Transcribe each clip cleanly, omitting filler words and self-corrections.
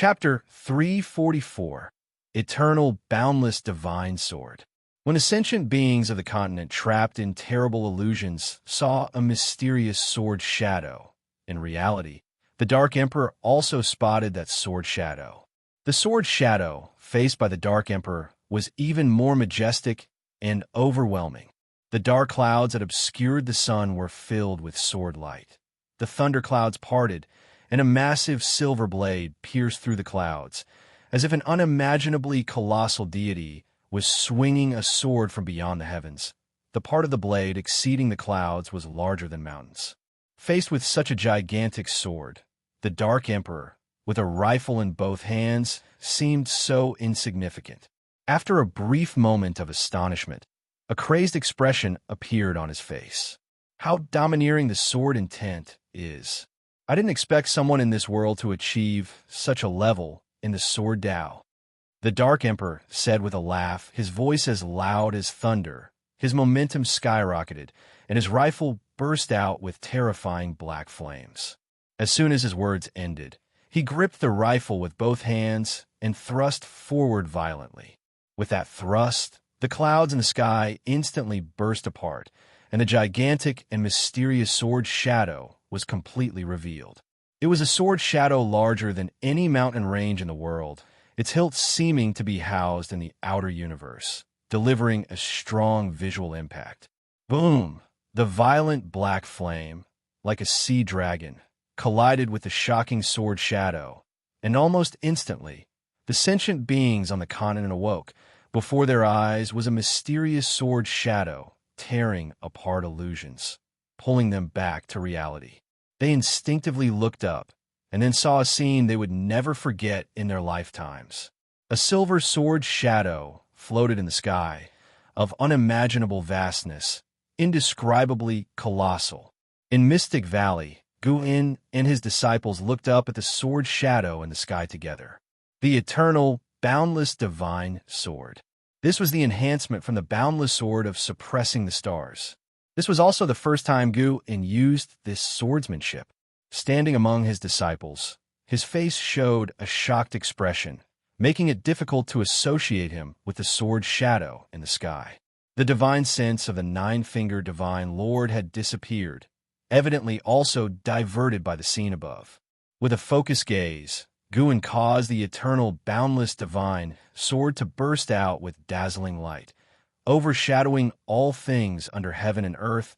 Chapter 344 Eternal, Boundless Divine Sword. When the sentient beings of the continent, trapped in terrible illusions, saw a mysterious sword shadow, in reality, the Dark Emperor also spotted that sword shadow. The sword shadow, faced by the Dark Emperor, was even more majestic and overwhelming. The dark clouds that obscured the sun were filled with sword light. The thunderclouds parted, and a massive silver blade pierced through the clouds, as if an unimaginably colossal deity was swinging a sword from beyond the heavens. The part of the blade exceeding the clouds was larger than mountains. Faced with such a gigantic sword, the Dark Emperor, with a rifle in both hands, seemed so insignificant. After a brief moment of astonishment, a crazed expression appeared on his face. How domineering the sword intent is. I didn't expect someone in this world to achieve such a level in the sword Tao. The Dark Emperor said with a laugh, his voice as loud as thunder. His momentum skyrocketed, and his rifle burst out with terrifying black flames. As soon as his words ended, he gripped the rifle with both hands and thrust forward violently. With that thrust, the clouds in the sky instantly burst apart, and the gigantic and mysterious sword shadow was completely revealed. It was a sword shadow larger than any mountain range in the world, its hilt seeming to be housed in the outer universe, delivering a strong visual impact. Boom! The violent black flame, like a sea dragon, collided with the shocking sword shadow, and almost instantly, the sentient beings on the continent awoke. Before their eyes was a mysterious sword shadow tearing apart illusions, pulling them back to reality. They instinctively looked up, and then saw a scene they would never forget in their lifetimes. A silver sword shadow floated in the sky, of unimaginable vastness, indescribably colossal. In Mystic Valley, Gu-in and his disciples looked up at the sword shadow in the sky together. The eternal, boundless divine sword. This was the enhancement from the boundless sword of suppressing the stars. This was also the first time Gu-in used this swordsmanship. Standing among his disciples, his face showed a shocked expression, making it difficult to associate him with the sword shadow in the sky. The divine sense of the nine-fingered divine lord had disappeared, evidently also diverted by the scene above. With a focused gaze, Gu-in caused the eternal, boundless divine sword to burst out with dazzling light, overshadowing all things under heaven and earth.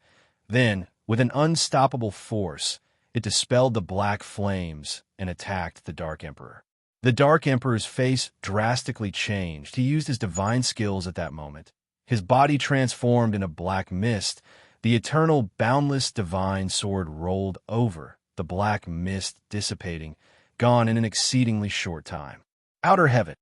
Then, with an unstoppable force, it dispelled the black flames and attacked the Dark Emperor. The Dark Emperor's face drastically changed. He used his divine skills at that moment. His body transformed in a black mist. The eternal, boundless divine sword rolled over, the black mist dissipating, gone in an exceedingly short time. Outer heaven.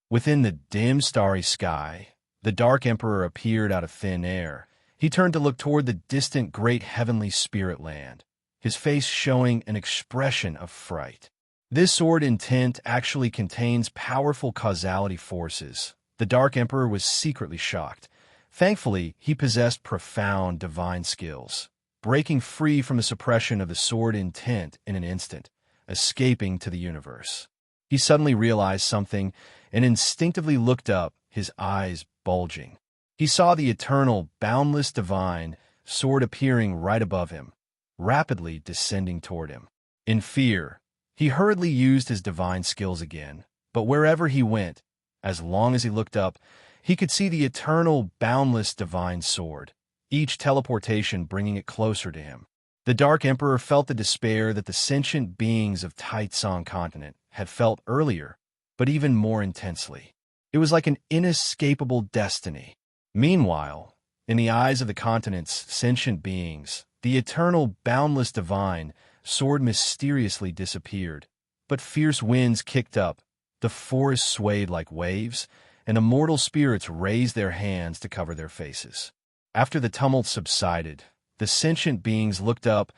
Within the dim, starry sky, the Dark Emperor appeared out of thin air. He turned to look toward the distant great heavenly spirit land, his face showing an expression of fright. This sword intent actually contains powerful causality forces. The Dark Emperor was secretly shocked. Thankfully, he possessed profound divine skills, breaking free from the suppression of the sword intent in an instant, escaping to the universe. He suddenly realized something and instinctively looked up, his eyes bulging. He saw the eternal, boundless divine sword appearing right above him, rapidly descending toward him. In fear, he hurriedly used his divine skills again, but wherever he went, as long as he looked up, he could see the eternal, boundless divine sword, each teleportation bringing it closer to him. The Dark Emperor felt the despair that the sentient beings of Taitsong continent had felt earlier, but even more intensely. It was like an inescapable destiny. Meanwhile, in the eyes of the continent's sentient beings, the eternal, boundless divine sword mysteriously disappeared. But fierce winds kicked up, the forest swayed like waves, and immortal spirits raised their hands to cover their faces. After the tumult subsided, the sentient beings looked up,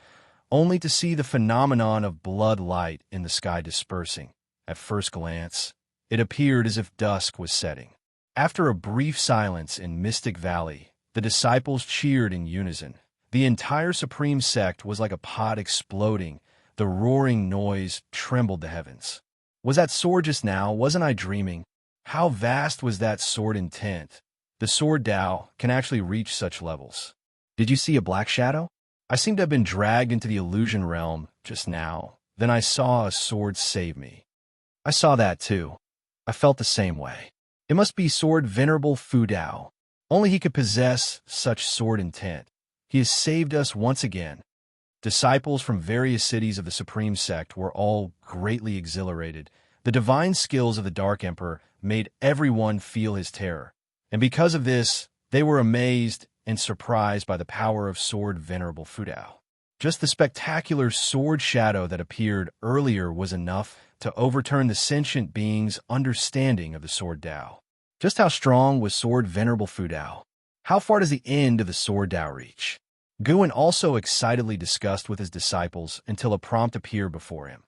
only to see the phenomenon of blood light in the sky dispersing. At first glance, it appeared as if dusk was setting. After a brief silence in Mystic Valley, the disciples cheered in unison. The entire supreme sect was like a pot exploding. The roaring noise trembled the heavens. Was that sword just now? Wasn't I dreaming? How vast was that sword intent? The sword Tao can actually reach such levels. Did you see a black shadow? I seem to have been dragged into the illusion realm just now. Then I saw a sword save me. I saw that too. I felt the same way. It must be sword Venerable Fu Dao. Only he could possess such sword intent. He has saved us once again. Disciples from various cities of the Supreme Sect were all greatly exhilarated. The divine skills of the Dark Emperor made everyone feel his terror. And because of this, they were amazed and surprised by the power of sword Venerable Fu Dao. Just the spectacular sword shadow that appeared earlier was enough to overturn the sentient being's understanding of the sword Tao. Just how strong was sword Venerable Fu Dao? How far does the end of the sword Tao reach? Guan also excitedly discussed with his disciples until a prompt appeared before him.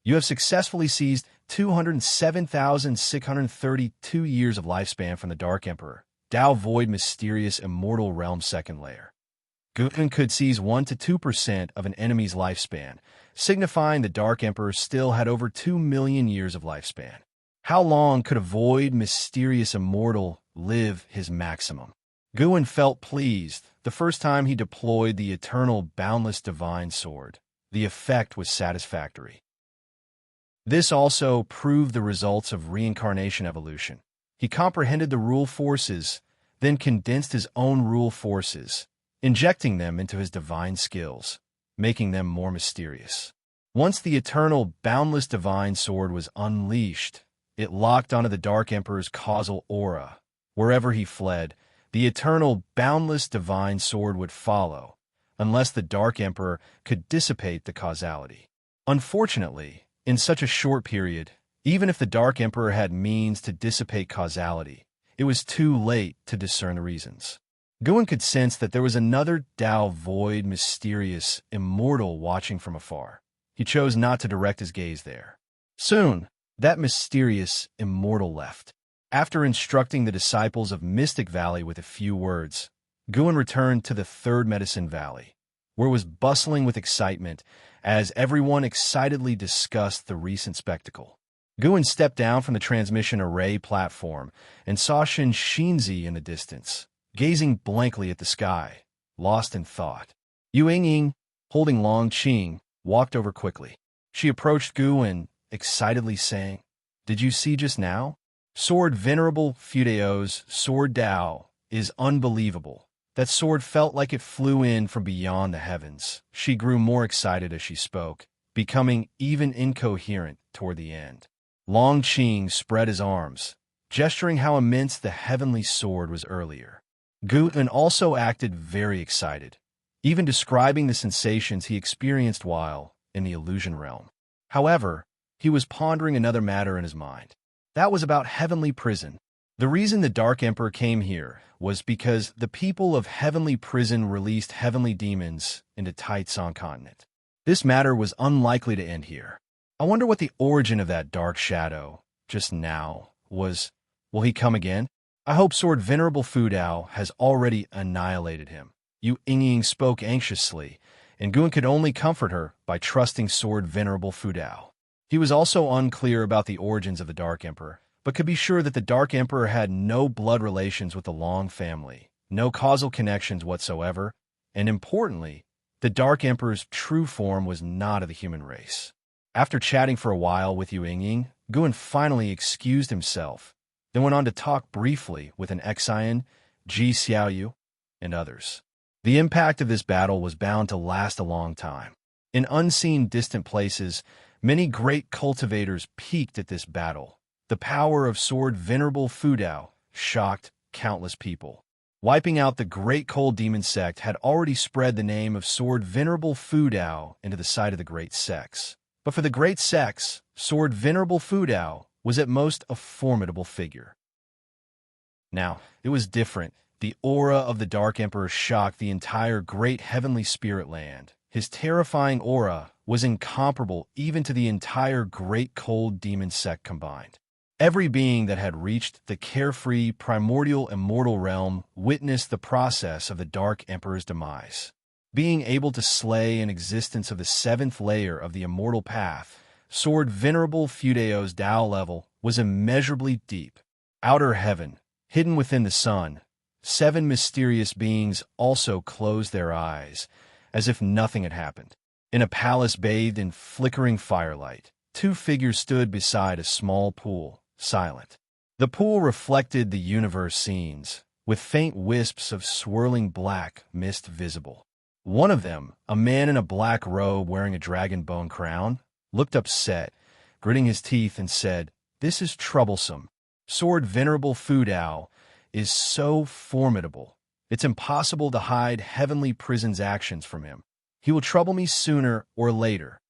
You have successfully seized 207,632 years of lifespan from the Dark Emperor, Dao Void Mysterious Immortal Realm Second Layer. Guan could seize 1 to 2% of an enemy's lifespan, signifying the Dark Emperor still had over 2 million years of lifespan. How long could a Void Mysterious Immortal live his maximum? Guan felt pleased the first time he deployed the eternal boundless divine sword. The effect was satisfactory. This also proved the results of reincarnation evolution. He comprehended the rule forces, then condensed his own rule forces, injecting them into his divine skills, making them more mysterious. Once the eternal boundless divine sword was unleashed, it locked onto the Dark Emperor's causal aura. Wherever he fled, the eternal boundless divine sword would follow, unless the Dark Emperor could dissipate the causality. Unfortunately, in such a short period, even if the Dark Emperor had means to dissipate causality, it was too late to discern the reasons. Guan could sense that there was another Dao Void Mysterious Immortal watching from afar. He chose not to direct his gaze there. Soon, that mysterious immortal left. After instructing the disciples of Mystic Valley with a few words, Guan returned to the Third Medicine Valley, where it was bustling with excitement as everyone excitedly discussed the recent spectacle. Guan stepped down from the transmission array platform and saw Shin Shinzi in the distance, gazing blankly at the sky, lost in thought. Yu Yingying, holding Long Qing, walked over quickly. She approached Guan, excitedly saying, "Did you see just now? Sword Venerable Fu Dao's sword Dao is unbelievable." That sword felt like it flew in from beyond the heavens. She grew more excited as she spoke, becoming even incoherent toward the end. Long Qing spread his arms, gesturing how immense the heavenly sword was earlier. Guan also acted very excited, even describing the sensations he experienced while in the illusion realm. However, he was pondering another matter in his mind. That was about Heavenly Prison. The reason the Dark Emperor came here was because the people of Heavenly Prison released heavenly demons into Taitsong Continent. This matter was unlikely to end here. I wonder what the origin of that dark shadow just now was. Will he come again? I hope Sword Venerable Fu Dao has already annihilated him. Yu Yingying spoke anxiously, and Guan could only comfort her by trusting Sword Venerable Fu Dao. He was also unclear about the origins of the Dark Emperor, but could be sure that the Dark Emperor had no blood relations with the Long family, no causal connections whatsoever, and importantly, the Dark Emperor's true form was not of the human race. After chatting for a while with Yu Yingying, Guan finally excused himself, then went on to talk briefly with an Xian, Ji Xiaoyu, and others. The impact of this battle was bound to last a long time. In unseen distant places, many great cultivators peaked at this battle. The power of Sword Venerable Fu Dao shocked countless people. Wiping out the Great Cold Demon Sect had already spread the name of Sword Venerable Fu Dao into the sight of the great sects. But for the great sects, Sword Venerable Fu Dao was at most a formidable figure. Now, it was different. The aura of the Dark Emperor shocked the entire great heavenly spirit land. His terrifying aura was incomparable even to the entire Great Cold Demon Sect combined. Every being that had reached the carefree, primordial, immortal realm witnessed the process of the Dark Emperor's demise. Being able to slay an existence of the seventh layer of the immortal path, Sword Venerable Fudao's Tao level was immeasurably deep. Outer heaven, hidden within the sun, 7 mysterious beings also closed their eyes, as if nothing had happened. In a palace bathed in flickering firelight, 2 figures stood beside a small pool, silent. The pool reflected the universe scenes, with faint wisps of swirling black mist visible. One of them, a man in a black robe wearing a dragon bone crown, looked upset, gritting his teeth and said, "This is troublesome. Sword Venerable Fudao is so formidable. It's impossible to hide Heavenly Prison's actions from him. He will trouble me sooner or later."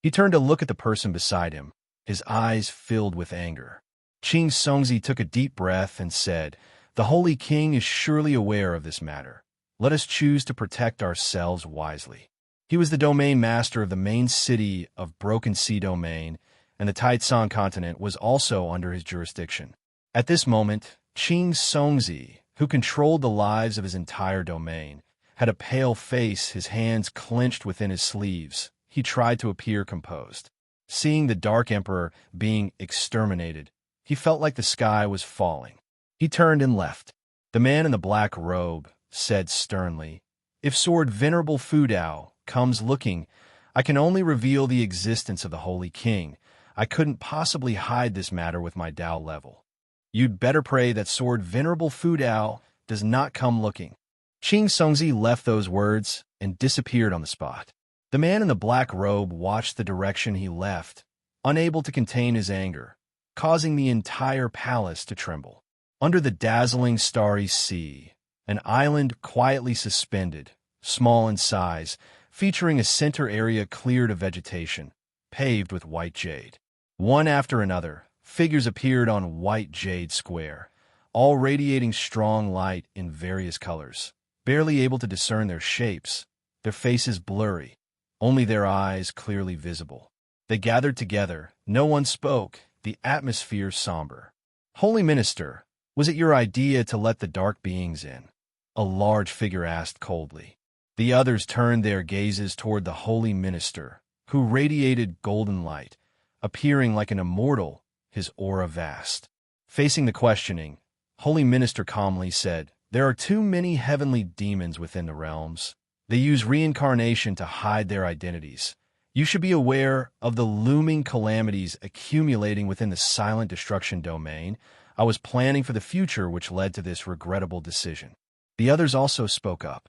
He turned to look at the person beside him, his eyes filled with anger. Qing Songzi took a deep breath and said, "The Holy King is surely aware of this matter. Let us choose to protect ourselves wisely." He was the domain master of the main city of Broken Sea Domain, and the Taitsong continent was also under his jurisdiction. At this moment, Qing Songzi, who controlled the lives of his entire domain, had a pale face, his hands clenched within his sleeves. He tried to appear composed. Seeing the Dark Emperor being exterminated, he felt like the sky was falling. He turned and left. The man in the black robe said sternly, "If Sword Venerable Fudao comes looking, I can only reveal the existence of the Holy King. I couldn't possibly hide this matter with my Tao level. You'd better pray that Sword Venerable Fudao does not come looking." Qing Songzi left those words and disappeared on the spot. The man in the black robe watched the direction he left, unable to contain his anger, causing the entire palace to tremble. Under the dazzling starry sea, an island quietly suspended, small in size, featuring a center area cleared of vegetation, paved with white jade. One after another, figures appeared on white jade square, all radiating strong light in various colors, barely able to discern their shapes, their faces blurry, only their eyes clearly visible. They gathered together, no one spoke, the atmosphere somber. "Holy Minister, was it your idea to let the dark beings in?" a large figure asked coldly. The others turned their gazes toward the Holy Minister, who radiated golden light, appearing like an immortal, his aura vast. Facing the questioning, Holy Minister calmly said, "There are too many heavenly demons within the realms. They use reincarnation to hide their identities. You should be aware of the looming calamities accumulating within the silent destruction domain. I was planning for the future, which led to this regrettable decision." The others also spoke up.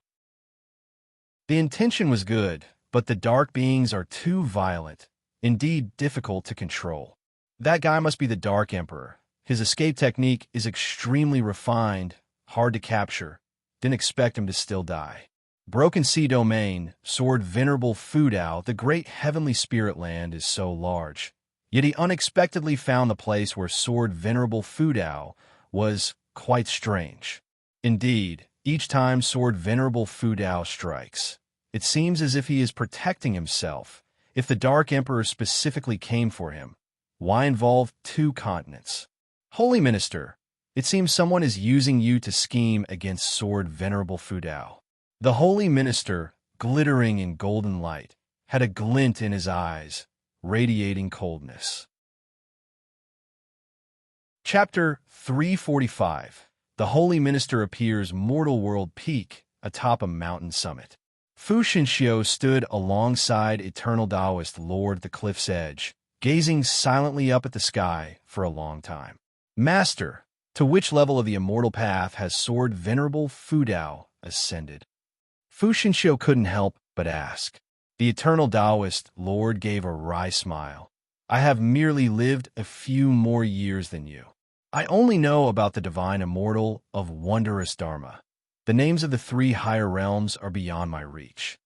The intention was good, but the dark beings are too violent, indeed difficult to control. That guy must be the Dark Emperor. His escape technique is extremely refined, hard to capture. Didn't expect him to still die. Broken Sea Domain, Sword Venerable Fudao, the great heavenly spirit land is so large. Yet he unexpectedly found the place where Sword Venerable Fudao was quite strange. Indeed, each time Sword Venerable Fudao strikes, it seems as if he is protecting himself. If the Dark Emperor specifically came for him, why involve 2 continents? Holy Minister, it seems someone is using you to scheme against Sword Venerable Fudao. The Holy Minister, glittering in golden light, had a glint in his eyes, radiating coldness. Chapter 345. The Holy Minister appears mortal world peak atop a mountain summit. Fu Shinxiu stood alongside Eternal Taoist Lord at the cliff's edge, gazing silently up at the sky for a long time. "Master, to which level of the immortal path has Sword Venerable Fudao ascended?" Fu Shinxiu couldn't help but ask. The Eternal Taoist Lord gave a wry smile. "I have merely lived a few more years than you. I only know about the divine immortal of wondrous Dharma. The names of the 3 higher realms are beyond my reach."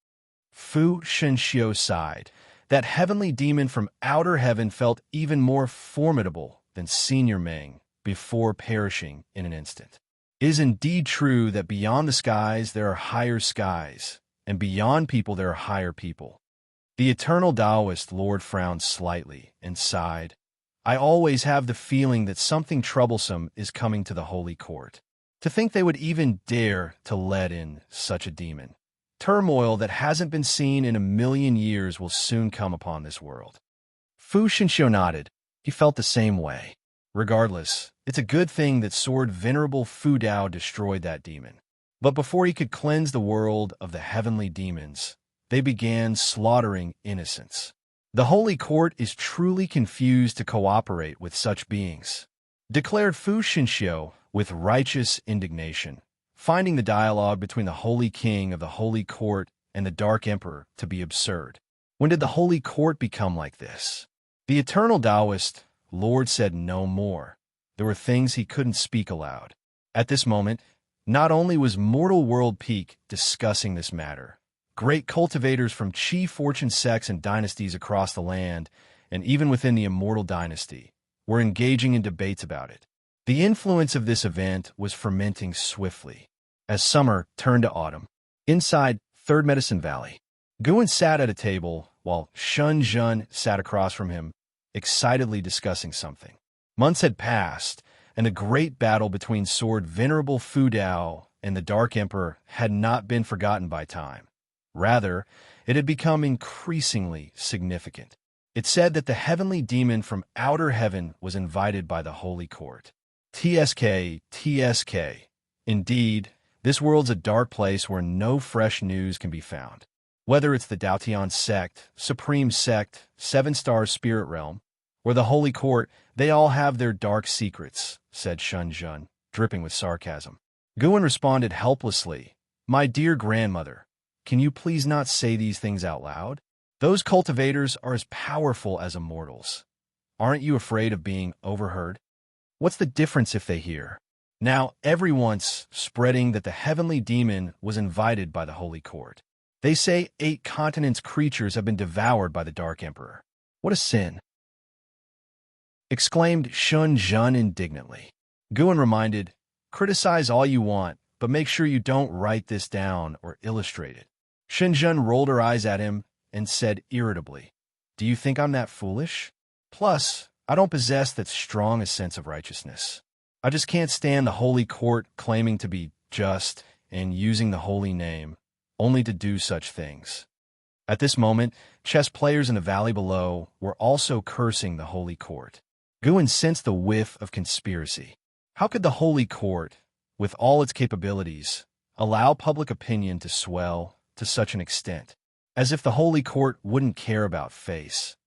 Fu Shinxiu sighed. That heavenly demon from outer heaven felt even more formidable than Senior Meng before perishing in an instant. It is indeed true that beyond the skies there are higher skies, and beyond people there are higher people. The Eternal Taoist Lord frowned slightly and sighed. "I always have the feeling that something troublesome is coming to the Holy Court. To think they would even dare to let in such a demon. Turmoil that hasn't been seen in a million years will soon come upon this world." Fu Xinxiu nodded. He felt the same way. Regardless, it's a good thing that Sword Venerable Fu Dao destroyed that demon. But before he could cleanse the world of the heavenly demons, they began slaughtering innocents. The Holy Court is truly confused to cooperate with such beings, declared Fu Xinxiu with righteous indignation, finding the dialogue between the Holy King of the Holy Court and the Dark Emperor to be absurd. When did the Holy Court become like this? The eternal Taoist Lord said no more. There were things he couldn't speak aloud. At this moment, not only was Mortal World Peak discussing this matter, great cultivators from Qi fortune sects and dynasties across the land, and even within the Immortal dynasty, were engaging in debates about it. The influence of this event was fermenting swiftly, as summer turned to autumn. Inside Third Medicine Valley, Guan sat at a table while Shun Jun sat across from him, excitedly discussing something. Months had passed, and the great battle between Sword Venerable Fu Dao and the Dark Emperor had not been forgotten by time. Rather, it had become increasingly significant. It said that the heavenly demon from outer heaven was invited by the Holy Court. TSK, TSK. Indeed, this world's a dark place where no fresh news can be found. Whether it's the Daotian sect, Supreme Sect, Seven Stars Spirit Realm, or the Holy Court, they all have their dark secrets, said Shun Jun, dripping with sarcasm. Guan responded helplessly, My dear grandmother, can you please not say these things out loud? Those cultivators are as powerful as immortals. Aren't you afraid of being overheard? What's the difference if they hear? Now everyone's spreading that the heavenly demon was invited by the Holy Court. They say 8 continents' creatures have been devoured by the Dark Emperor. What a sin! Exclaimed Shun Jun indignantly. Guan reminded, Criticize all you want, but make sure you don't write this down or illustrate it. Shun Jun rolled her eyes at him and said irritably, Do you think I'm that foolish? Plus, I don't possess that strong a sense of righteousness. I just can't stand the Holy Court claiming to be just and using the holy name, only to do such things. At this moment, chess players in the valley below were also cursing the Holy Court. Guan sensed the whiff of conspiracy. How could the Holy Court, with all its capabilities, allow public opinion to swell to such an extent? As if the Holy Court wouldn't care about face.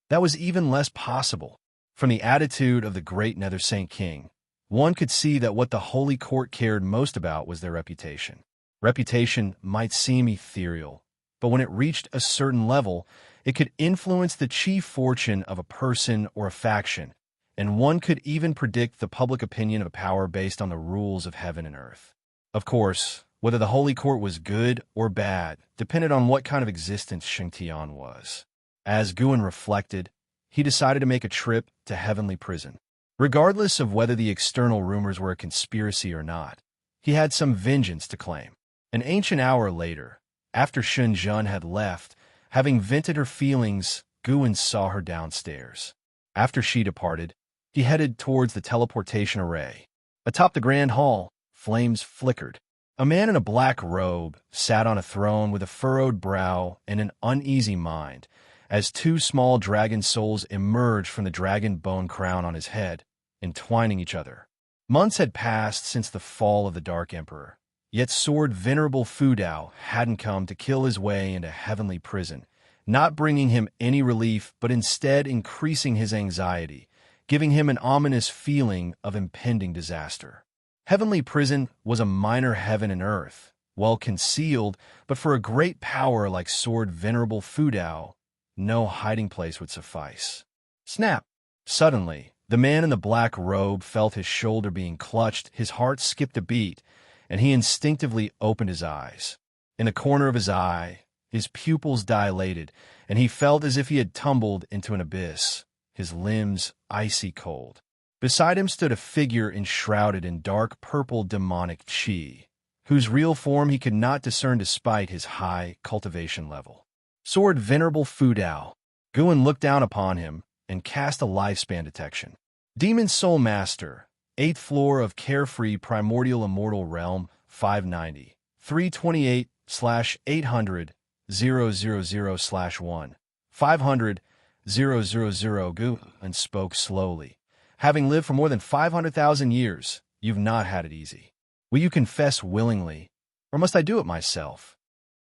That was even less possible. From the attitude of the great Nether Saint King, one could see that what the Holy Court cared most about was their reputation. Reputation might seem ethereal, but when it reached a certain level, it could influence the chief fortune of a person or a faction, and one could even predict the public opinion of a power based on the rules of heaven and earth. Of course, whether the Holy Court was good or bad depended on what kind of existence Xingtian was. As Guan reflected, he decided to make a trip to Heavenly Prison. Regardless of whether the external rumors were a conspiracy or not, he had some vengeance to claim. An ancient hour later, after Shun Jun had left, having vented her feelings, Guan saw her downstairs. After she departed, he headed towards the teleportation array. Atop the grand hall, flames flickered. A man in a black robe sat on a throne with a furrowed brow and an uneasy mind, as 2 small dragon souls emerged from the dragon bone crown on his head, entwining each other. Months had passed since the fall of the Dark Emperor, yet Sword Venerable Fu Dao hadn't come to kill his way into Heavenly Prison, not bringing him any relief but instead increasing his anxiety, giving him an ominous feeling of impending disaster. Heavenly Prison was a minor heaven and earth, well concealed, but for a great power like Sword Venerable Fu Dao, no hiding place would suffice. Snap! Suddenly, the man in the black robe felt his shoulder being clutched, his heart skipped a beat, and he instinctively opened his eyes. In the corner of his eye, his pupils dilated, and he felt as if he had tumbled into an abyss, his limbs icy cold. Beside him stood a figure enshrouded in dark purple demonic qi, whose real form he could not discern despite his high cultivation level. Sword Venerable Fu Dao. Guan looked down upon him and cast a lifespan detection. Demon Soul Master, 8th floor of Carefree Primordial Immortal Realm, 590, 328/800/000/1, 500, Gu and spoke slowly. Having lived for more than 500,000 years, you've not had it easy. Will you confess willingly, or must I do it myself?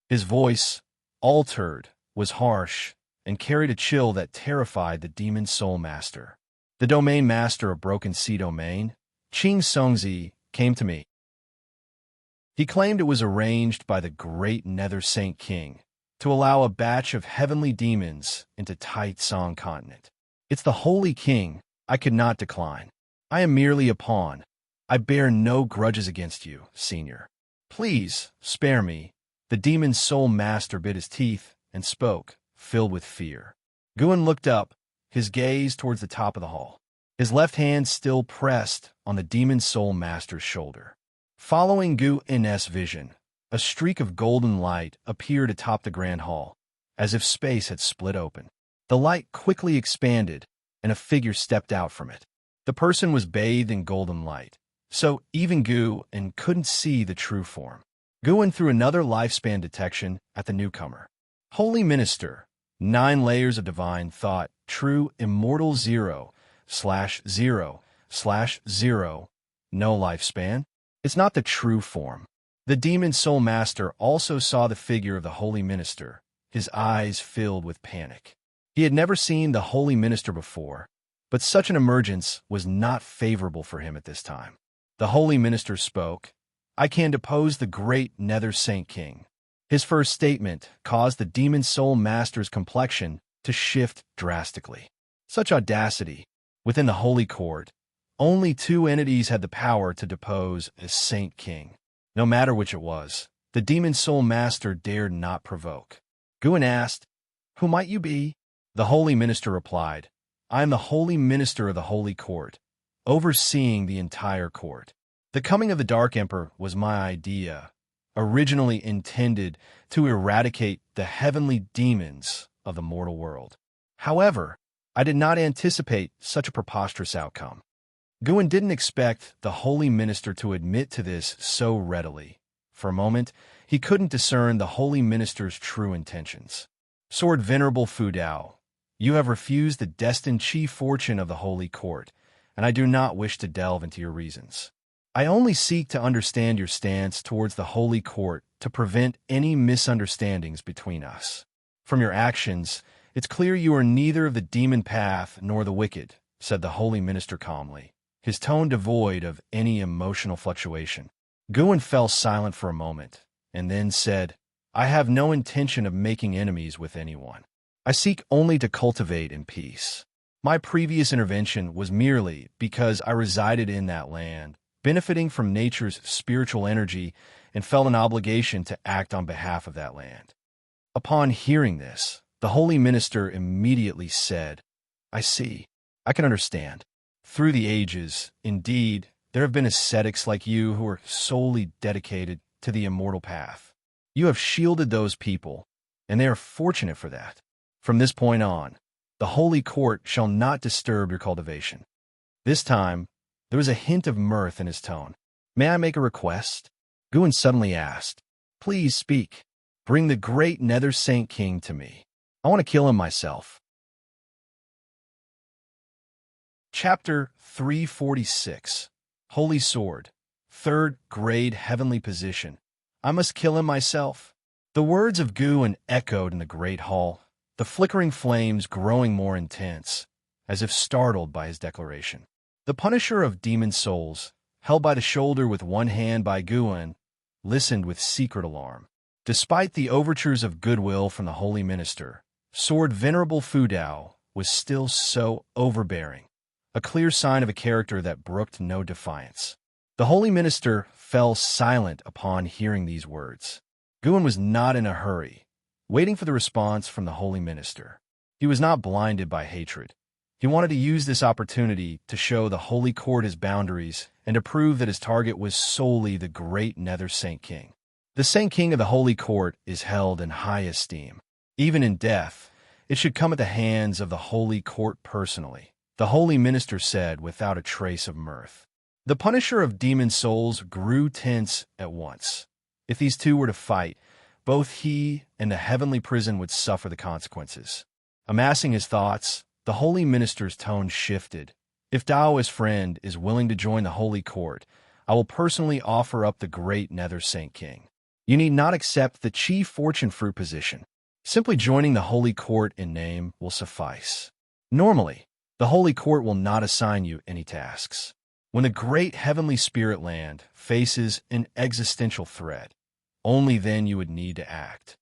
His voice, altered, was harsh, and carried a chill that terrified the demon soul master. The domain master of Broken Sea Domain, Qing Songzi, came to me. He claimed it was arranged by the great Nether Saint King to allow a batch of heavenly demons into Tai Song continent. It's the Holy King. I could not decline. I am merely a pawn. I bear no grudges against you, Senior. Please, spare me. The demon soul master bit his teeth and spoke, filled with fear. Guan looked up, his gaze towards the top of the hall. His left hand still pressed on the demon soul master's shoulder. Following Guan's vision, a streak of golden light appeared atop the grand hall, as if space had split open. The light quickly expanded, and a figure stepped out from it. The person was bathed in golden light, so even Guan couldn't see the true form. Guan threw another lifespan detection at the newcomer. Holy Minister, 9 layers of divine thought, true immortal 0/0/0, no lifespan. It's not the true form. The demon soul master also saw the figure of the Holy Minister, his eyes filled with panic. He had never seen the Holy Minister before, but such an emergence was not favorable for him at this time. The Holy Minister spoke, I can depose the great Nether Saint King. His first statement caused the demon soul master's complexion to shift drastically. Such audacity. Within the Holy Court, only 2 entities had the power to depose a Saint King. No matter which it was, the demon soul master dared not provoke. Guan asked, Who might you be? The Holy Minister replied, I am the Holy Minister of the Holy Court, overseeing the entire court. The coming of the Dark Emperor was my idea, originally intended to eradicate the heavenly demons of the mortal world. However, I did not anticipate such a preposterous outcome. Guan didn't expect the Holy Minister to admit to this so readily. For a moment, he couldn't discern the Holy Minister's true intentions. Sword Venerable Fu Dao, you have refused the destined chief fortune of the Holy Court, and I do not wish to delve into your reasons. I only seek to understand your stance towards the Holy Court to prevent any misunderstandings between us. From your actions, it's clear you are neither of the demon path nor the wicked, said the Holy Minister calmly, his tone devoid of any emotional fluctuation. Guan fell silent for a moment, and then said, I have no intention of making enemies with anyone. I seek only to cultivate in peace. My previous intervention was merely because I resided in that land, benefiting from nature's spiritual energy, and felt an obligation to act on behalf of that land. Upon hearing this, the Holy Minister immediately said, I see. I can understand. Through the ages, indeed, there have been ascetics like you who are solely dedicated to the immortal path. You have shielded those people, and they are fortunate for that. From this point on, the Holy Court shall not disturb your cultivation. This time, there was a hint of mirth in his tone. May I make a request? Guan suddenly asked. Please speak. Bring the great Nether Saint King to me. I want to kill him myself. Chapter 346. Holy Sword. 3rd grade heavenly position. I must kill him myself. The words of Guan echoed in the great hall, the flickering flames growing more intense, as if startled by his declaration. The Punisher of Demon Souls, held by the shoulder with one hand by Guan, listened with secret alarm. Despite the overtures of goodwill from the Holy Minister, Sword Venerable Fu Dao was still so overbearing, a clear sign of a character that brooked no defiance. The Holy Minister fell silent upon hearing these words. Guan was not in a hurry, waiting for the response from the Holy Minister. He was not blinded by hatred. He wanted to use this opportunity to show the Holy Court his boundaries and to prove that his target was solely the great Nether Saint King. The Saint King of the Holy Court is held in high esteem. Even in death, it should come at the hands of the Holy Court personally, the Holy Minister said without a trace of mirth. The Punisher of Demon Souls grew tense at once. If these two were to fight, both he and the heavenly prison would suffer the consequences. Amassing his thoughts, the holy minister's tone shifted. If Daoist friend is willing to join the holy court, I will personally offer up the great Nether Saint King. You need not accept the chief fortune fruit position. Simply joining the holy court in name will suffice. Normally, the holy court will not assign you any tasks. When the great heavenly spirit land faces an existential threat, only then you would need to act.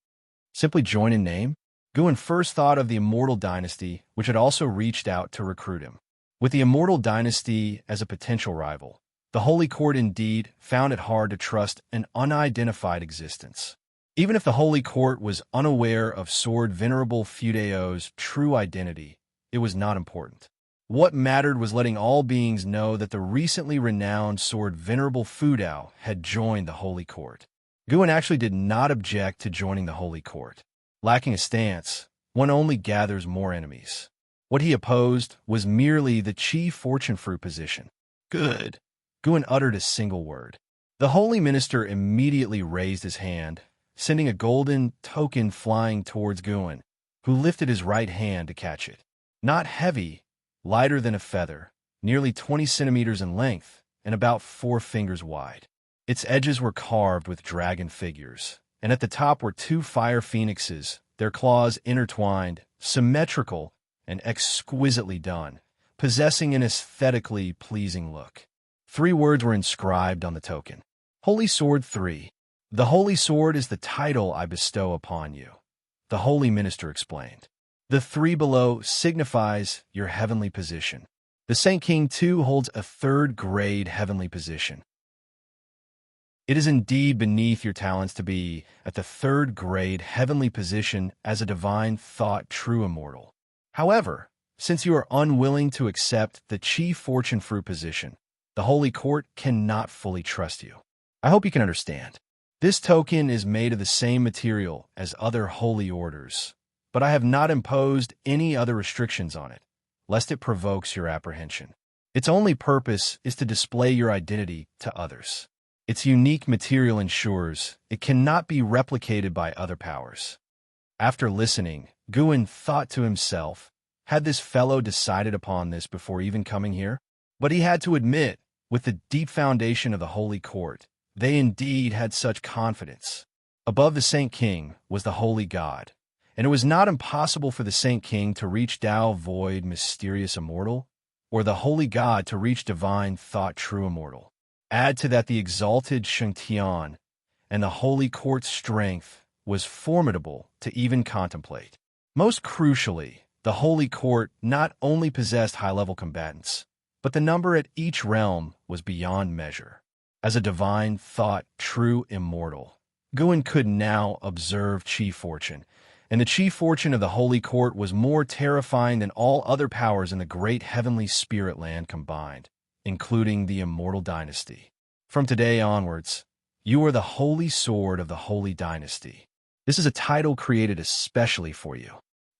Simply join in name? Guin first thought of the Immortal dynasty, which had also reached out to recruit him. With the Immortal dynasty as a potential rival, the Holy Court indeed found it hard to trust an unidentified existence. Even if the Holy Court was unaware of Sword Venerable Fudeo's true identity, it was not important. What mattered was letting all beings know that the recently renowned Sword Venerable Fudao had joined the Holy Court. Guin actually did not object to joining the Holy Court. Lacking a stance, one only gathers more enemies. What he opposed was merely the chief fortune fruit position. Good. Guin uttered a single word. The holy minister immediately raised his hand, sending a golden token flying towards Guin, who lifted his right hand to catch it. Not heavy, lighter than a feather, nearly 20 centimeters in length, and about 4 fingers wide. Its edges were carved with dragon figures, and at the top were 2 fire phoenixes, their claws intertwined, symmetrical, and exquisitely done, possessing an aesthetically pleasing look. 3 words were inscribed on the token. Holy Sword 3. The Holy Sword is the title I bestow upon you, the holy minister explained. The 3 below signifies your heavenly position. The Saint King too holds a 3rd grade heavenly position. It is indeed beneath your talents to be at the 3rd grade heavenly position as a divine thought true immortal. However, since you are unwilling to accept the chief fortune fruit position, the Holy Court cannot fully trust you. I hope you can understand. This token is made of the same material as other holy orders, but I have not imposed any other restrictions on it, lest it provokes your apprehension. Its only purpose is to display your identity to others. Its unique material ensures it cannot be replicated by other powers. After listening, Guin thought to himself, had this fellow decided upon this before even coming here? But he had to admit, with the deep foundation of the Holy Court, they indeed had such confidence. Above the Saint King was the Holy God, and it was not impossible for the Saint King to reach Tao Void Mysterious Immortal, or the Holy God to reach Divine Thought True Immortal. Add to that the exalted Shengtian, and the Holy Court's strength was formidable to even contemplate. Most crucially, the Holy Court not only possessed high-level combatants, but the number at each realm was beyond measure. As a divine thought true immortal, Guin could now observe Chief Fortune, and the Chief Fortune of the Holy Court was more terrifying than all other powers in the great heavenly spirit land combined, including the Immortal Dynasty. From today onwards, you are the Holy Sword of the Holy Dynasty. This is a title created especially for you.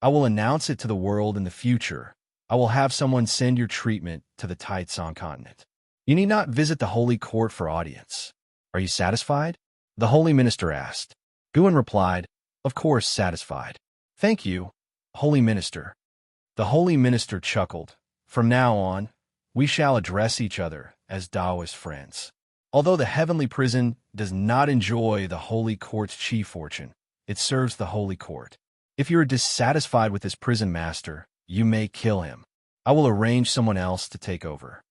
I will announce it to the world in the future. I will have someone send your treatment to the Taitsong continent. You need not visit the Holy Court for audience. Are you satisfied? The Holy Minister asked. Guin replied, of course satisfied. Thank you, Holy Minister. The Holy Minister chuckled. From now on, we shall address each other as Taoist friends. Although the heavenly prison does not enjoy the Holy Court's chief fortune, it serves the Holy Court. If you are dissatisfied with this prison master, you may kill him. I will arrange someone else to take over.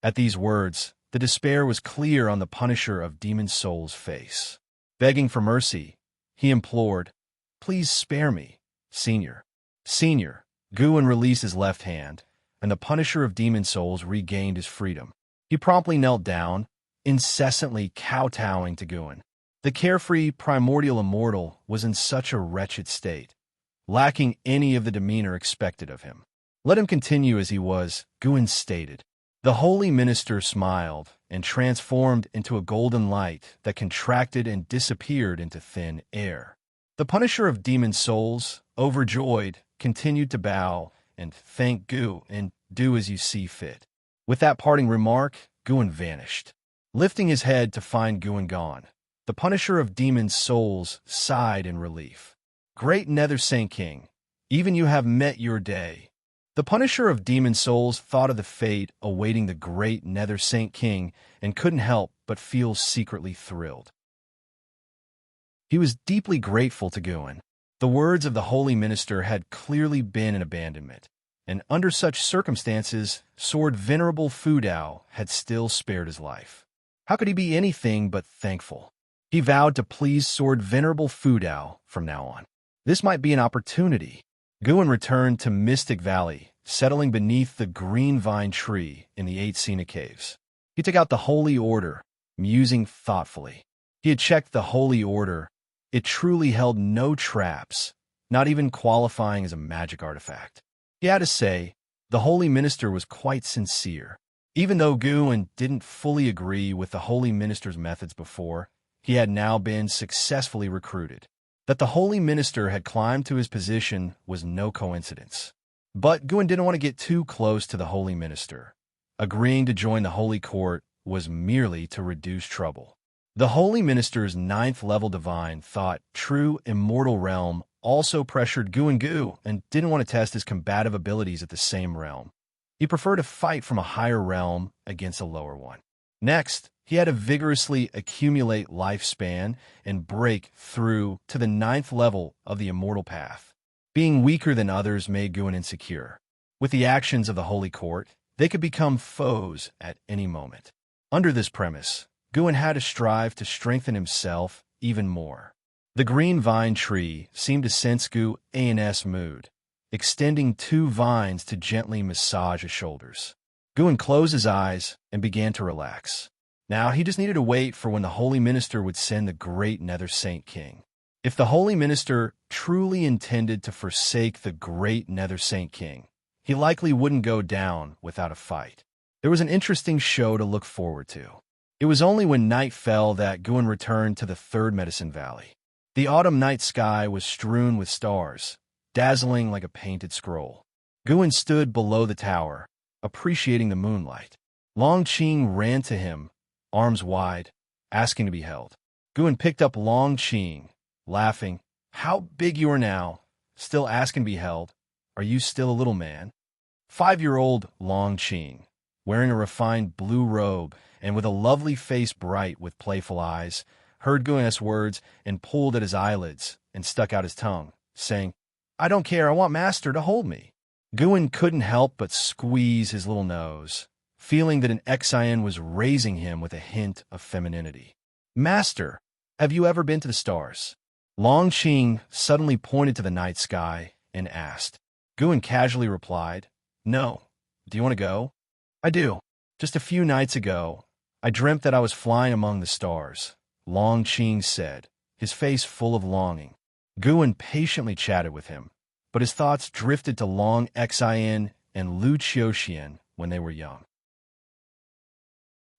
At these words, the despair was clear on the Punisher of Demon Soul's face. Begging for mercy, he implored, please spare me, Senior. Senior, Guin released his left hand, and the Punisher of Demon Souls regained his freedom. He promptly knelt down, incessantly kowtowing to Guin. The carefree primordial immortal was in such a wretched state, lacking any of the demeanor expected of him. Let him continue as he was, Guin stated. The holy minister smiled and transformed into a golden light that contracted and disappeared into thin air. The Punisher of Demon Souls, overjoyed, continued to bow and thank Gu and do as you see fit. With that parting remark, Guin vanished. Lifting his head to find Guin gone, the Punisher of Demon Souls sighed in relief. Great Nether Saint King, even you have met your day. The Punisher of Demon Souls thought of the fate awaiting the great Nether Saint King and couldn't help but feel secretly thrilled. He was deeply grateful to Guin. The words of the Holy Minister had clearly been an abandonment, and under such circumstances, Sword Venerable Fudao had still spared his life. How could he be anything but thankful? He vowed to please Sword Venerable Fudao from now on. This might be an opportunity. Guin returned to Mystic Valley, settling beneath the green vine tree in the 8 Sina Caves. He took out the Holy Order, musing thoughtfully. He had checked the Holy Order. It truly held no traps, not even qualifying as a magic artifact. He had to say, the Holy Minister was quite sincere. Even though Guin didn't fully agree with the Holy Minister's methods before, he had now been successfully recruited. That the Holy Minister had climbed to his position was no coincidence. But Guin didn't want to get too close to the Holy Minister. Agreeing to join the Holy Court was merely to reduce trouble. The Holy Minister's 9th level divine thought true Immortal realm also pressured Guin and didn't want to test his combative abilities at the same realm. He preferred to fight from a higher realm against a lower one. Next, he had to vigorously accumulate lifespan and break through to the 9th level of the Immortal path. Being weaker than others made Guin insecure. With the actions of the Holy Court, they could become foes at any moment. Under this premise, Guin had to strive to strengthen himself even more. The green vine tree seemed to sense Guin's mood, extending 2 vines to gently massage his shoulders. Guin closed his eyes and began to relax. Now he just needed to wait for when the Holy Minister would send the great Nether Saint King. If the Holy Minister truly intended to forsake the great Nether Saint King, he likely wouldn't go down without a fight. There was an interesting show to look forward to. It was only when night fell that Guin returned to the 3rd Medicine Valley. The autumn night sky was strewn with stars, dazzling like a painted scroll. Guin stood below the tower, appreciating the moonlight. Long Qing ran to him, arms wide, asking to be held. Guin picked up Long Qing, laughing. How big you are now, still asking to be held. Are you still a little man? 5-year-old Long Qing, wearing a refined blue robe and with a lovely face bright with playful eyes, heard Guin's words and pulled at his eyelids and stuck out his tongue, saying, I don't care, I want Master to hold me. Guin couldn't help but squeeze his little nose, feeling that an Xian was raising him with a hint of femininity. Master, have you ever been to the stars? Long Qing suddenly pointed to the night sky and asked. Guin casually replied, No. Do you want to go? I do. Just a few nights ago, I dreamt that I was flying among the stars, Long Qing said, his face full of longing. Guin patiently chatted with him, but his thoughts drifted to Long Xian and Lu Qiuxian when they were young.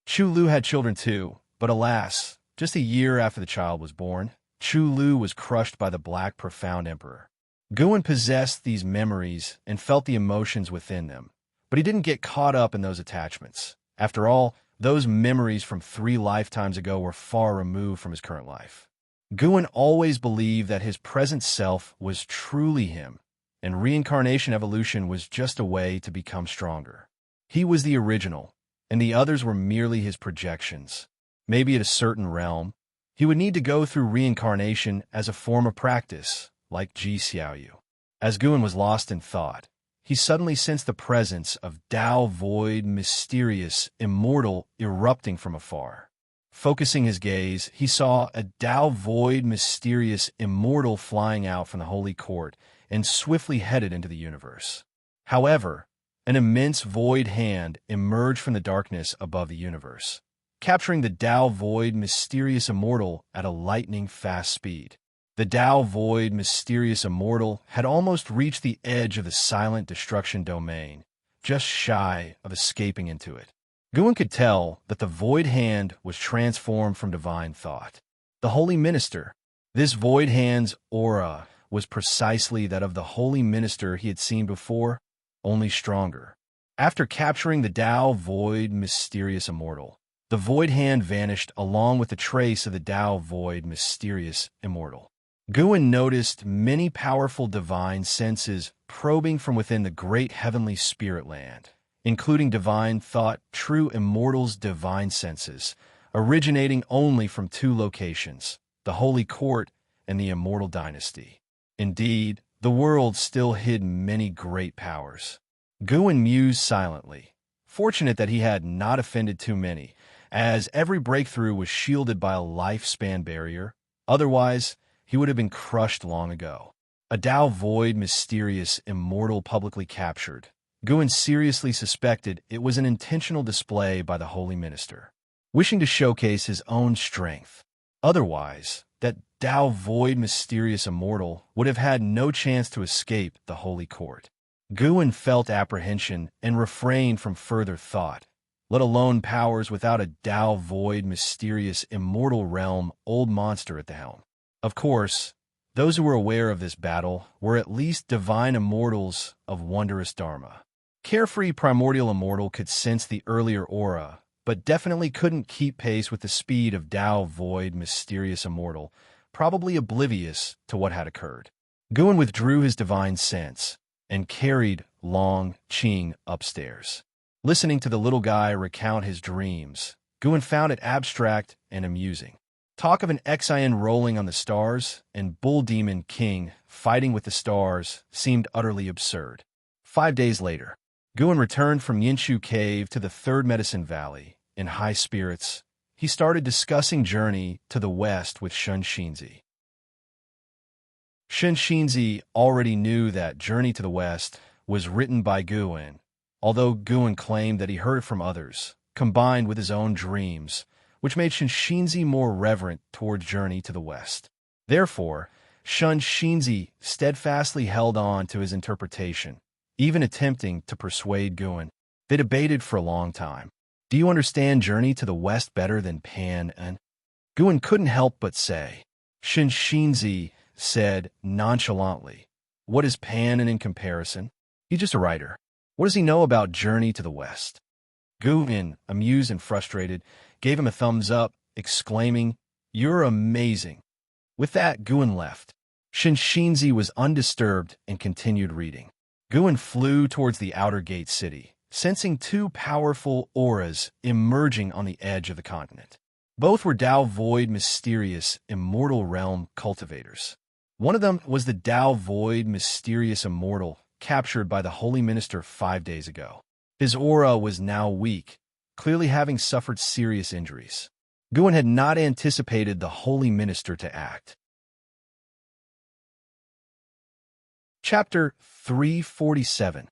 Chu Lu had children too, but alas, just a year after the child was born, Chu Lu was crushed by the Black Profound Emperor. Guin possessed these memories and felt the emotions within them, but he didn't get caught up in those attachments. After all, those memories from 3 lifetimes ago were far removed from his current life. Guin always believed that his present self was truly him, and reincarnation evolution was just a way to become stronger. He was the original, and the others were merely his projections. Maybe at a certain realm, he would need to go through reincarnation as a form of practice, like Ji Xiaoyu. As Guin was lost in thought, he suddenly sensed the presence of Tao Void, mysterious, immortal, erupting from afar. Focusing his gaze, he saw a Tao Void, mysterious, immortal flying out from the Holy Court and swiftly headed into the universe. However, an immense void hand emerged from the darkness above the universe, capturing the Tao Void, mysterious, immortal at a lightning-fast speed. The Tao Void, mysterious, immortal had almost reached the edge of the silent destruction domain, just shy of escaping into it. Guin could tell that the void hand was transformed from divine thought. The Holy Minister. This void hand's aura was precisely that of the Holy Minister he had seen before, only stronger. After capturing the Tao Void, mysterious, immortal, the void hand vanished along with the trace of the Tao Void, mysterious, immortal. Guin noticed many powerful divine senses probing from within the great heavenly spirit land, including divine thought, true immortals' divine senses, originating only from two locations, the Holy Court and the Immortal Dynasty. Indeed, the world still hid many great powers. Guin mused silently, fortunate that he had not offended too many, as every breakthrough was shielded by a lifespan barrier. Otherwise, he would have been crushed long ago. A Tao void, mysterious, immortal publicly captured. Guin seriously suspected it was an intentional display by the Holy Minister, wishing to showcase his own strength. Otherwise, that Tao void, mysterious immortal would have had no chance to escape the Holy Court. Guin felt apprehension and refrained from further thought, let alone powers without a Tao void, mysterious, immortal realm old monster at the helm. Of course, those who were aware of this battle were at least divine immortals of wondrous Dharma. Carefree primordial immortal could sense the earlier aura, but definitely couldn't keep pace with the speed of Tao void, mysterious immortal, probably oblivious to what had occurred. Guin withdrew his divine sense and carried Long Qing upstairs. Listening to the little guy recount his dreams, Guin found it abstract and amusing. Talk of an Xian rolling on the stars and Bull Demon King fighting with the stars seemed utterly absurd. 5 days later, Guin returned from Yinshu Cave to the Third Medicine Valley. In high spirits, he started discussing Journey to the West with Shun Xinzi. Shun Xinzi already knew that Journey to the West was written by Guin, although Guin claimed that he heard it from others, combined with his own dreams, which made Shun Xinzi more reverent toward Journey to the West. Therefore, Shun Xinzi steadfastly held on to his interpretation, even attempting to persuade Guin. They debated for a long time. Do you understand Journey to the West better than Pan and? Guin couldn't help but say. Shun Xinzi said nonchalantly, what is Pan in comparison? He's just a writer. What does he know about Journey to the West? Guin, amused and frustrated, gave him a thumbs up, exclaiming, you're amazing. With that, Guin left. Shun Xinzi was undisturbed and continued reading. Guin flew towards the outer gate city, sensing two powerful auras emerging on the edge of the continent. Both were Tao void, mysterious, immortal realm cultivators. One of them was the Tao void, mysterious immortal, captured by the Holy Minister 5 days ago. His aura was now weak, clearly having suffered serious injuries. Guin had not anticipated the Holy Minister to act. Chapter 347.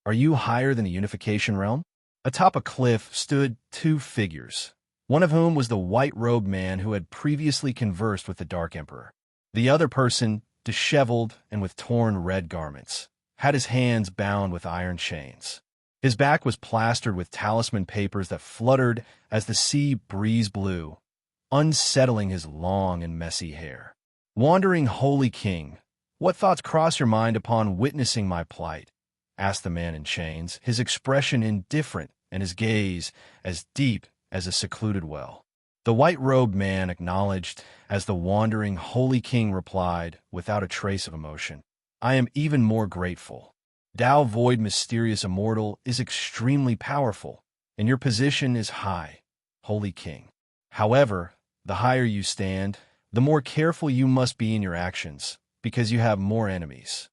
Are you higher than the unification realm? Atop a cliff stood two figures, one of whom was the white-robed man who had previously conversed with the Dark Emperor. The other person, disheveled and with torn red garments, had his hands bound with iron chains. His back was plastered with talisman papers that fluttered as the sea breeze blew, unsettling his long and messy hair. Wandering Holy King, what thoughts cross your mind upon witnessing my plight? Asked the man in chains, his expression indifferent and his gaze as deep as a secluded well. The white-robed man acknowledged as the wandering Holy King replied without a trace of emotion. I am even more grateful. Tao void, mysterious immortal is extremely powerful, and your position is high, Holy King. However, the higher you stand, the more careful you must be in your actions, because you have more enemies.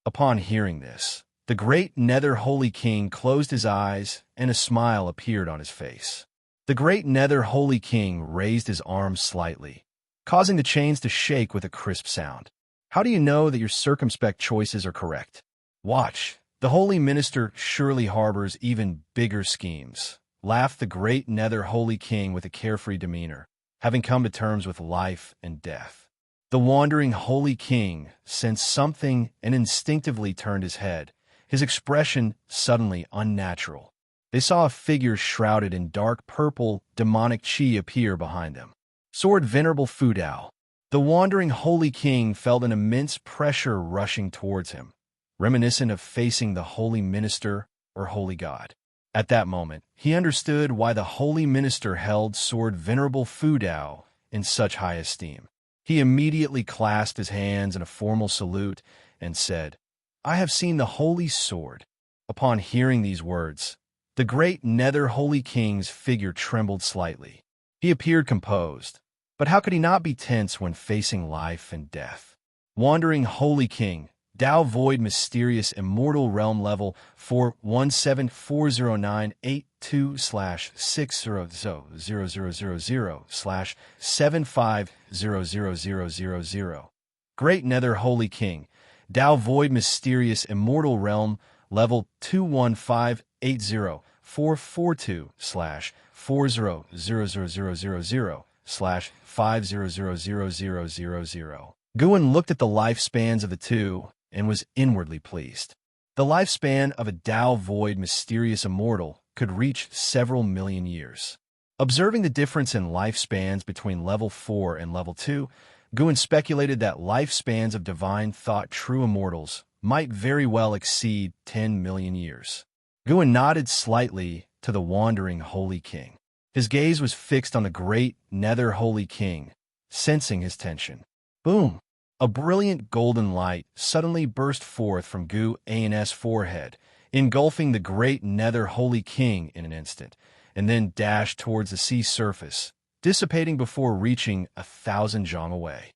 Upon hearing this, the great Nether Holy King closed his eyes, and a smile appeared on his face. The great Nether Holy King raised his arms slightly, causing the chains to shake with a crisp sound. How do you know that your circumspect choices are correct? Watch, the Holy Minister surely harbors even bigger schemes, laughed the great Nether Holy King with a carefree demeanor, having come to terms with life and death. The wandering Holy King sensed something and instinctively turned his head, his expression suddenly unnatural. They saw a figure shrouded in dark purple, demonic chi appear behind them. Sword Venerable Fudao. The wandering Holy King felt an immense pressure rushing towards him, reminiscent of facing the Holy Minister or Holy God. At that moment, he understood why the Holy Minister held Sword Venerable Fudao in such high esteem. He immediately clasped his hands in a formal salute and said, "I have seen the Holy Sword." Upon hearing these words, the great Nether Holy King's figure trembled slightly. He appeared composed, but how could he not be tense when facing life and death? Wandering Holy King, Tao Void Mysterious Immortal Realm Level 4174098/60000/7500000. Great Nether Holy King, Tao Void Mysterious Immortal Realm Level 21580442/400000/500000. Guin looked at the lifespans of the two and was inwardly pleased. The lifespan of a Tao Void Mysterious Immortal could reach several million years. Observing the difference in lifespans between Level 4 and Level 2, Guin speculated that lifespans of Divine Thought True Immortals might very well exceed 10 million years. Guin nodded slightly to the Wandering Holy King. His gaze was fixed on the great Nether Holy King, sensing his tension. Boom! A brilliant golden light suddenly burst forth from Guin's forehead, engulfing the great Nether Holy King in an instant, and then dashed towards the sea surface, dissipating before reaching 1,000 zhang away.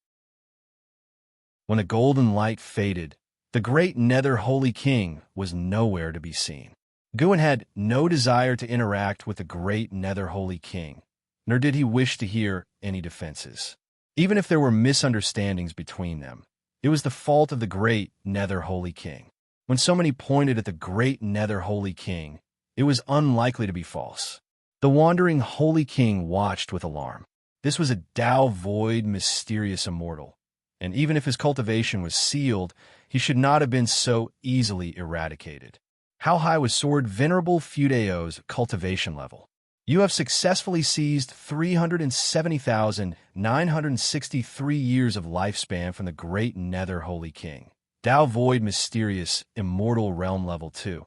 When the golden light faded, the great Nether Holy King was nowhere to be seen. Guin had no desire to interact with the great Nether Holy King, nor did he wish to hear any defenses. Even if there were misunderstandings between them, it was the fault of the great Nether Holy King. When so many pointed at the great Nether Holy King, it was unlikely to be false. The Wandering Holy King watched with alarm. This was a Tao Void Mysterious Immortal, and even if his cultivation was sealed, he should not have been so easily eradicated. How high was Sword Venerable Fudeo's cultivation level? You have successfully seized 370,963 years of lifespan from the great Nether Holy King, Tao Void Mysterious Immortal Realm Level 2.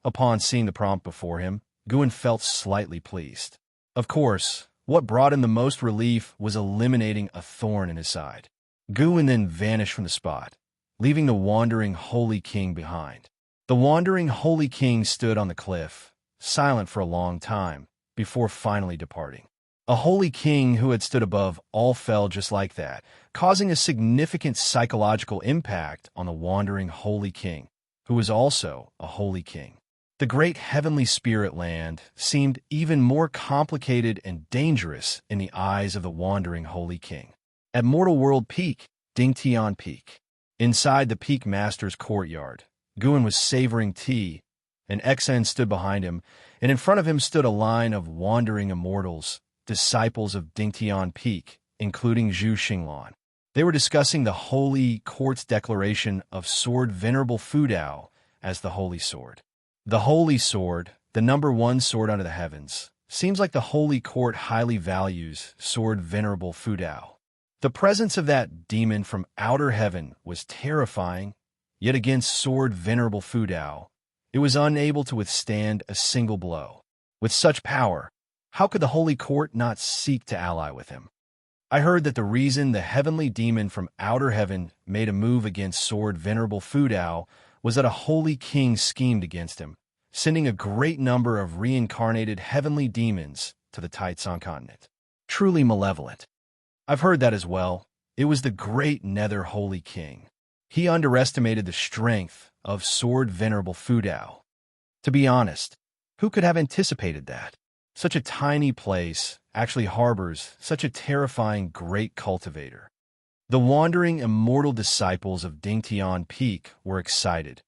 Upon seeing the prompt before him, Guin felt slightly pleased. Of course, what brought him the most relief was eliminating a thorn in his side. Guin then vanished from the spot, leaving the Wandering Holy King behind. The Wandering Holy King stood on the cliff, silent for a long time, before finally departing. A Holy King who had stood above all fell just like that, causing a significant psychological impact on the Wandering Holy King, who was also a Holy King. The great heavenly spirit land seemed even more complicated and dangerous in the eyes of the Wandering Holy King. At Mortal World Peak, Dingtian Peak, inside the Peak Master's courtyard, Guin was savoring tea. An Xen stood behind him, and in front of him stood a line of wandering immortals, disciples of Dingtian Peak, including Zhu Xinglan. They were discussing the Holy Court's declaration of Sword Venerable Fudao as the Holy Sword. The Holy Sword, the #1 sword under the heavens, seems like the Holy Court highly values Sword Venerable Fudao. The presence of that demon from outer heaven was terrifying, yet against Sword Venerable Fudao, it was unable to withstand a single blow. With such power, how could the Holy Court not seek to ally with him? I heard that the reason the heavenly demon from outer heaven made a move against Sword Venerable Fudao was that a Holy King schemed against him, sending a great number of reincarnated heavenly demons to the Taizong continent. Truly malevolent. I've heard that as well. It was the great Nether Holy King. He underestimated the strength of Sword Venerable Fudao. To be honest, who could have anticipated that? Such a tiny place actually harbors such a terrifying great cultivator. The wandering immortal disciples of Dingtian Peak were excited,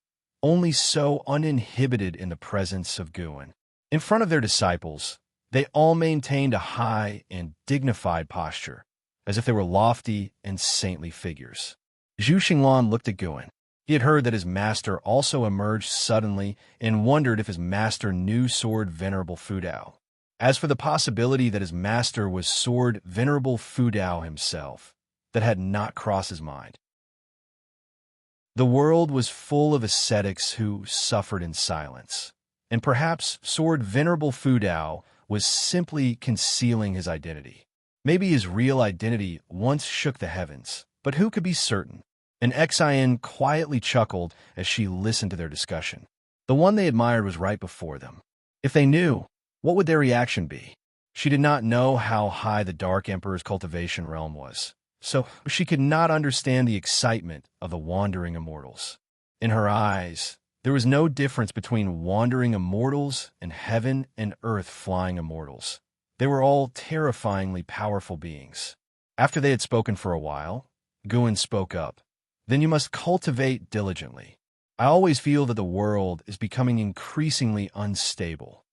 only so uninhibited in the presence of Guin. In front of their disciples, they all maintained a high and dignified posture, as if they were lofty and saintly figures. Zhu Xinglan looked at Guin. He had heard that his master also emerged suddenly and wondered if his master knew Sword Venerable Fudao. As for the possibility that his master was Sword Venerable Fudao himself, that had not crossed his mind. The world was full of ascetics who suffered in silence, and perhaps Sword Venerable Fudao was simply concealing his identity. Maybe his real identity once shook the heavens, but who could be certain? And Xin quietly chuckled as she listened to their discussion. The one they admired was right before them. If they knew, what would their reaction be? She did not know how high the Dark Emperor's cultivation realm was, so she could not understand the excitement of the wandering immortals. In her eyes, there was no difference between wandering immortals and heaven and earth flying immortals. They were all terrifyingly powerful beings. After they had spoken for a while, Guin spoke up. Then you must cultivate diligently. I always feel that the world is becoming increasingly unstable.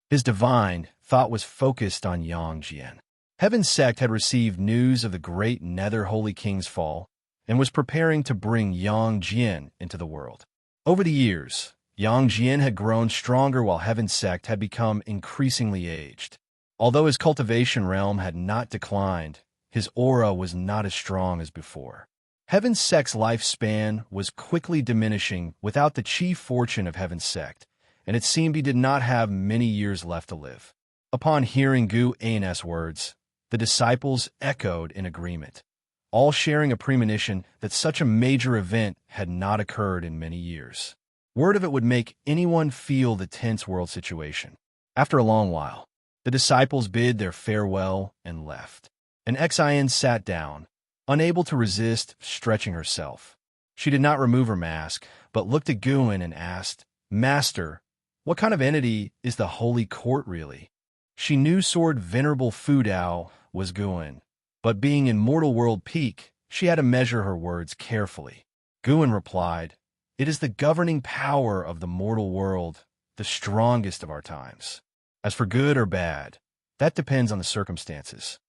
His divine thought was focused on Yang Jian. Heaven's sect had received news of the great Nether Holy King's fall and was preparing to bring Yang Jian into the world. Over the years, Yang Jian had grown stronger while Heaven's sect had become increasingly aged. Although his cultivation realm had not declined, his aura was not as strong as before. Heaven's sect's lifespan was quickly diminishing without the chief fortune of Heaven's sect, and it seemed he did not have many years left to live. Upon hearing Gu An's words, the disciples echoed in agreement, all sharing a premonition that such a major event had not occurred in many years. Word of it would make anyone feel the tense world situation. After a long while, the disciples bid their farewell and left. And Xin sat down, unable to resist stretching herself. She did not remove her mask, but looked at Guin and asked, "Master, what kind of entity is the Holy Court really?" She knew Sword Venerable Fudao was Guin, but being in Mortal World Peak, she had to measure her words carefully. Guin replied, "It is the governing power of the mortal world, the strongest of our times. As for good or bad, that depends on the circumstances.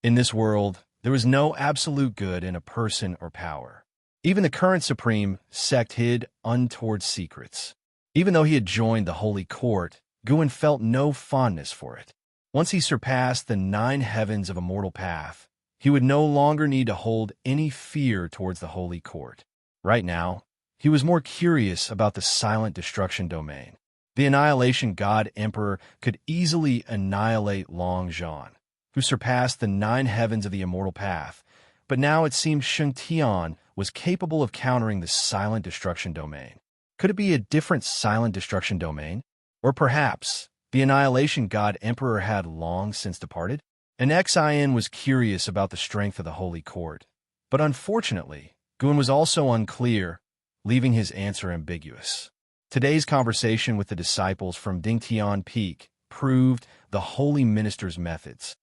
In this world, there is no absolute good in a person or power. Even the current supreme sect hid untoward secrets. Even though he had joined the Holy Court, Guin felt no fondness for it. Once he surpassed the 9 heavens of Immortal Path, he would no longer need to hold any fear towards the Holy Court. Right now, he was more curious about the silent destruction domain. The Annihilation God Emperor could easily annihilate Long Zhan, who surpassed the 9 heavens of the Immortal Path, but now it seemed Sheng Tian was capable of countering the silent destruction domain. Could it be a different silent destruction domain? Or perhaps the Annihilation God Emperor had long since departed? And Xin was curious about the strength of the Holy Court, but unfortunately, Guin was also unclear, leaving his answer ambiguous. Today's conversation with the disciples from Dingtian Peak proved the Holy Minister's methods.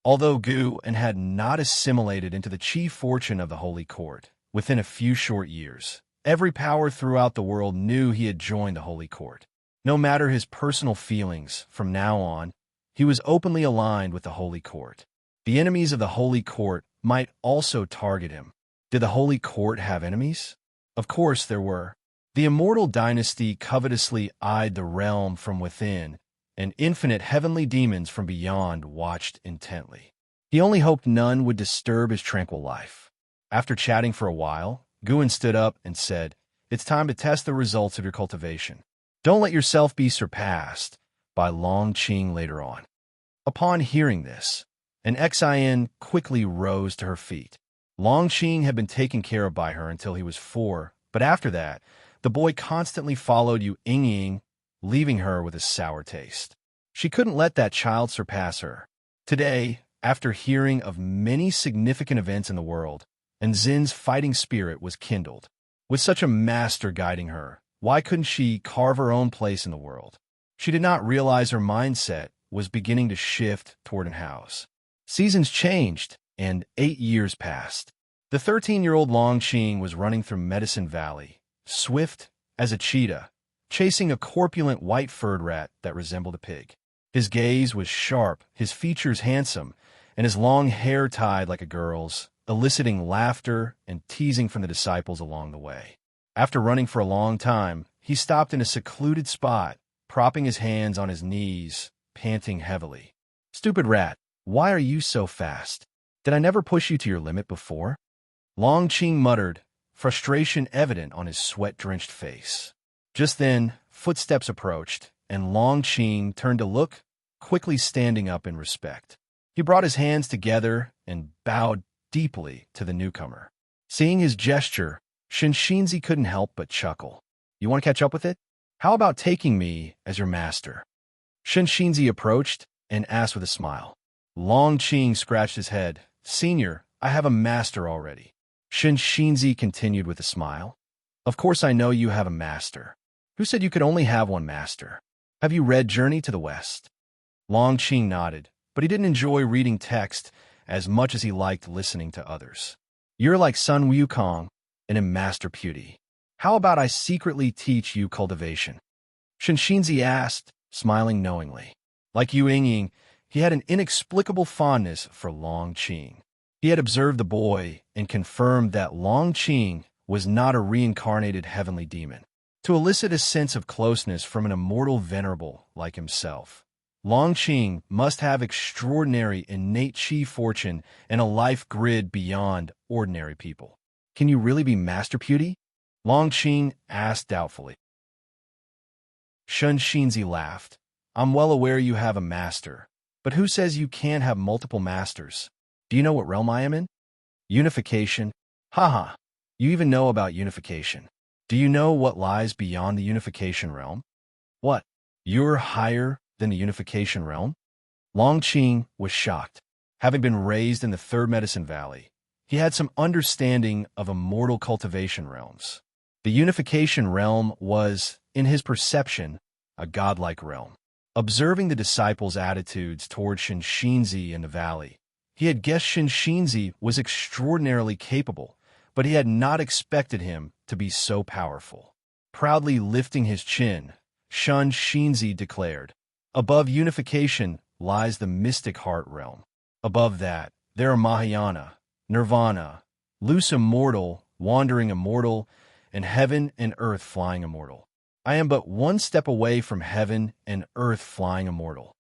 Although Guin had not assimilated into the chief fortune of the Holy Court within a few short years, every power throughout the world knew he had joined the Holy Court. No matter his personal feelings, from now on, he was openly aligned with the Holy Court. The enemies of the Holy Court might also target him. Did the Holy Court have enemies? Of course there were. The Immortal Dynasty covetously eyed the realm from within, and infinite heavenly demons from beyond watched intently. He only hoped none would disturb his tranquil life. After chatting for a while, Guin stood up and said, "It's time to test the results of your cultivation. Don't let yourself be surpassed by Long Qing later on." Upon hearing this, an Xin quickly rose to her feet. Long Qing had been taken care of by her until he was 4, but after that, the boy constantly followed Yu Ying, leaving her with a sour taste. She couldn't let that child surpass her. Today, after hearing of many significant events in the world, and Zin's fighting spirit was kindled. With such a master guiding her, why couldn't she carve her own place in the world? She did not realize her mindset was beginning to shift toward an house. Seasons changed, and 8 years passed. The 13-year-old Long Qing was running through Medicine Valley, swift as a cheetah, chasing a corpulent white-furred rat that resembled a pig. His gaze was sharp, his features handsome, and his long hair tied like a girl's, eliciting laughter and teasing from the disciples along the way. After running for a long time, he stopped in a secluded spot, propping his hands on his knees, panting heavily. "Stupid rat, why are you so fast? Did I never push you to your limit before?" Long Qing muttered, frustration evident on his sweat-drenched face. Just then, footsteps approached, and Long Qing turned to look, quickly standing up in respect. He brought his hands together and bowed deeply to the newcomer. Seeing his gesture, Shinshinzi couldn't help but chuckle. You want to catch up with it? How about taking me as your master? Shinshinzi approached and asked with a smile. Long Qing scratched his head. Senior, I have a master already. Shinshinzi continued with a smile. Of course I know you have a master. Who said you could only have one master? Have you read Journey to the West? Long Qing nodded, but he didn't enjoy reading text as much as he liked listening to others. You're like Sun Wukong and in Master Beauty. How about I secretly teach you cultivation? Shinshinzi asked, smiling knowingly. Like Yu Yingying, he had an inexplicable fondness for Long Qing. He had observed the boy and confirmed that Long Qing was not a reincarnated heavenly demon. To elicit a sense of closeness from an immortal venerable like himself, Long Qing must have extraordinary innate qi fortune and a life grid beyond ordinary people. Can you really be Master Beauty? Long Qing asked doubtfully. Shinshinzi laughed. I'm well aware you have a master, but who says you can't have multiple masters? Do you know what realm I am in? Unification. Haha, you even know about unification. Do you know what lies beyond the unification realm? What? You're higher than the unification realm? Long Qing was shocked. Having been raised in the Third Medicine Valley, he had some understanding of immortal cultivation realms. The unification realm was, in his perception, a godlike realm. Observing the disciples' attitudes toward Shinshinzi in the valley, he had guessed Shinshinzi was extraordinarily capable, but he had not expected him to be so powerful. Proudly lifting his chin, Shinshinzi declared, above unification lies the mystic heart realm. Above that, there are Mahayana, Nirvana, loose immortal, wandering immortal, and heaven and earth flying immortal. I am but one step away from heaven and earth flying immortal.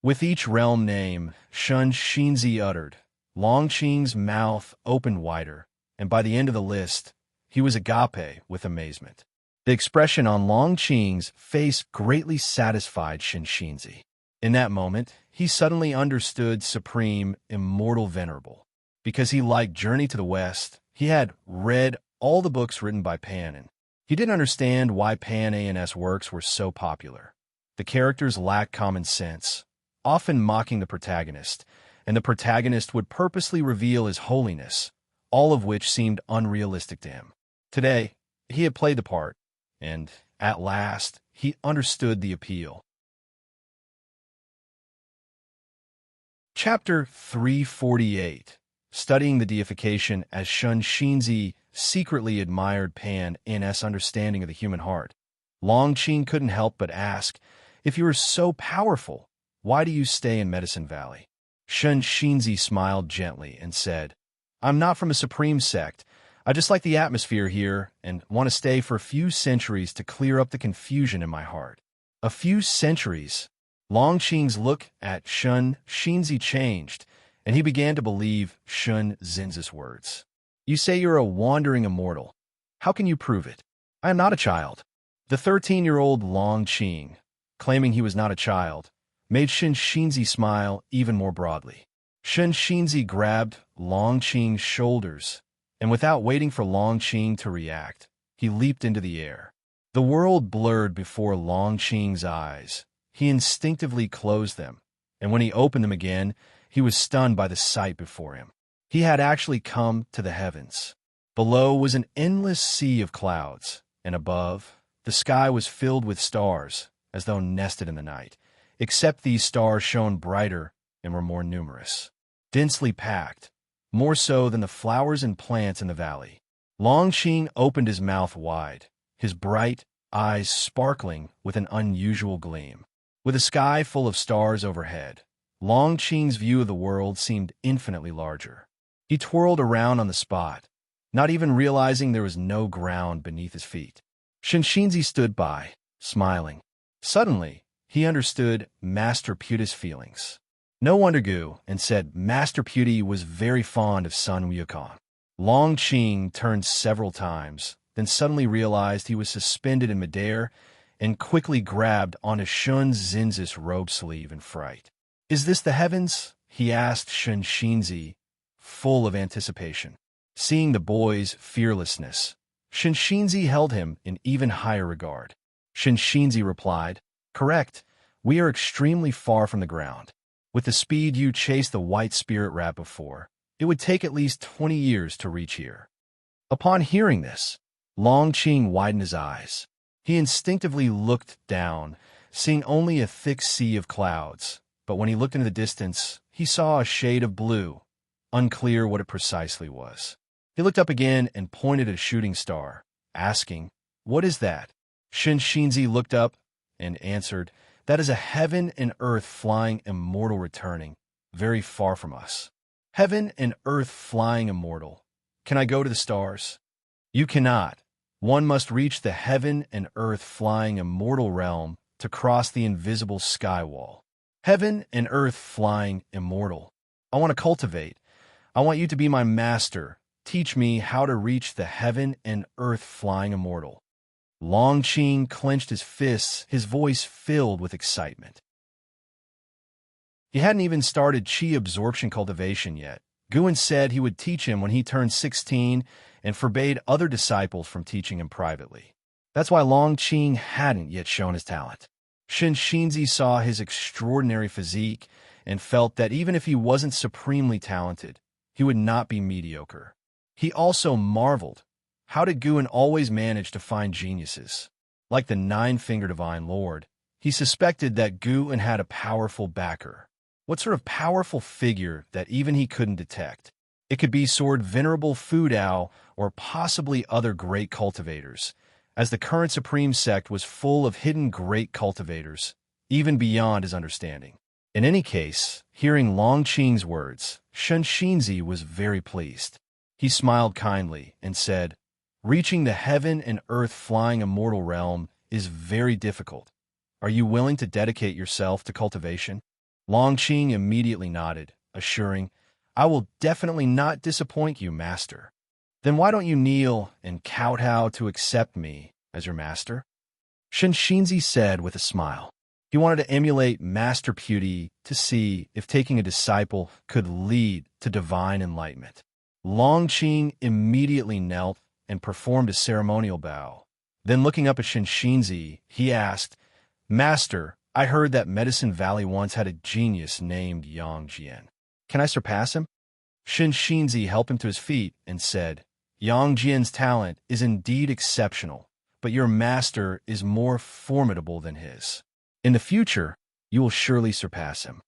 With each realm name, Shinshinzi uttered, Long Qing's mouth opened wider, and by the end of the list, he was agape with amazement. The expression on Long Qing's face greatly satisfied Shinshinzi. In that moment, he suddenly understood Supreme Immortal Venerable. Because he liked Journey to the West, he had read all the books written by Pan, and he didn't understand why Pan A&S works were so popular. The characters lacked common sense, often mocking the protagonist, and the protagonist would purposely reveal his holiness, all of which seemed unrealistic to him. Today, he had played the part, and, at last, he understood the appeal. Chapter 348. Studying the deification as Shinshinzi secretly admired Pan A&S understanding of the human heart. Long Qing couldn't help but ask, if you are so powerful, why do you stay in Medicine Valley? Shinshinzi smiled gently and said, I'm not from a supreme sect. I just like the atmosphere here and want to stay for a few centuries to clear up the confusion in my heart. A few centuries? Long Qing's look at Shinshinzi changed, and he began to believe Shinshinzi's words. You say you're a wandering immortal. How can you prove it? I am not a child. The 13-year-old Long Qing, claiming he was not a child, made Shinshinzi smile even more broadly. Shinshinzi grabbed Long Qing's shoulders, and without waiting for Long Qing to react, he leaped into the air. The world blurred before Long Qing's eyes. He instinctively closed them, and when he opened them again, he was stunned by the sight before him. He had actually come to the heavens. Below was an endless sea of clouds, and above, the sky was filled with stars, as though nested in the night, except these stars shone brighter and were more numerous. Densely packed, more so than the flowers and plants in the valley. Long Qing opened his mouth wide, his bright eyes sparkling with an unusual gleam. With a sky full of stars overhead, Long Qing's view of the world seemed infinitely larger. He twirled around on the spot, not even realizing there was no ground beneath his feet. Shinshinzi stood by, smiling. Suddenly, he understood Master Beauty's feelings. No wonder Gu and said Master Beauty was very fond of Sun Wukong. Long Qing turned several times, then suddenly realized he was suspended in midair and quickly grabbed onto Shinshinzi's robe sleeve in fright. "Is this the heavens?" he asked Shinshinzi, full of anticipation. Seeing the boy's fearlessness, Shinshinzi held him in even higher regard. Shinshinzi replied, "Correct. We are extremely far from the ground. With the speed you chased the white spirit rat before, it would take at least 20 years to reach here." Upon hearing this, Longqing widened his eyes. He instinctively looked down, seeing only a thick sea of clouds, but when he looked into the distance, he saw a shade of blue, unclear what it precisely was. He looked up again and pointed at a shooting star, asking, "What is that?" Shinshinzi looked up and answered, "That is a heaven and earth flying immortal returning, very far from us." "Heaven and earth flying immortal. Can I go to the stars?" "You cannot. One must reach the heaven and earth flying immortal realm to cross the invisible sky wall." "Heaven and earth flying immortal. I want to cultivate. I want you to be my master. Teach me how to reach the heaven and earth flying immortal." Longqing clenched his fists, his voice filled with excitement. He hadn't even started qi absorption cultivation yet. Guan said he would teach him when he turned 16 and forbade other disciples from teaching him privately. That's why Longqing hadn't yet shown his talent. Shinshinzi saw his extraordinary physique and felt that even if he wasn't supremely talented, he would not be mediocre. He also marveled, how did Guan always manage to find geniuses? Like the nine-fingered divine lord, he suspected that Guan had a powerful backer. What sort of powerful figure that even he couldn't detect? It could be Sword Venerable Fu Dao or possibly other great cultivators, as the current supreme sect was full of hidden great cultivators, even beyond his understanding. In any case, hearing Longqing's words, Shinshinzi was very pleased. He smiled kindly and said, "Reaching the heaven and earth flying immortal realm is very difficult. Are you willing to dedicate yourself to cultivation?" Longqing immediately nodded, assuring, "I will definitely not disappoint you, master." "Then why don't you kneel and kowtow to accept me as your master?" Shinshinzi said with a smile. He wanted to emulate Master Pewdie to see if taking a disciple could lead to divine enlightenment. Longqing immediately knelt and performed a ceremonial bow. Then looking up at Shinshinzi, he asked, "Master, I heard that Medicine Valley once had a genius named Yang Jian. Can I surpass him?" Shinshinzi helped him to his feet and said, "Yang Jian's talent is indeed exceptional, but your master is more formidable than his. In the future, you will surely surpass him."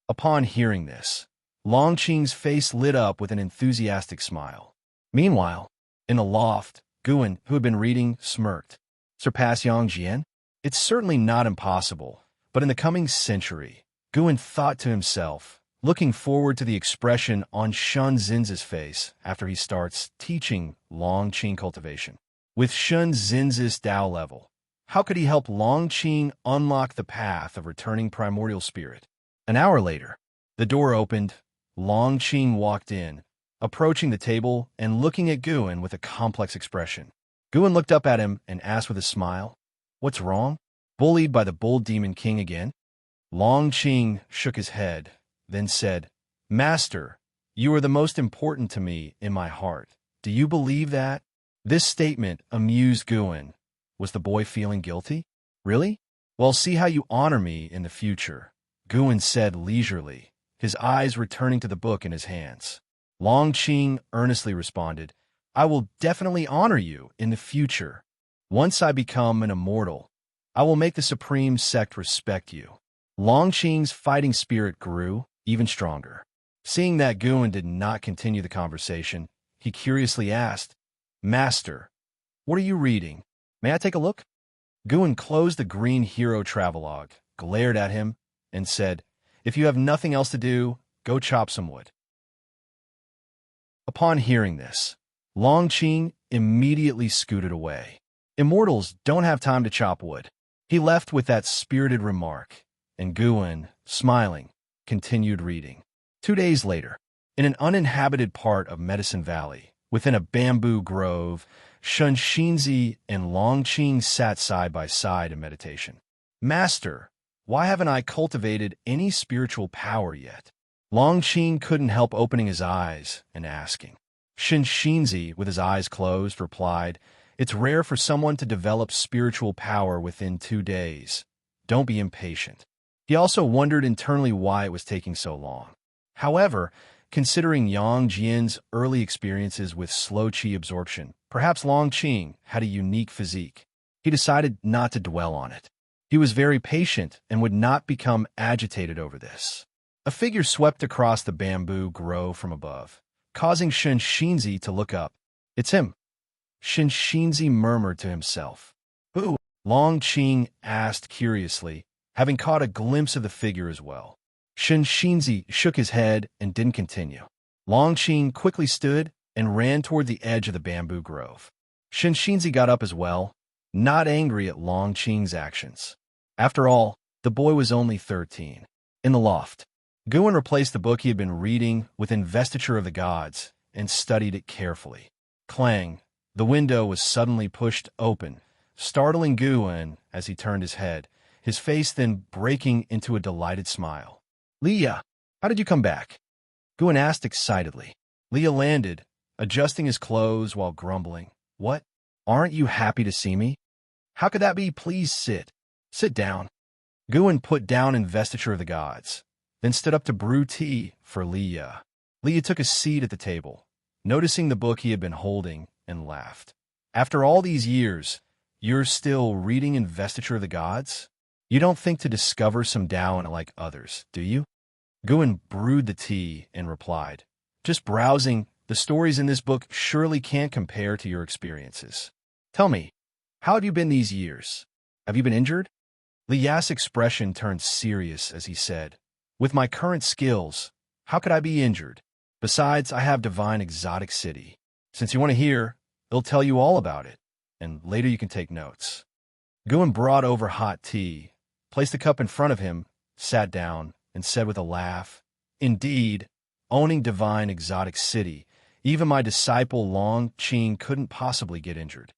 Upon hearing this, Longqing's face lit up with an enthusiastic smile. Meanwhile, in the loft, Guan, who had been reading, smirked. "Surpass Yang Jian? It's certainly not impossible, but in the coming century," Guan thought to himself, looking forward to the expression on Shun Zinz's face after he starts teaching Longqing cultivation. With Shun Zinz's Tao level, how could he help Longqing unlock the path of returning primordial spirit? An hour later, the door opened. Longqing walked in, approaching the table and looking at Guan with a complex expression. Guan looked up at him and asked with a smile, "What's wrong? Bullied by the Bull Demon King again?" Longqing shook his head, then said, "Master, you are the most important to me in my heart. Do you believe that?" This statement amused Guan. Was the boy feeling guilty? "Really? Well, see how you honor me in the future," Guan said leisurely, his eyes returning to the book in his hands. Longqing earnestly responded, "I will definitely honor you in the future. Once I become an immortal, I will make the supreme sect respect you." Longqing's fighting spirit grew even stronger. Seeing that Guan did not continue the conversation, he curiously asked, "Master, what are you reading? May I take a look?" Guan closed the green hero travelogue, glared at him, and said, "If you have nothing else to do, go chop some wood." Upon hearing this, Longqing immediately scooted away. Immortals don't have time to chop wood. He left with that spirited remark, and Guan, smiling, continued reading. 2 days later, in an uninhabited part of Medicine Valley, within a bamboo grove, Shinshinzi and Longqing sat side by side in meditation. "Master, Why haven't I cultivated any spiritual power yet? Longqing couldn't help opening his eyes and asking. Shinxinzi, with his eyes closed, replied, "It's rare for someone to develop spiritual power within 2 days. Don't be impatient." He also wondered internally why it was taking so long. However, considering Yang Jian's early experiences with slow qi absorption, perhaps Longqing had a unique physique. He decided not to dwell on it. He was very patient and would not become agitated over this. A figure swept across the bamboo grove from above, causing Shinxinzi to look up. "It's him," Shinxinzi murmured to himself. "Who?" Longqing asked curiously, having caught a glimpse of the figure as well. Shinxinzi shook his head and didn't continue. Longqing quickly stood and ran toward the edge of the bamboo grove. Shinxinzi got up as well, not angry at Longqing's actions. After all, the boy was only 13. In the loft, Guan replaced the book he had been reading with Investiture of the Gods and studied it carefully. Clang! The window was suddenly pushed open, startling Guan as he turned his head, his face then breaking into a delighted smile. "Leah, how did you come back?" Guan asked excitedly. Leah landed, adjusting his clothes while grumbling. "What? Aren't you happy to see me?" "How could that be? Please sit. Sit down." Guan put down Investiture of the Gods, then stood up to brew tea for Leah. Leah took a seat at the table, noticing the book he had been holding, and laughed. "After all these years, you're still reading Investiture of the Gods? You don't think to discover some Tao in it like others, do you?" Guan brewed the tea and replied, "Just browsing. The stories in this book surely can't compare to your experiences. Tell me, how have you been these years? Have you been injured?" Lia's expression turned serious as he said, "With my current skills, how could I be injured? Besides, I have Divine Exotic City. Since you want to hear, it'll tell you all about it, and later you can take notes." Guan brought over hot tea, placed a cup in front of him, sat down, and said with a laugh, "Indeed, owning Divine Exotic City, even my disciple Longqing couldn't possibly get injured."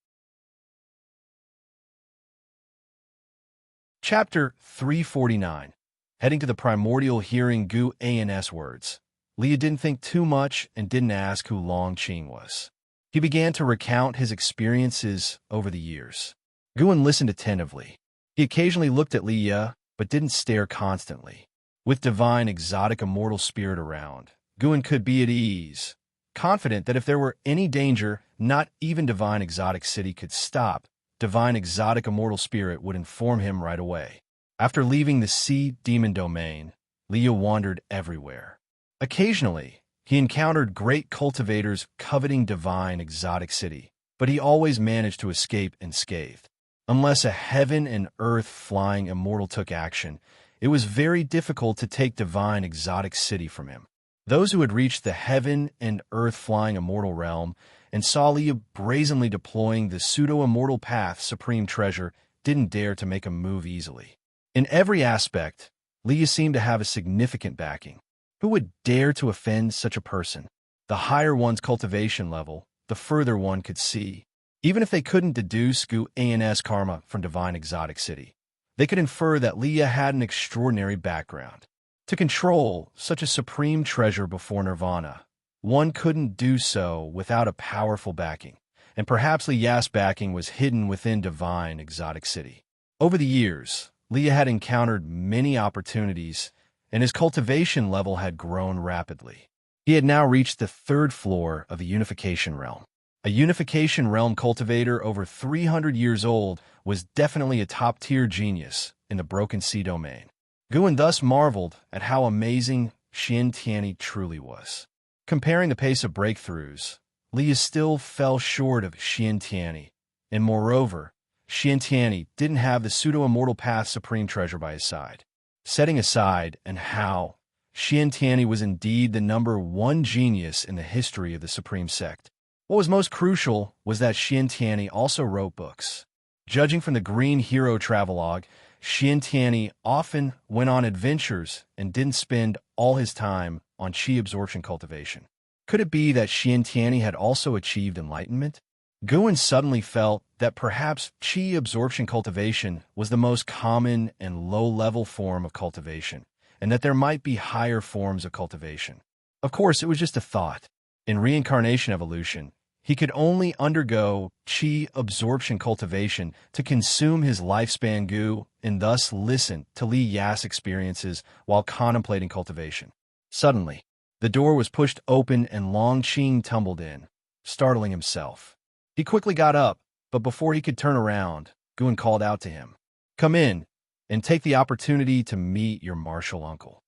Chapter 349. Heading to the primordial hearing Gu An's words. Leah didn't think too much and didn't ask who Longqing was. He began to recount his experiences over the years. Guan listened attentively. He occasionally looked at Leah, but didn't stare constantly. With Divine Exotic Immortal Spirit around, Guan could be at ease, confident that if there were any danger, not even Divine Exotic City could stop. Divine Exotic Immortal Spirit would inform him right away. After leaving the Sea Demon Domain, Leah wandered everywhere. Occasionally, he encountered great cultivators coveting Divine Exotic City, but he always managed to escape unscathed. Unless a heaven and earth flying immortal took action, it was very difficult to take Divine Exotic City from him. Those who had reached the heaven and earth flying immortal realm and saw Leah brazenly deploying the pseudo-immortal path supreme treasure didn't dare to make a move easily. In every aspect, Leah seemed to have a significant backing. Who would dare to offend such a person? The higher one's cultivation level, the further one could see. Even if they couldn't deduce Gu An's karma from Divine Exotic City, they could infer that Leah had an extraordinary background. To control such a supreme treasure before nirvana, one couldn't do so without a powerful backing, and perhaps Leah's backing was hidden within Divine Exotic City. Over the years, Leah had encountered many opportunities, and his cultivation level had grown rapidly. He had now reached the 3rd floor of the Unification Realm. A Unification Realm cultivator over 300 years old was definitely a top-tier genius in the Broken Sea domain. Guan thus marveled at how amazing Xiantiani truly was. Comparing the pace of breakthroughs, Leah still fell short of Xiantiani, and moreover, Xiantiani didn't have the pseudo-immortal path supreme treasure by his side. Setting aside and how, Xiantiani was indeed the #1 genius in the history of the Supreme Sect. What was most crucial was that Xiantiani also wrote books. Judging from the Green Hero travelogue, Xiantiani often went on adventures and didn't spend all his time on qi absorption cultivation. Could it be that Xiantiani had also achieved enlightenment? Guin suddenly felt that perhaps chi absorption cultivation was the most common and low-level form of cultivation, and that there might be higher forms of cultivation. Of course, it was just a thought. In reincarnation evolution, he could only undergo chi absorption cultivation to consume his lifespan gu and thus listen to Li Ya's experiences while contemplating cultivation. Suddenly, the door was pushed open and Long Qing tumbled in, startling himself. He quickly got up, but before he could turn around, Guin called out to him, "Come in, and take the opportunity to meet your martial uncle."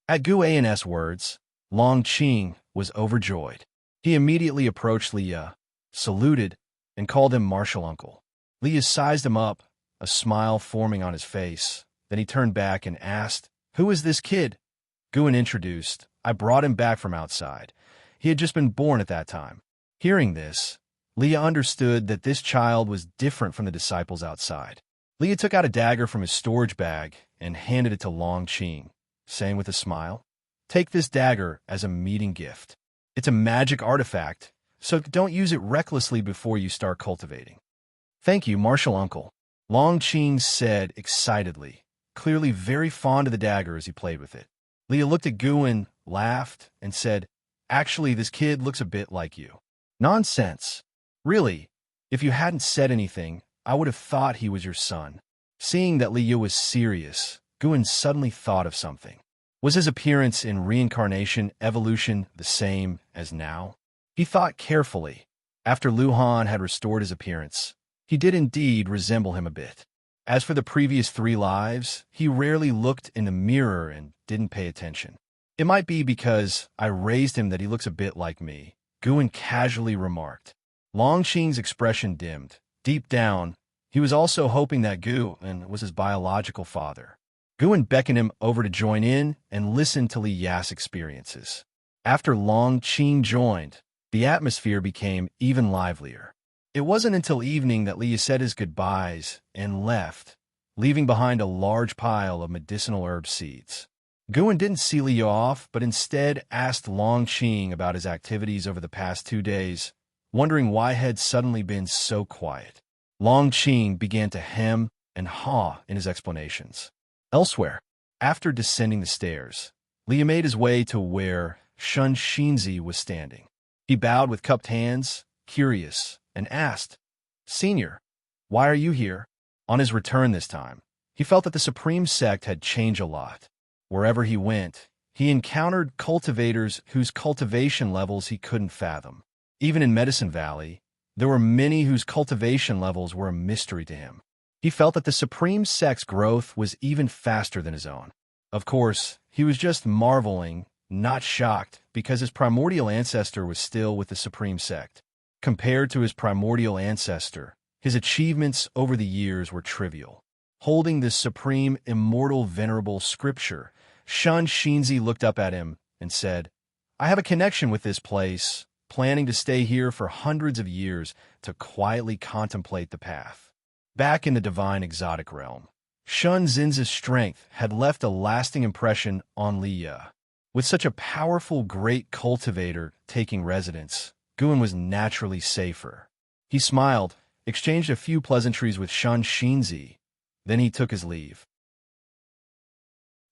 At Guan's words, Long Qing was overjoyed. He immediately approached Leah, saluted, and called him martial uncle. Leah sized him up, a smile forming on his face. Then he turned back and asked, "Who is this kid?" Guin introduced, "I brought him back from outside. He had just been born at that time." Hearing this, Leah understood that this child was different from the disciples outside. Leah took out a dagger from his storage bag and handed it to Long Qing, saying with a smile, "Take this dagger as a meeting gift. It's a magic artifact, so don't use it recklessly before you start cultivating." "Thank you, martial uncle," Long Qing said excitedly, clearly very fond of the dagger as he played with it. Leah looked at Guin, laughed, and said, "Actually, this kid looks a bit like you." "Nonsense. Really, if you hadn't said anything, I would have thought he was your son." Seeing that Liu was serious, Guin suddenly thought of something. Was his appearance in reincarnation evolution the same as now? He thought carefully. After Luhan had restored his appearance, he did indeed resemble him a bit. As for the previous 3 lives, he rarely looked in the mirror and didn't pay attention. "It might be because I raised him that he looks a bit like me," Guin casually remarked. Long Qing's expression dimmed. Deep down, he was also hoping that Guin was his biological father. Guin beckoned him over to join in and listen to Li Ya's experiences. After Long Qing joined, the atmosphere became even livelier. It wasn't until evening that Li said his goodbyes and left, leaving behind a large pile of medicinal herb seeds. Guin didn't see Li off, but instead asked Long Qing about his activities over the past 2 days, wondering why had suddenly been so quiet. Long Qing began to hem and haw in his explanations. Elsewhere, after descending the stairs, Li made his way to where Shun Shinzi was standing. He bowed with cupped hands, curious, and asked, "Senior, why are you here?" On his return this time, he felt that the Supreme Sect had changed a lot. Wherever he went, he encountered cultivators whose cultivation levels he couldn't fathom. Even in Medicine Valley, there were many whose cultivation levels were a mystery to him. He felt that the Supreme Sect's growth was even faster than his own. Of course, he was just marveling, not shocked, because his primordial ancestor was still with the Supreme Sect. Compared to his primordial ancestor, his achievements over the years were trivial. Holding this supreme, immortal, venerable scripture, Shun Shinzi looked up at him and said, "I have a connection with this place, planning to stay here for hundreds of years to quietly contemplate the path." Back in the divine exotic realm, Shun Zin's strength had left a lasting impression on Liya. With such a powerful great cultivator taking residence, Guin was naturally safer. He smiled, exchanged a few pleasantries with Shun Shinzi, then he took his leave.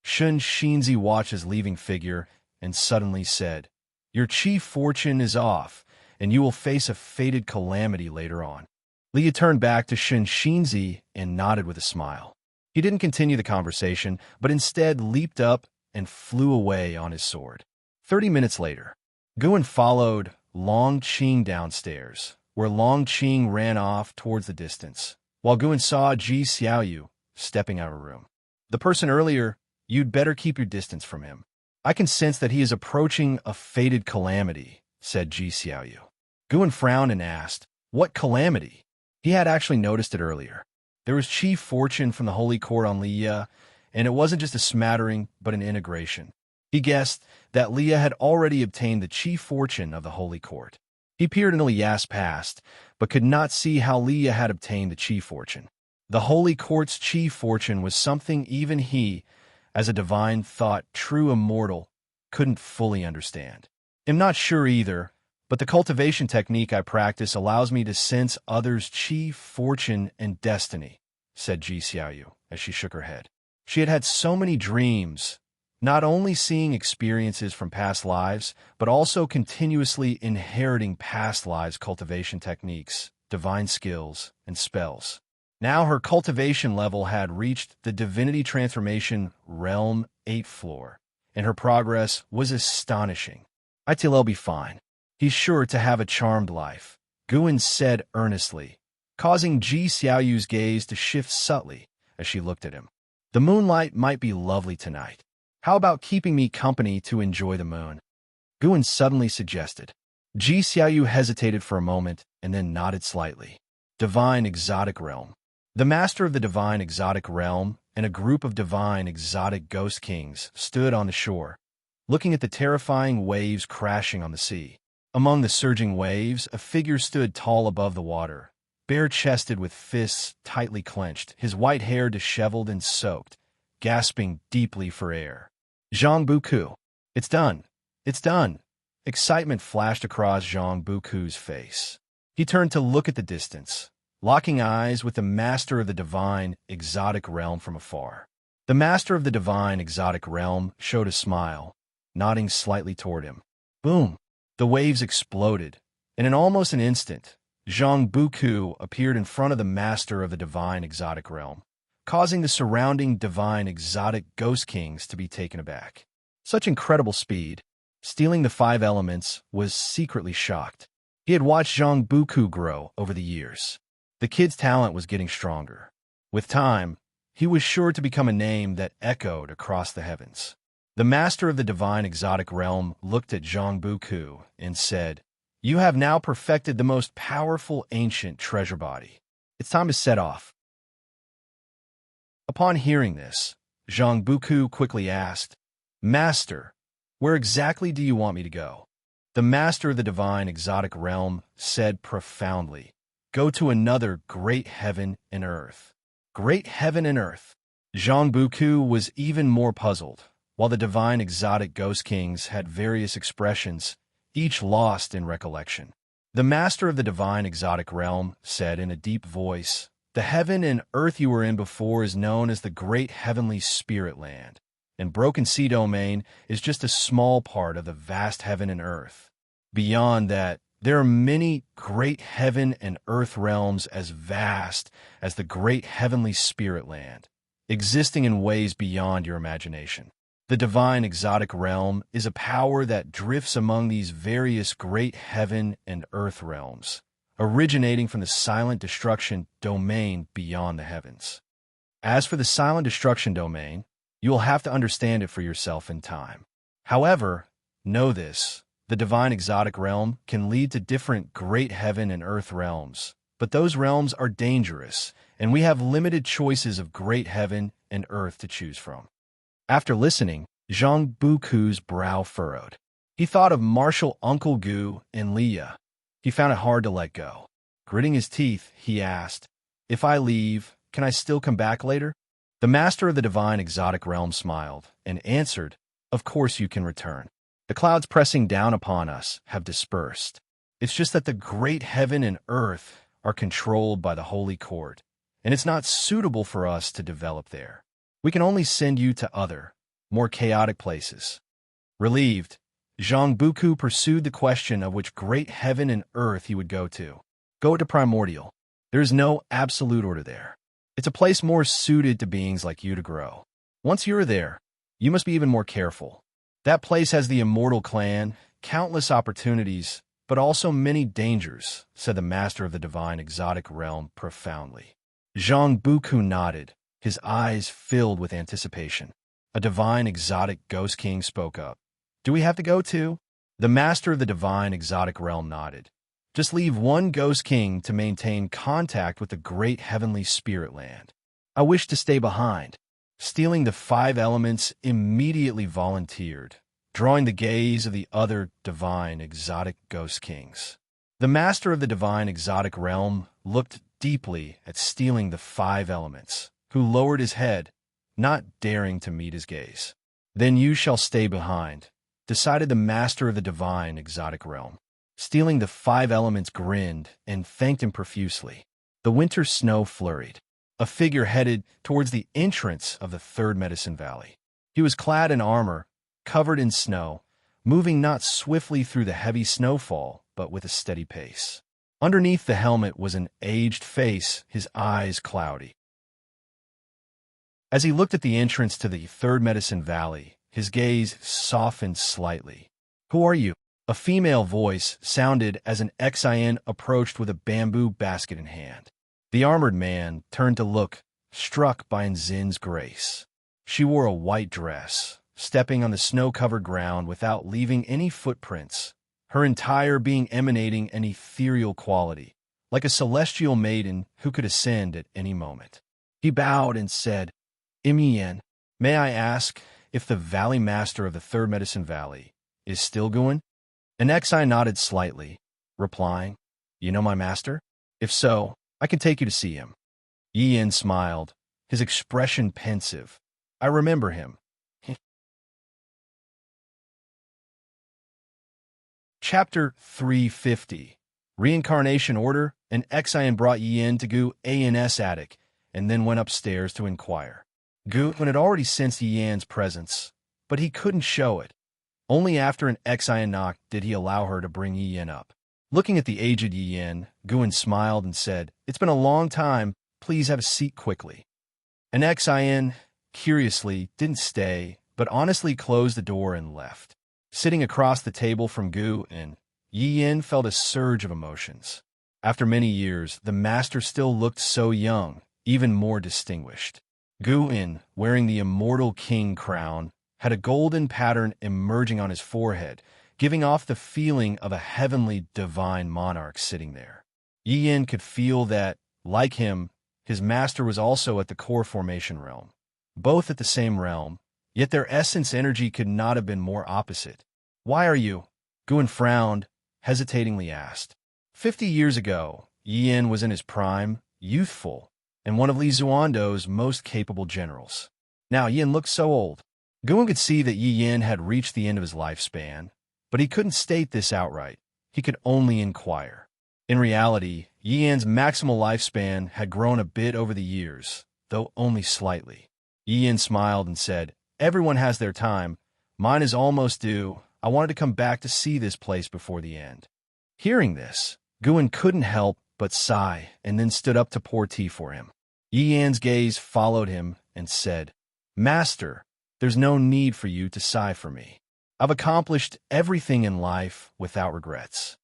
Shun Shinzi watched his leaving figure and suddenly said, "Your chief fortune is off, and you will face a fated calamity later on." Liya turned back to Shun Shinzi and nodded with a smile. He didn't continue the conversation, but instead leaped up and flew away on his sword. 30 minutes later, Guin followed Long Qing downstairs, where Long Qing ran off towards the distance, while Guin saw Ji Xiaoyu stepping out of a room. "The person earlier, you'd better keep your distance from him. I can sense that he is approaching a fated calamity," said Ji Xiaoyu. Guin frowned and asked, "What calamity?" He had actually noticed it earlier. There was chief fortune from the Holy Court on Liya, and it wasn't just a smattering, but an integration. He guessed that Liya had already obtained the chief fortune of the Holy Court. He peered into Liya's past, but could not see how Liya had obtained the chief fortune. The Holy Court's chief fortune was something even he, as a divine thought, true immortal, couldn't fully understand. "I'm not sure either, But the cultivation technique I practice allows me to sense others' chi, fortune, and destiny, said Ji Xiaoyu as she shook her head. She had had so many dreams, not only seeing experiences from past lives, but also continuously inheriting past lives' cultivation techniques, divine skills, and spells. Now her cultivation level had reached the Divinity Transformation Realm 8th floor, and her progress was astonishing. Itil'll be fine. He's sure to have a charmed life, Guan said earnestly, causing Ji Xiaoyu's gaze to shift subtly as she looked at him. The moonlight might be lovely tonight. How about keeping me company to enjoy the moon? Guan suddenly suggested. Ji Xiaoyu hesitated for a moment and then nodded slightly. Divine Exotic Realm. The master of the Divine Exotic Realm and a group of divine exotic ghost kings stood on the shore, looking at the terrifying waves crashing on the sea. Among the surging waves, a figure stood tall above the water, bare-chested with fists tightly clenched, his white hair disheveled and soaked, gasping deeply for air. Zhang Buku. It's done. It's done. Excitement flashed across Zhang Buku's face. He turned to look at the distance, locking eyes with the master of the Divine Exotic Realm from afar. The master of the Divine Exotic Realm showed a smile, nodding slightly toward him. Boom! The waves exploded, and in almost an instant, Zhang Buku appeared in front of the master of the Divine Exotic Realm, causing the surrounding Divine Exotic Ghost Kings to be taken aback. Such incredible speed, stealing the 5 elements, was secretly shocked. He had watched Zhang Buku grow over the years. The kid's talent was getting stronger. With time, he was sure to become a name that echoed across the heavens. The master of the Divine Exotic Realm looked at Zhang Buku and said, You have now perfected the most powerful ancient treasure body. It's time to set off. Upon hearing this, Zhang Buku quickly asked, Master, where exactly do you want me to go? The master of the Divine Exotic Realm said profoundly, Go to another great heaven and earth. Great heaven and earth. Zhang Buku was even more puzzled, while the Divine Exotic Ghost Kings had various expressions, each lost in recollection. The master of the Divine Exotic Realm said in a deep voice, The heaven and earth you were in before is known as the Great Heavenly Spirit Land, and Broken Sea Domain is just a small part of the vast heaven and earth. Beyond that, there are many great heaven and earth realms as vast as the Great Heavenly Spirit Land, existing in ways beyond your imagination. The Divine Exotic Realm is a power that drifts among these various great heaven and earth realms, originating from the silent destruction domain beyond the heavens. As for the silent destruction domain, you will have to understand it for yourself in time. However, know this, the Divine Exotic Realm can lead to different great heaven and earth realms, but those realms are dangerous, and we have limited choices of great heaven and earth to choose from. After listening, Zhang Buku's brow furrowed. He thought of martial Uncle Gu and Leah. He found it hard to let go. Gritting his teeth, he asked, If I leave, can I still come back later? The master of the Divine Exotic Realm smiled and answered, Of course you can return. The clouds pressing down upon us have dispersed. It's just that the great heaven and earth are controlled by the Holy Court, and it's not suitable for us to develop there. We can only send you to other, more chaotic places. Relieved, Zhang Buku pursued the question of which great heaven and earth he would go to. Go to Primordial. There is no absolute order there. It's a place more suited to beings like you to grow. Once you're there, you must be even more careful. That place has the Immortal clan, countless opportunities, but also many dangers, said the master of the Divine Exotic Realm profoundly. Zhang Buku nodded, his eyes filled with anticipation. A Divine Exotic Ghost King spoke up. Do we have to go too? The master of the Divine Exotic Realm nodded. Just leave one Ghost King to maintain contact with the Great Heavenly Spirit Land. I wish to stay behind. Stealing the 5 elements immediately volunteered, drawing the gaze of the other Divine Exotic Ghost Kings. The master of the Divine Exotic Realm looked deeply at stealing the 5 elements, who lowered his head, not daring to meet his gaze. Then you shall stay behind, decided the master of the Divine Exotic Realm. Stealing the 5 elements grinned and thanked him profusely. The winter snow flurried. A figure headed towards the entrance of the third Medicine Valley. He was clad in armor, covered in snow, moving not swiftly through the heavy snowfall, but with a steady pace. Underneath the helmet was an aged face, his eyes cloudy. As he looked at the entrance to the third Medicine Valley, his gaze softened slightly. "Who are you?" A female voice sounded as an Xian approached with a bamboo basket in hand. The armored man turned to look, struck by Nzin's grace. She wore a white dress, stepping on the snow-covered ground without leaving any footprints, her entire being emanating an ethereal quality, like a celestial maiden who could ascend at any moment. He bowed and said, "Imien, may I ask if the Valley Master of the Third Medicine Valley is still going?" An Xian nodded slightly, replying, "You know my master? If so, I can take you to see him." Yin smiled, his expression pensive. "I remember him." Chapter 350. Reincarnation Order. An Xian brought Yin to Gu An's attic, and then went upstairs to inquire. Gu had already sensed Yan's presence, but he couldn't show it. Only after an Xian knocked did he allow her to bring Yin up. Looking at the aged Yin, Guin smiled and said, "It's been a long time. Please have a seat quickly." An Xian, curiously, didn't stay, but honestly closed the door and left. Sitting across the table from Gu and Yin felt a surge of emotions. After many years, the master still looked so young, even more distinguished. Guin, wearing the Immortal King crown, had a golden pattern emerging on his forehead, giving off the feeling of a heavenly divine monarch sitting there. Yin could feel that, like him, his master was also at the core formation realm. Both at the same realm, yet their essence energy could not have been more opposite. "Why are you?" Guin frowned, hesitatingly asked. 50 years ago, Yin was in his prime, youthful, and one of Li Zuando's most capable generals. Now Yin looked so old. Guin could see that Yi Yin had reached the end of his lifespan, but he couldn't state this outright. He could only inquire. In reality, Yi Yin's maximal lifespan had grown a bit over the years, though only slightly. Yi Yin smiled and said, "Everyone has their time. Mine is almost due. I wanted to come back to see this place before the end." Hearing this, Guin couldn't help but sigh and then stood up to pour tea for him. Yi Yin's gaze followed him and said, "Master, there's no need for you to sigh for me. I've accomplished everything in life without regrets."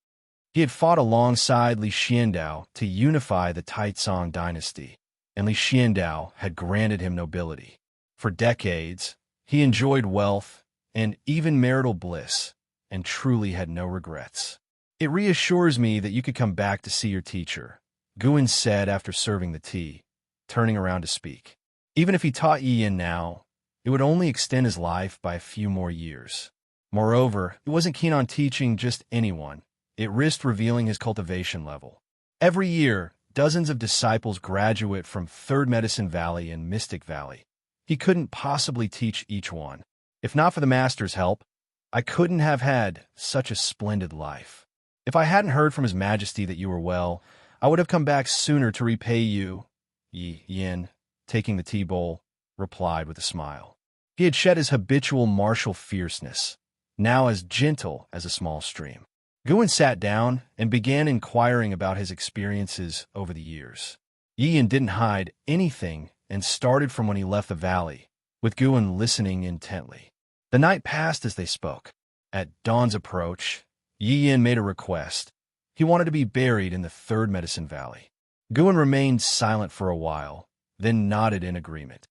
He had fought alongside Li Xiandao to unify the Taizong dynasty, and Li Xiandao had granted him nobility. For decades, he enjoyed wealth and even marital bliss, and truly had no regrets. "It reassures me that you could come back to see your teacher," Guin said after serving the tea, turning around to speak. Even if he taught Yi Yin now, it would only extend his life by a few more years. Moreover, he wasn't keen on teaching just anyone. It risked revealing his cultivation level. Every year, dozens of disciples graduate from Third Medicine Valley and Mystic Valley. He couldn't possibly teach each one. "If not for the master's help, I couldn't have had such a splendid life. If I hadn't heard from His Majesty that you were well, I would have come back sooner to repay you," Yi Yin, taking the tea bowl, replied with a smile. He had shed his habitual martial fierceness, now as gentle as a small stream. Guin sat down and began inquiring about his experiences over the years. Yi Yin didn't hide anything and started from when he left the valley, with Guin listening intently. The night passed as they spoke. At dawn's approach, Yi Yin made a request. He wanted to be buried in the Third Medicine Valley. Guin remained silent for a while, then nodded in agreement.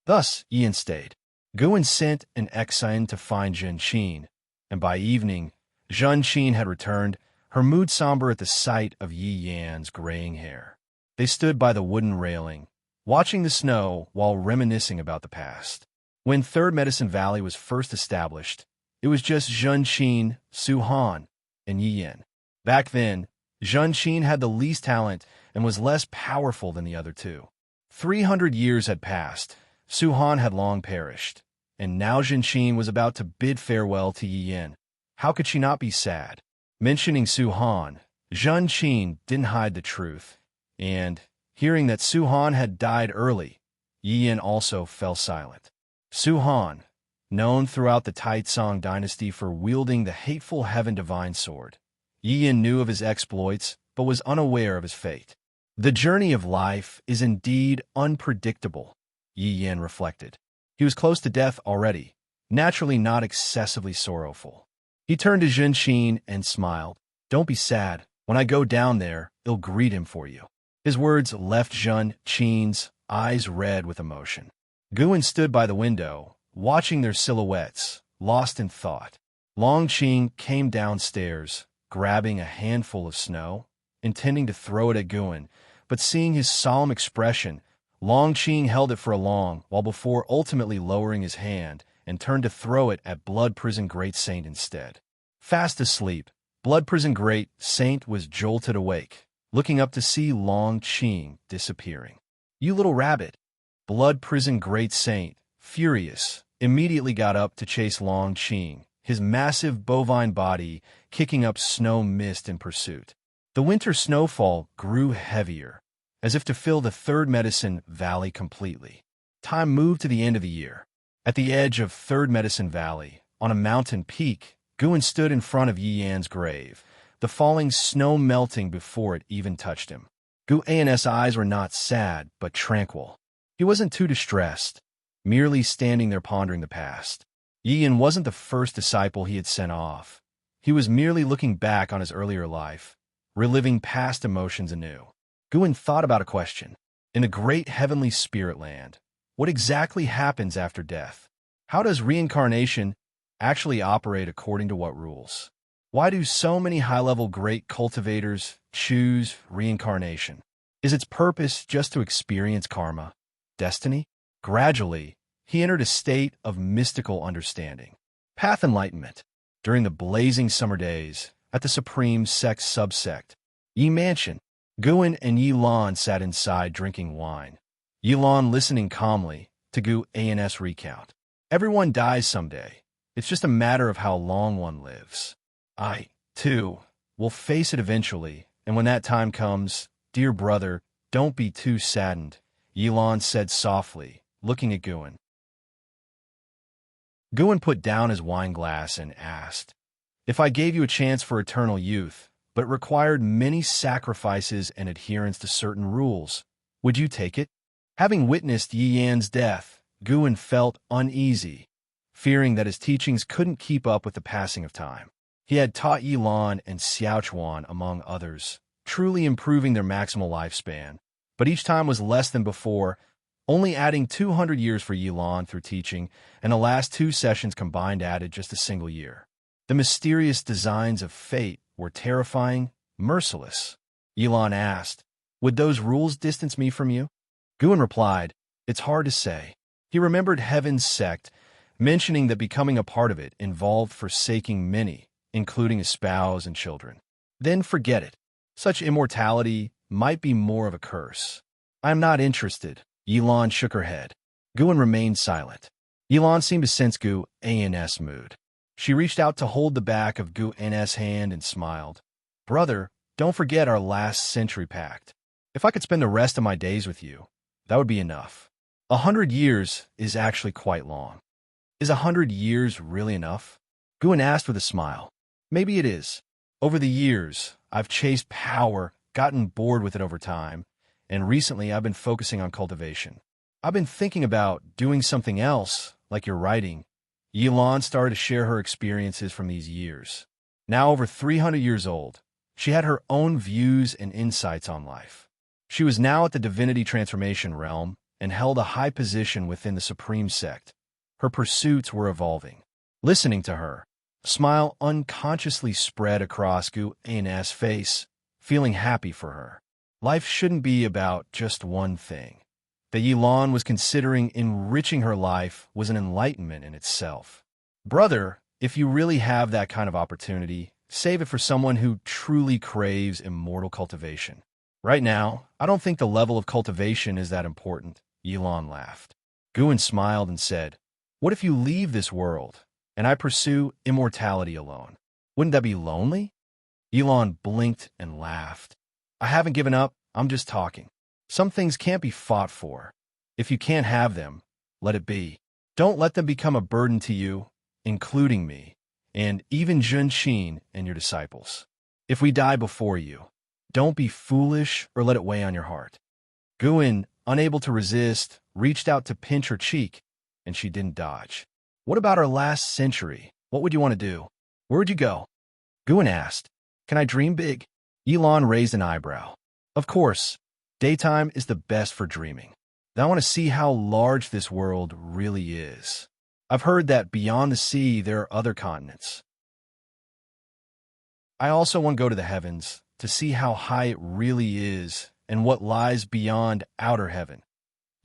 Thus, Yi Yin stayed. Guin sent an Xian to find Zhenqin, and by evening, Zhenqin had returned, her mood somber at the sight of Yi Yan's graying hair. They stood by the wooden railing, watching the snow while reminiscing about the past. When Third Medicine Valley was first established, it was just Zhenqin, Su Han, and Yi Yin. Back then, Zhenqin had the least talent and was less powerful than the other two. 300 years had passed. Su Han had long perished, and now Zhenqin was about to bid farewell to Yi Yin. How could she not be sad? Mentioning Su Han, Zhen Qin didn't hide the truth, and, hearing that Su Han had died early, Yi Yan also fell silent. Su Han, known throughout the Taizong dynasty for wielding the hateful Heaven Divine Sword, Yi Yan knew of his exploits but was unaware of his fate. The journey of life is indeed unpredictable, Yi Yan reflected. He was close to death already, naturally not excessively sorrowful. He turned to Zhen Qin and smiled. Don't be sad. When I go down there, I'll greet him for you. His words left Zhen Qin's eyes red with emotion. Guan stood by the window, watching their silhouettes, lost in thought. Long Qing came downstairs, grabbing a handful of snow, intending to throw it at Guan, but seeing his solemn expression, Long Qing held it for a long while before ultimately lowering his hand and turned to throw it at Blood Prison Great Saint instead. Fast asleep, Blood Prison Great Saint was jolted awake, looking up to see Long Qing disappearing. You little rabbit! Blood Prison Great Saint, furious, immediately got up to chase Long Qing, his massive bovine body kicking up snow mist in pursuit. The winter snowfall grew heavier, as if to fill the Third Medicine Valley completely. Time moved to the end of the year. At the edge of Third Medicine Valley, on a mountain peak, Guan stood in front of Yi Yan's grave, the falling snow melting before it even touched him. Guan's eyes were not sad, but tranquil. He wasn't too distressed, merely standing there pondering the past. Yi Yan wasn't the first disciple he had sent off. He was merely looking back on his earlier life, reliving past emotions anew. Guan thought about a question. In the great heavenly spirit land, what exactly happens after death? How does reincarnation actually operate according to what rules? Why do so many high-level great cultivators choose reincarnation? Is its purpose just to experience karma, destiny? Gradually, he entered a state of mystical understanding. Path enlightenment. During the blazing summer days, at the Supreme Sect subsect, Yi Mansion, Guan and Yi Lan sat inside drinking wine. Yi Lan listening calmly to Guan's recount. Everyone dies someday. It's just a matter of how long one lives. I, too, will face it eventually, and when that time comes, dear brother, don't be too saddened, Yi Lan said softly, looking at Guan. Guan put down his wine glass and asked, If I gave you a chance for eternal youth, but required many sacrifices and adherence to certain rules, would you take it? Having witnessed Yi Yan's death, Guan felt uneasy, fearing that his teachings couldn't keep up with the passing of time. He had taught Yi Lan and Xiaochuan, among others, truly improving their maximal lifespan, but each time was less than before, only adding 200 years for Yi Lan through teaching, and the last 2 sessions combined added just a single year. The mysterious designs of fate were terrifying, merciless. Yi Lan asked, Would those rules distance me from you? Guan replied, It's hard to say. He remembered Heaven's sect, mentioning that becoming a part of it involved forsaking many, including a spouse and children. Then forget it. Such immortality might be more of a curse. I am not interested. Yi Lan shook her head. Guan remained silent. Yi Lan seemed to sense Guan's mood. She reached out to hold the back of Guan's hand and smiled. Brother, don't forget our last century pact. If I could spend the rest of my days with you, that would be enough. 100 years is actually quite long. Is 100 years really enough? Guan asked with a smile. Maybe it is. Over the years, I've chased power, gotten bored with it over time, and recently I've been focusing on cultivation. I've been thinking about doing something else, like your writing. Yi Lan started to share her experiences from these years. Now over 300 years old, she had her own views and insights on life. She was now at the divinity transformation realm and held a high position within the Supreme Sect. Her pursuits were evolving. Listening to her, a smile unconsciously spread across Guan's face, feeling happy for her. Life shouldn't be about just one thing. That Yi Lan was considering enriching her life was an enlightenment in itself. Brother, if you really have that kind of opportunity, save it for someone who truly craves immortal cultivation. Right now, I don't think the level of cultivation is that important, Yi Lan laughed. Guan smiled and said, What if you leave this world, and I pursue immortality alone? Wouldn't that be lonely? Elon blinked and laughed. I haven't given up, I'm just talking. Some things can't be fought for. If you can't have them, let it be. Don't let them become a burden to you, including me, and even Junqin and your disciples. If we die before you, don't be foolish or let it weigh on your heart. Guin, unable to resist, reached out to pinch her cheek, and she didn't dodge. What about our last century? What would you want to do? Where would you go? Guin asked. Can I dream big? Elon raised an eyebrow. Of course, daytime is the best for dreaming. I want to see how large this world really is. I've heard that beyond the sea there are other continents. I also want to go to the heavens to see how high it really is and what lies beyond outer heaven.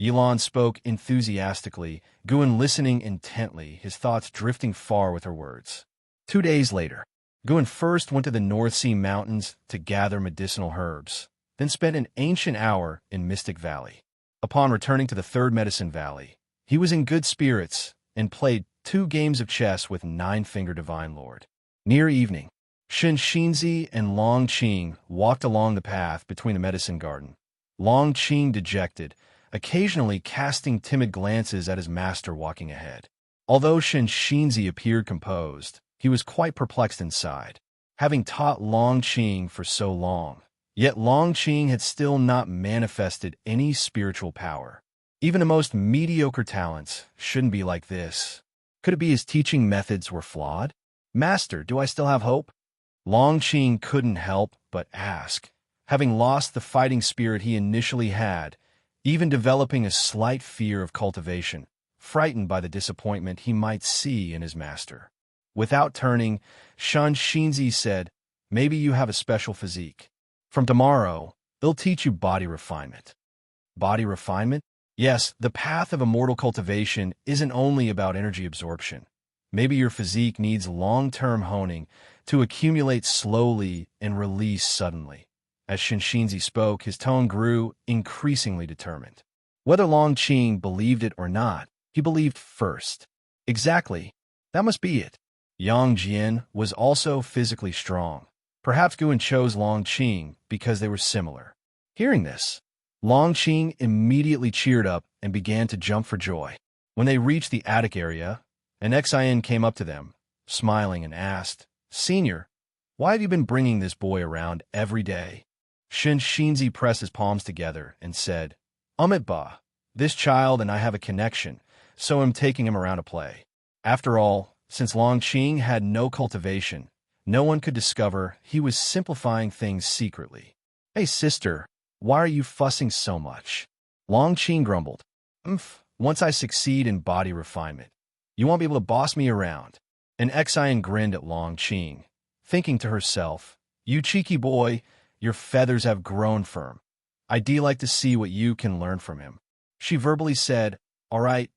Elon spoke enthusiastically, Guin listening intently, his thoughts drifting far with her words. 2 days later, Guin first went to the North Sea Mountains to gather medicinal herbs, then spent an ancient hour in Mystic Valley. Upon returning to the Third Medicine Valley, he was in good spirits and played 2 games of chess with Nine-Finger Divine Lord. Near evening, Shenxinzi and Long Qing walked along the path between the medicine garden. Long Qing dejected, occasionally casting timid glances at his master walking ahead. Although Shenxinzi appeared composed, he was quite perplexed inside. Having taught Long Qing for so long, yet Long Qing had still not manifested any spiritual power. Even the most mediocre talents shouldn't be like this. Could it be his teaching methods were flawed? Master, do I still have hope? Long Qing couldn't help but ask. Having lost the fighting spirit he initially had, even developing a slight fear of cultivation, frightened by the disappointment he might see in his master. Without turning, Shenxinzi said, Maybe you have a special physique. From tomorrow, it'll teach you body refinement. Body refinement? Yes, the path of immortal cultivation isn't only about energy absorption. Maybe your physique needs long-term honing to accumulate slowly and release suddenly. As Shenxinzi spoke, his tone grew increasingly determined. Whether Long Qing believed it or not, he believed first. Exactly. That must be it. Yang Jian was also physically strong. Perhaps Guin chose Long Qing because they were similar. Hearing this, Long Qing immediately cheered up and began to jump for joy. When they reached the attic area, an Xian came up to them, smiling, and asked, Senior, why have you been bringing this boy around every day? Shenxinzi pressed his palms together and said, Ba, this child and I have a connection, so I'm taking him around to play. After all, since Long Qing had no cultivation, no one could discover he was simplifying things secretly. Hey, sister, why are you fussing so much? Long Qing grumbled. Once I succeed in body refinement, you won't be able to boss me around. An Xian grinned at Long Qing, thinking to herself, You cheeky boy, your feathers have grown firm. I'd like to see what you can learn from him. She verbally said, All right,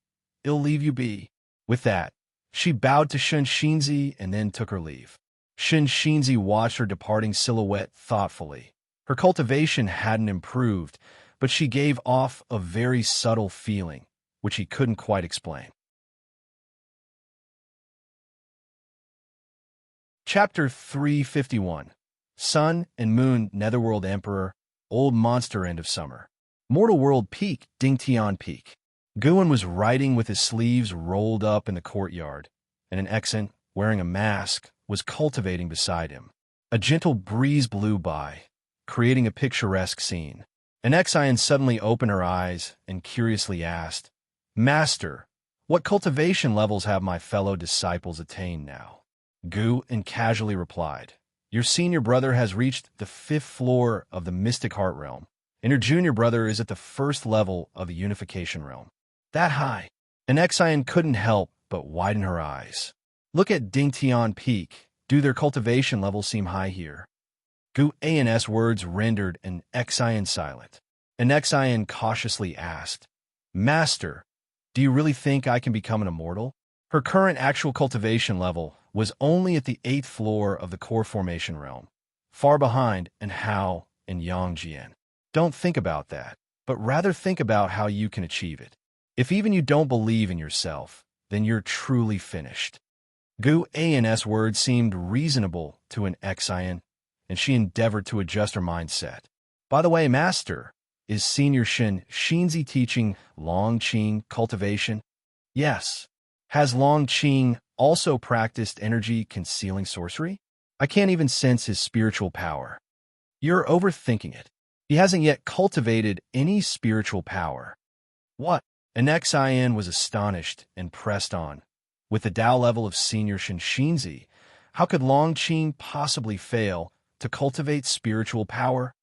I'll leave you be. With that, she bowed to Shenxinzi and then took her leave. Shenxinzi watched her departing silhouette thoughtfully. Her cultivation hadn't improved, but she gave off a very subtle feeling, which he couldn't quite explain. Chapter 351. Sun and Moon Netherworld Emperor, Old Monster End of Summer. Mortal World Peak, Dingtian Peak. Guin was riding with his sleeves rolled up in the courtyard, and an Exant, wearing a mask, was cultivating beside him. A gentle breeze blew by, creating a picturesque scene. An Xian suddenly opened her eyes and curiously asked, Master, what cultivation levels have my fellow disciples attained now? Guin casually replied, Your senior brother has reached the 5th floor of the Mystic Heart Realm, and your junior brother is at the 1st level of the Unification Realm. That high. An Xian couldn't help but widen her eyes. Look at Dingtian Peak. Do their cultivation levels seem high here? Guin's words rendered an Xian silent. An Xian cautiously asked, Master, do you really think I can become an immortal? Her current actual cultivation level was only at the 8th floor of the core formation realm, far behind An Hao and Yang Jian. Don't think about that, but rather think about how you can achieve it. If even you don't believe in yourself, then you're truly finished. Gu An's words seemed reasonable to an Xian, and she endeavored to adjust her mindset. By the way, Master, is Senior Shen Xinzi teaching Long Qing cultivation? Yes. Has Long Qing also practiced energy-concealing sorcery? I can't even sense his spiritual power. You're overthinking it. He hasn't yet cultivated any spiritual power. What? An Xian was astonished and pressed on. With the Tao level of Senior Shen Xinzi, how could Long Qing possibly fail to cultivate spiritual power?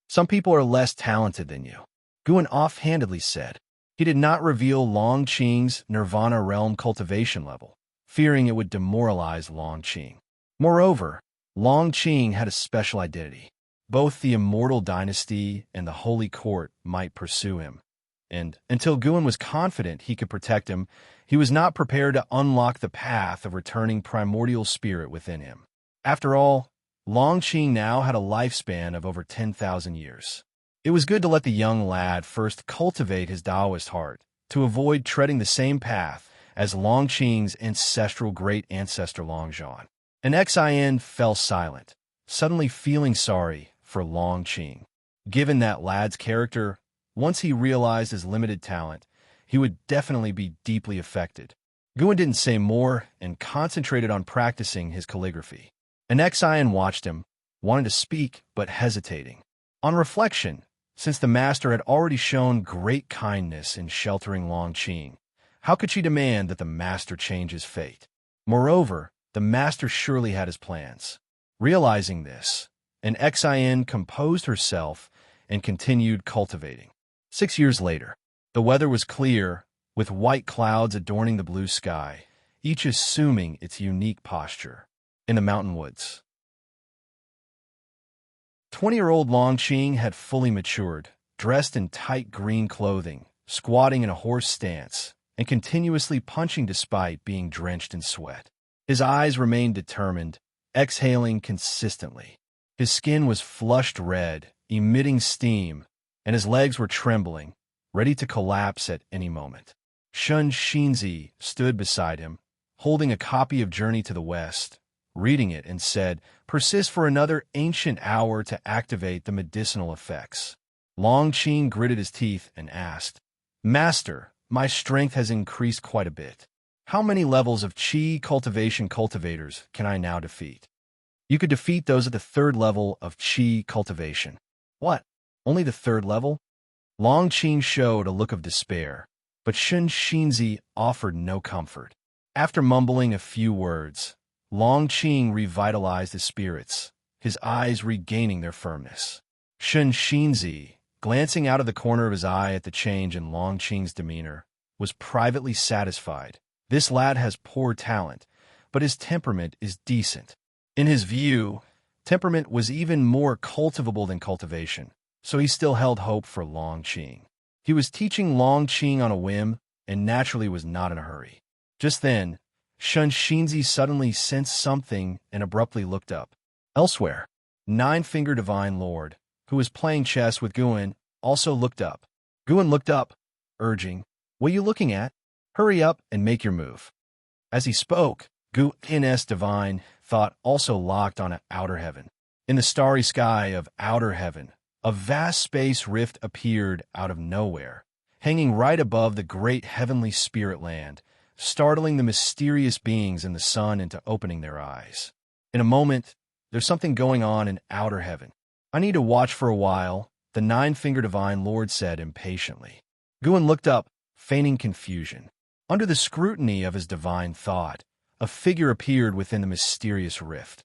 Some people are less talented than you, Guan offhandedly said. He did not reveal Long Qing's Nirvana realm cultivation level, fearing it would demoralize Long Qing. Moreover, Long Qing had a special identity. Both the Immortal dynasty and the Holy Court might pursue him, and until Guan was confident he could protect him, he was not prepared to unlock the path of returning primordial spirit within him. After all, Long Qing now had a lifespan of over 10,000 years. It was good to let the young lad first cultivate his Taoist heart, to avoid treading the same path as Long Qing's ancestral great-ancestor Long Zhan. An Xian fell silent, suddenly feeling sorry for Long Qing. Given that lad's character, once he realized his limited talent, he would definitely be deeply affected. Guan didn't say more and concentrated on practicing his calligraphy. An Xian watched him, wanting to speak but hesitating. On reflection, since the master had already shown great kindness in sheltering Long Qing, how could she demand that the master change his fate? Moreover, the master surely had his plans. Realizing this, an Xian composed herself and continued cultivating. 6 years later, the weather was clear, with white clouds adorning the blue sky, each assuming its unique posture. In the mountain woods, 20-year-old Long Qing had fully matured, dressed in tight green clothing, squatting in a horse stance, and continuously punching despite being drenched in sweat. His eyes remained determined, exhaling consistently. His skin was flushed red, emitting steam, and his legs were trembling, ready to collapse at any moment. Shen Xinzi stood beside him, holding a copy of Journey to the West, reading it, and said, "Persist for another ancient hour to activate the medicinal effects." Long Qing gritted his teeth and asked, "Master, my strength has increased quite a bit. How many levels of qi cultivation cultivators can I now defeat?" "You could defeat those at the 3rd level of qi cultivation." "What? Only the 3rd level?" Long Qing showed a look of despair, but Shen Xinzi offered no comfort. After mumbling a few words, Long Qing revitalized his spirits, his eyes regaining their firmness. Shen Xinzi, glancing out of the corner of his eye at the change in Long Qing's demeanor, was privately satisfied. This lad has poor talent, but his temperament is decent. In his view, temperament was even more cultivable than cultivation, so he still held hope for Long Qing. He was teaching Long Qing on a whim and naturally was not in a hurry. Just then, Shen Xinzi suddenly sensed something and abruptly looked up. Elsewhere, Nine-Finger Divine Lord, who was playing chess with Guan, also looked up. Guan looked up, urging, "What are you looking at? Hurry up and make your move." As he spoke, Guan's divine thought also locked on outer heaven. In the starry sky of outer heaven, a vast space rift appeared out of nowhere, hanging right above the great heavenly spirit land, startling the mysterious beings in the sun into opening their eyes. In a moment, there's something going on in outer heaven. "I need to watch for a while," the Nine-Finger Divine Lord said impatiently. Guan looked up, feigning confusion. Under the scrutiny of his divine thought, a figure appeared within the mysterious rift.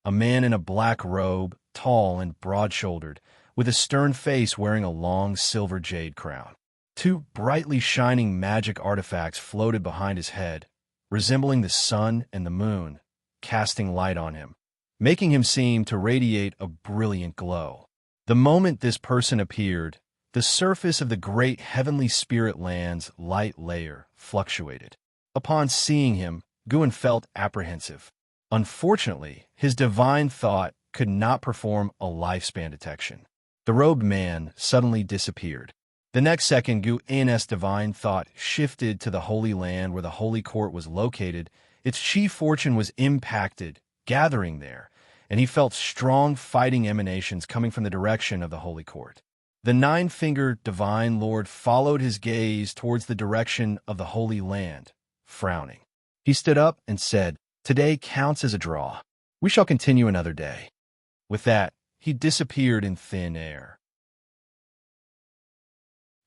A man in a black robe, tall and broad-shouldered, with a stern face wearing a long silver jade crown. 2 brightly shining magic artifacts floated behind his head, resembling the sun and the moon, casting light on him, making him seem to radiate a brilliant glow. The moment this person appeared, the surface of the great heavenly spirit land's light layer fluctuated. Upon seeing him, Guan felt apprehensive. Unfortunately, his divine thought could not perform a lifespan detection. The robed man suddenly disappeared. The next second, Guan's divine thought shifted to the Holy Land where the Holy Court was located, Its chief fortune was impacted, gathering there, and he felt strong fighting emanations coming from the direction of the Holy Court. The nine-fingered divine lord followed his gaze towards the direction of the Holy Land, frowning. He stood up and said, "Today counts as a draw. We shall continue another day." With that, he disappeared in thin air.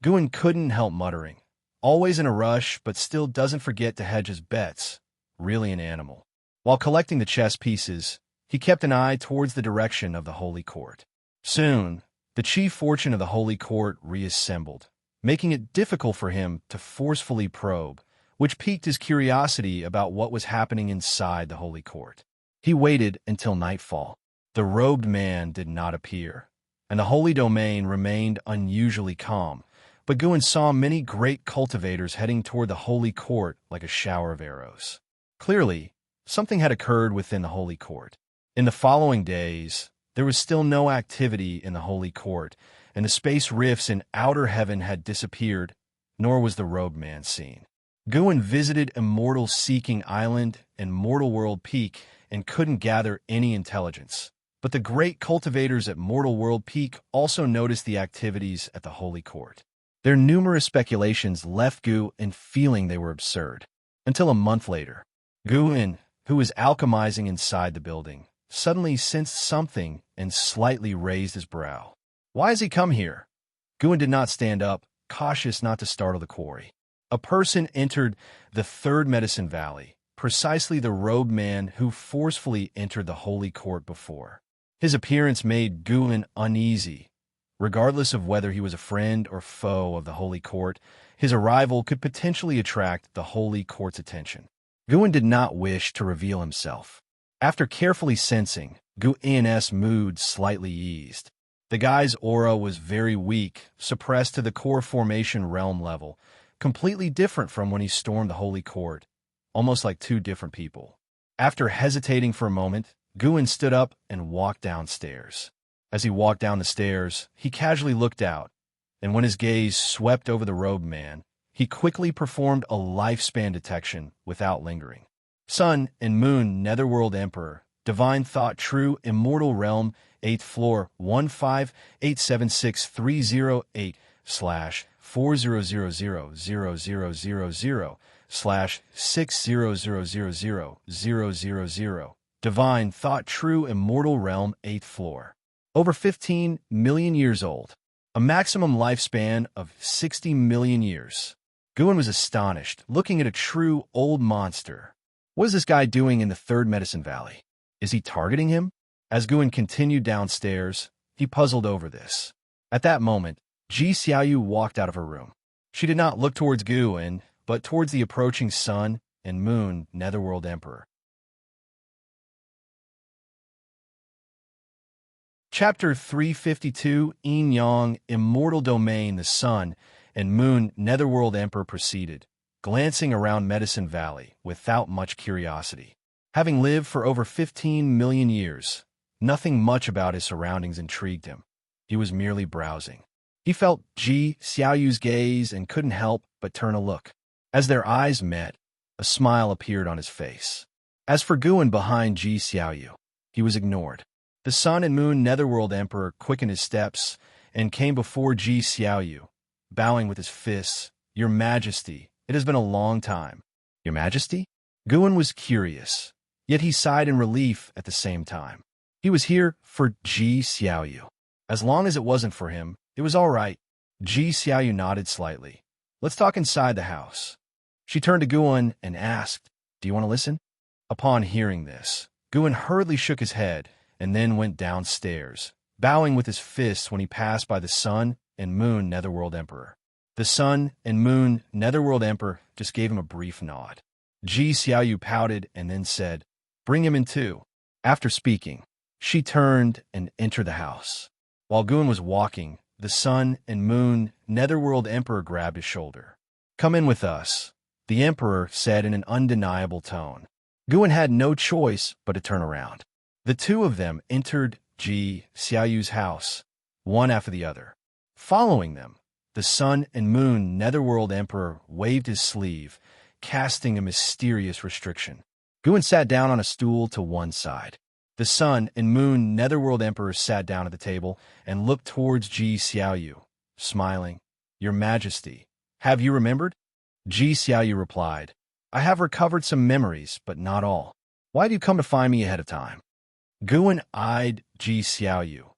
Guin couldn't help muttering, "Always in a rush, but still doesn't forget to hedge his bets. Really an animal." While collecting the chess pieces, he kept an eye towards the direction of the Holy Court. Soon, the chief fortune of the Holy Court reassembled, making it difficult for him to forcefully probe, which piqued his curiosity about what was happening inside the Holy Court. He waited until nightfall. The robed man did not appear, and the Holy Domain remained unusually calm, but Guin saw many great cultivators heading toward the Holy Court like a shower of arrows. Clearly, something had occurred within the Holy Court. In the following days, there was still no activity in the Holy Court, and the space rifts in outer heaven had disappeared, nor was the robed man seen. Guin visited Immortal Seeking Island and Mortal World Peak and couldn't gather any intelligence. But the great cultivators at Mortal World Peak also noticed the activities at the Holy Court. Their numerous speculations left Guin feeling they were absurd. Until a month later, Guin, who was alchemizing inside the building, suddenly sensed something and slightly raised his brow. Why has he come here? Guin did not stand up, cautious not to startle the quarry. A person entered the third Medicine Valley, precisely the robed man who forcefully entered the Holy Court before. His appearance made Guin uneasy. Regardless of whether he was a friend or foe of the Holy Court, his arrival could potentially attract the Holy Court's attention. Guin did not wish to reveal himself. After carefully sensing, Guin's mood slightly eased. The guy's aura was very weak, suppressed to the core formation realm level, completely different from when he stormed the Holy Court, almost like two different people. After hesitating for a moment, Guin stood up and walked downstairs. As he walked down the stairs, he casually looked out, and when his gaze swept over the robed man, he quickly performed a lifespan detection without lingering. Sun and Moon Netherworld Emperor, Divine Thought True Immortal Realm, 8th floor, 15877600000/60000000. Divine Thought True Immortal Realm, 8th floor. Over 15 million years old. A maximum lifespan of 60 million years. Guin was astonished, looking at a true old monster. What is this guy doing in the third Medicine Valley? Is he targeting him? As Guin continued downstairs, he puzzled over this. At that moment, Ji Xiaoyu walked out of her room. She did not look towards Guin, but towards the approaching Sun and Moon Netherworld Emperor. Chapter 352, Yin Yang, Immortal Domain. The Sun and Moon Netherworld Emperor proceeded, glancing around Medicine Valley without much curiosity. Having lived for over 15 million years, nothing much about his surroundings intrigued him. He was merely browsing. He felt Ji Xiaoyu's gaze and couldn't help but turn a look. As their eyes met, a smile appeared on his face. As for Guin behind Ji Xiaoyu, he was ignored. The Sun and Moon Netherworld Emperor quickened his steps and came before Ji Xiaoyu, bowing with his fists. "Your Majesty, it has been a long time." "Your Majesty?" Guin was curious, yet he sighed in relief at the same time. He was here for Ji Xiaoyu. As long as it wasn't for him, it was all right. Ji Xiaoyu nodded slightly. "Let's talk inside the house." She turned to Guin and asked, "Do you want to listen?" Upon hearing this, Guin hurriedly shook his head and then went downstairs, bowing with his fists when he passed by the Sun and Moon Netherworld Emperor. The Sun and Moon Netherworld Emperor just gave him a brief nod. Ji Xiaoyu pouted and then said, "Bring him in too." After speaking, she turned and entered the house. While Guin was walking, the Sun and Moon Netherworld Emperor grabbed his shoulder. "Come in with us," the Emperor said in an undeniable tone. Guin had no choice but to turn around. The two of them entered Ji Xiaoyu's house, one after the other. Following them, the Sun and Moon Netherworld Emperor waved his sleeve, casting a mysterious restriction. Guan sat down on a stool to one side. The Sun and Moon Netherworld Emperors sat down at the table and looked towards Ji Xiaoyu, smiling. Your Majesty, have you remembered? Ji Xiaoyu replied, I have recovered some memories, but not all. Why do you come to find me ahead of time? Guan eyed Ji Xiaoyu,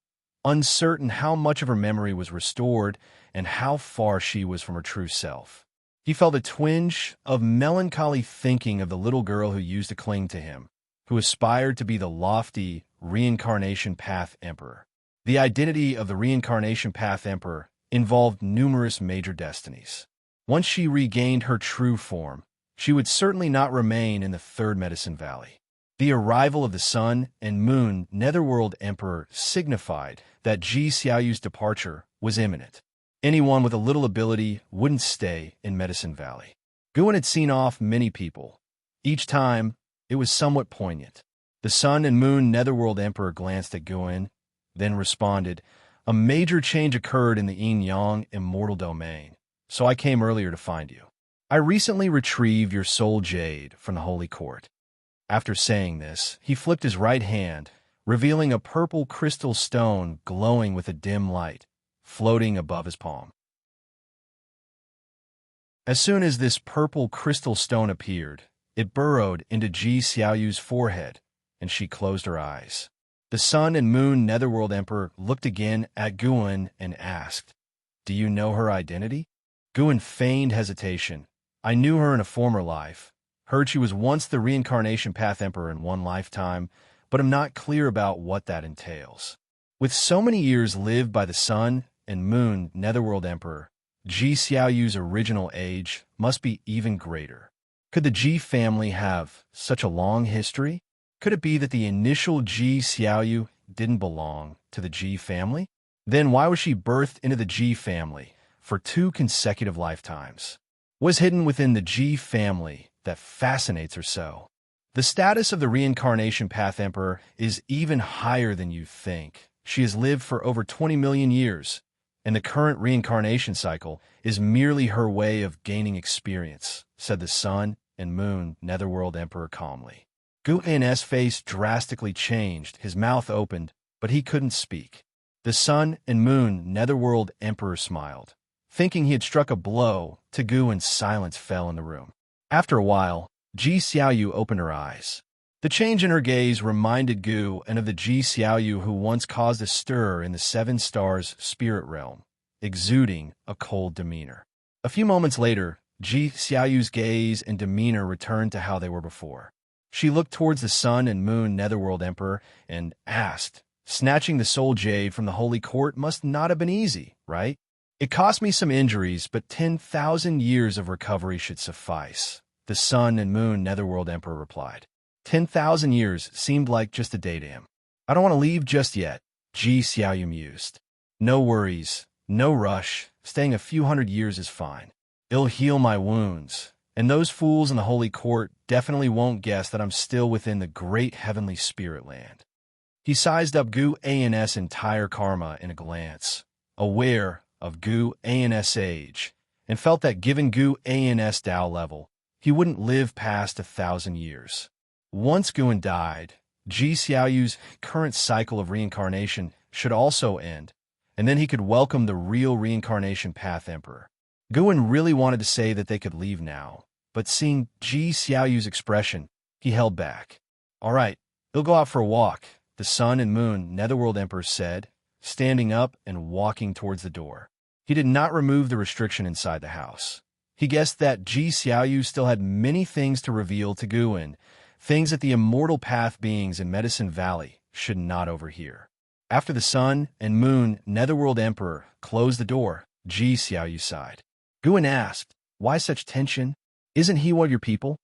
uncertain how much of her memory was restored and how far she was from her true self. He felt a twinge of melancholy thinking of the little girl who used to cling to him, who aspired to be the lofty Reincarnation Path Emperor. The identity of the Reincarnation Path Emperor involved numerous major destinies. Once she regained her true form, she would certainly not remain in the Third Medicine Valley. The arrival of the Sun and Moon Netherworld Emperor signified that Ji Xiaoyu's departure was imminent. Anyone with a little ability wouldn't stay in Medicine Valley. Guan had seen off many people. Each time, it was somewhat poignant. The Sun and Moon Netherworld Emperor glanced at Guan, then responded, A major change occurred in the Yin-Yang Immortal domain, so I came earlier to find you. I recently retrieved your soul jade from the Holy Court. After saying this, he flipped his right hand, revealing a purple crystal stone glowing with a dim light, floating above his palm. As soon as this purple crystal stone appeared, it burrowed into Ji Xiaoyu's forehead, and she closed her eyes. The Sun and Moon Netherworld Emperor looked again at Guan and asked, Do you know her identity? Guan feigned hesitation. I knew her in a former life. Heard she was once the Reincarnation Path Emperor in one lifetime, but am not clear about what that entails. With so many years lived by the Sun and Moon Netherworld Emperor, Ji Xiaoyu's original age must be even greater. Could the Ji family have such a long history? Could it be that the initial Ji Xiaoyu didn't belong to the Ji family? Then why was she birthed into the Ji family for 2 consecutive lifetimes? What is hidden within the Ji family that fascinates her so? The status of the Reincarnation Path Emperor is even higher than you think. She has lived for over 20 million years, and the current reincarnation cycle is merely her way of gaining experience, said the Sun and Moon Netherworld Emperor calmly. Guan's face drastically changed, his mouth opened, but he couldn't speak. The Sun and Moon Netherworld Emperor smiled. Thinking he had struck a blow, to Gu, and silence fell in the room. After a while, Ji Xiaoyu opened her eyes. The change in her gaze reminded Gu and of the Ji Xiaoyu who once caused a stir in the 7 Stars spirit realm, exuding a cold demeanor. A few moments later, Ji Xiaoyu's gaze and demeanor returned to how they were before. She looked towards the Sun and Moon Netherworld Emperor and asked, Snatching the soul jade from the Holy Court must not have been easy, right? It cost me some injuries, but 10,000 years of recovery should suffice, the Sun and Moon Netherworld Emperor replied. 10,000 years seemed like just a day to him. I don't want to leave just yet, Ji Xiaoyu mused. No worries, no rush, staying a few hundred years is fine. It'll heal my wounds, and those fools in the Holy Court definitely won't guess that I'm still within the great heavenly spirit land. He sized up Gu An's entire karma in a glance, aware of Gu An's age, and felt that given Gu An's Tao level, he wouldn't live past 1,000 years. Once Guan died, Ji Xiaoyu's current cycle of reincarnation should also end, and then he could welcome the real Reincarnation Path Emperor. Guan really wanted to say that they could leave now, but seeing Ji Xiaoyu's expression, he held back. All right, he'll go out for a walk, the Sun and Moon Netherworld Emperor said, standing up and walking towards the door. He did not remove the restriction inside the house. He guessed that Ji Xiaoyu still had many things to reveal to Guan, things that the Immortal Path beings in Medicine Valley should not overhear. After the Sun and Moon Netherworld Emperor closed the door, Ji Xiaoyu sighed. Guan asked, Why such tension? Isn't he one of your people?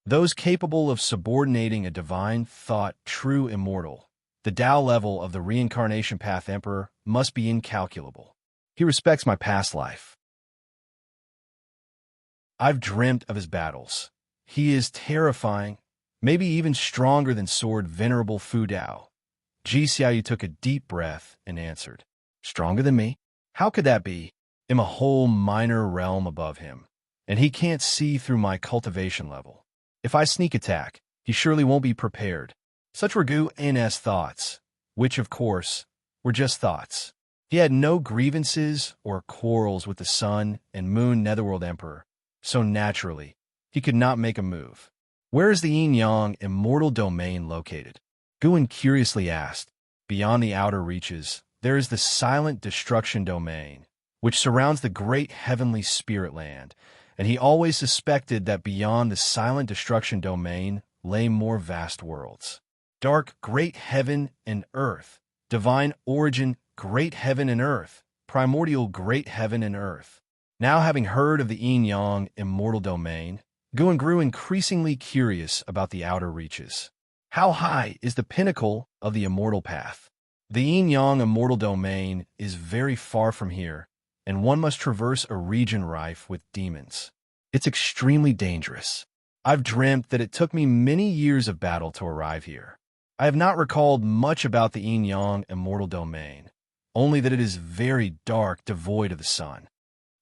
Those capable of subordinating a divine thought true immortal. The Tao level of the Reincarnation Path Emperor must be incalculable. He respects my past life. I've dreamt of his battles. He is terrifying, maybe even stronger than Sword Venerable Fu Dao. Ji Xiaoyu took a deep breath and answered, Stronger than me? How could that be? I'm a whole minor realm above him, and he can't see through my cultivation level. If I sneak attack, He surely won't be prepared. Such were Gu-n's thoughts, which, of course, were just thoughts. He had no grievances or quarrels with the Sun and Moon Netherworld Emperor, so naturally, he could not make a move. Where is the Yin-Yang Immortal Domain located? Guin curiously asked. Beyond the outer reaches, there is the Silent Destruction Domain, which surrounds the great heavenly spirit land, and he always suspected that beyond the Silent Destruction Domain lay more vast worlds. Dark great heaven and earth, divine origin great heaven and earth, primordial great heaven and earth. Now having heard of the Yin-Yang Immortal Domain, Guin grew increasingly curious about the outer reaches. How high is the pinnacle of the immortal path? The Yin-Yang Immortal Domain is very far from here, and one must traverse a region rife with demons. It's extremely dangerous. I've dreamt that it took me many years of battle to arrive here. I have not recalled much about the Yin-Yang Immortal Domain, only that it is very dark, devoid of the sun.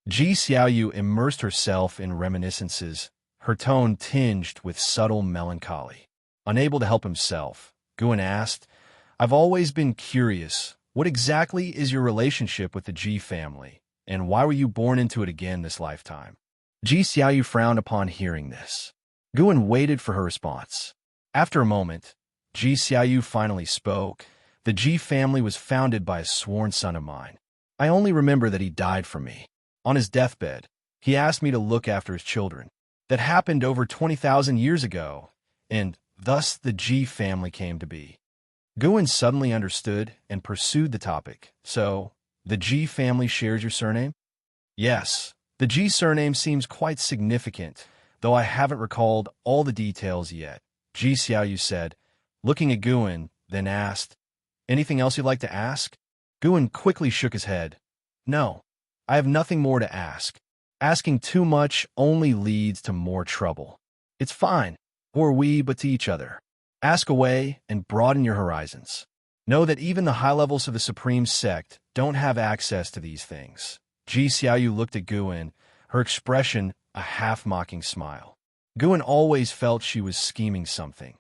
Ji Xiaoyu immersed herself in reminiscences, her tone tinged with subtle melancholy. Unable to help himself, Guin asked, I've always been curious, what exactly is your relationship with the Ji family, and why were you born into it again this lifetime? Ji Xiaoyu frowned upon hearing this. Guin waited for her response. After a moment, Ji Xiaoyu finally spoke. The Ji family was founded by a sworn son of mine. I only remember that he died for me. On his deathbed, he asked me to look after his children. That happened over 20,000 years ago, and thus the Ji family came to be. Guin suddenly understood and pursued the topic. So, the Ji family shares your surname? Yes, the Ji surname seems quite significant, though I haven't recalled all the details yet, Ji Xiaoyu said, looking at Guin, then asked, Anything else you'd like to ask? Guin quickly shook his head. No, I have nothing more to ask. Asking too much only leads to more trouble. It's fine. Who are we but to each other? Ask away and broaden your horizons. Know that even the high levels of the Supreme Sect don't have access to these things. Ji Xiaoyu looked at Guin, her expression a half-mocking smile. Guin always felt she was scheming something.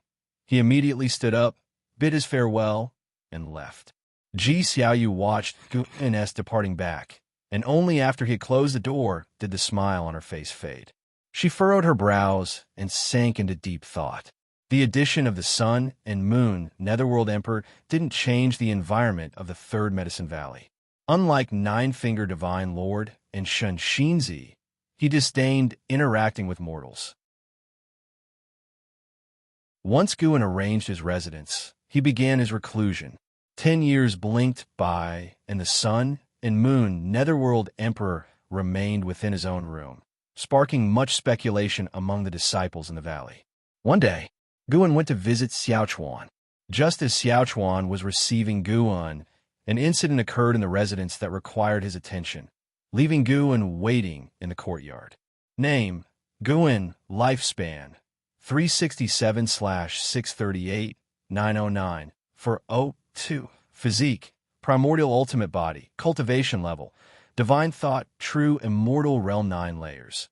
He immediately stood up, bid his farewell, and left. Ji Xiaoyu watched Guin's departing back, and only after he had closed the door did the smile on her face fade. She furrowed her brows and sank into deep thought. The addition of the Sun and Moon Netherworld Emperor didn't change the environment of the Third Medicine Valley. Unlike Nine-Finger Divine Lord and Shun Xinzi, he disdained interacting with mortals. Once Guin arranged his residence, he began his reclusion. 10 years blinked by, and the Sun and Moon Netherworld Emperor remained within his own room, sparking much speculation among the disciples in the valley. One day, Guin went to visit Xiaochuan. Just as Xiaochuan was receiving Guin, an incident occurred in the residence that required his attention, leaving Guin waiting in the courtyard. Name, Guin, lifespan, 367/638-909, for 02. Physique, primordial ultimate body, cultivation level, divine thought, true immortal realm 9 layers.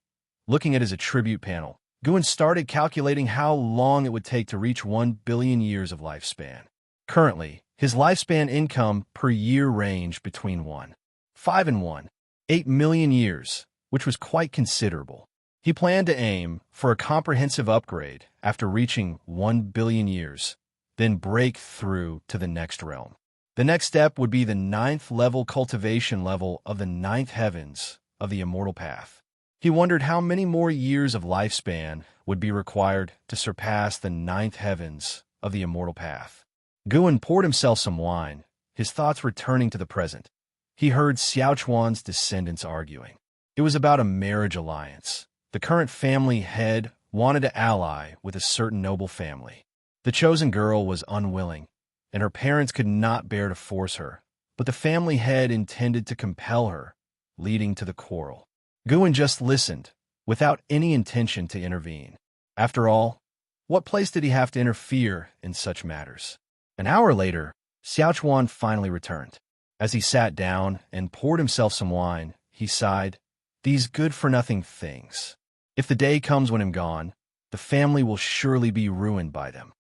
Looking at his attribute panel, Guin started calculating how long it would take to reach 1 billion years of lifespan. Currently, his lifespan income per year ranged between 1.5 and 1.8 million years, which was quite considerable. He planned to aim for a comprehensive upgrade after reaching 1 billion years, then break through to the next realm. The next step would be the 9th level cultivation level of the 9th heavens of the immortal path. He wondered how many more years of lifespan would be required to surpass the 9th heavens of the immortal path. Guin poured himself some wine, his thoughts returning to the present. He heard Xiaochuan's descendants arguing. It was about a marriage alliance. The current family head wanted to ally with a certain noble family. The chosen girl was unwilling, and her parents could not bear to force her, but the family head intended to compel her, leading to the quarrel. Guin just listened, without any intention to intervene. After all, what place did he have to interfere in such matters? An hour later, Xiaochuan finally returned. As he sat down and poured himself some wine, he sighed, "These good-for-nothing things. If the day comes when I'm gone, the family will surely be ruined by them.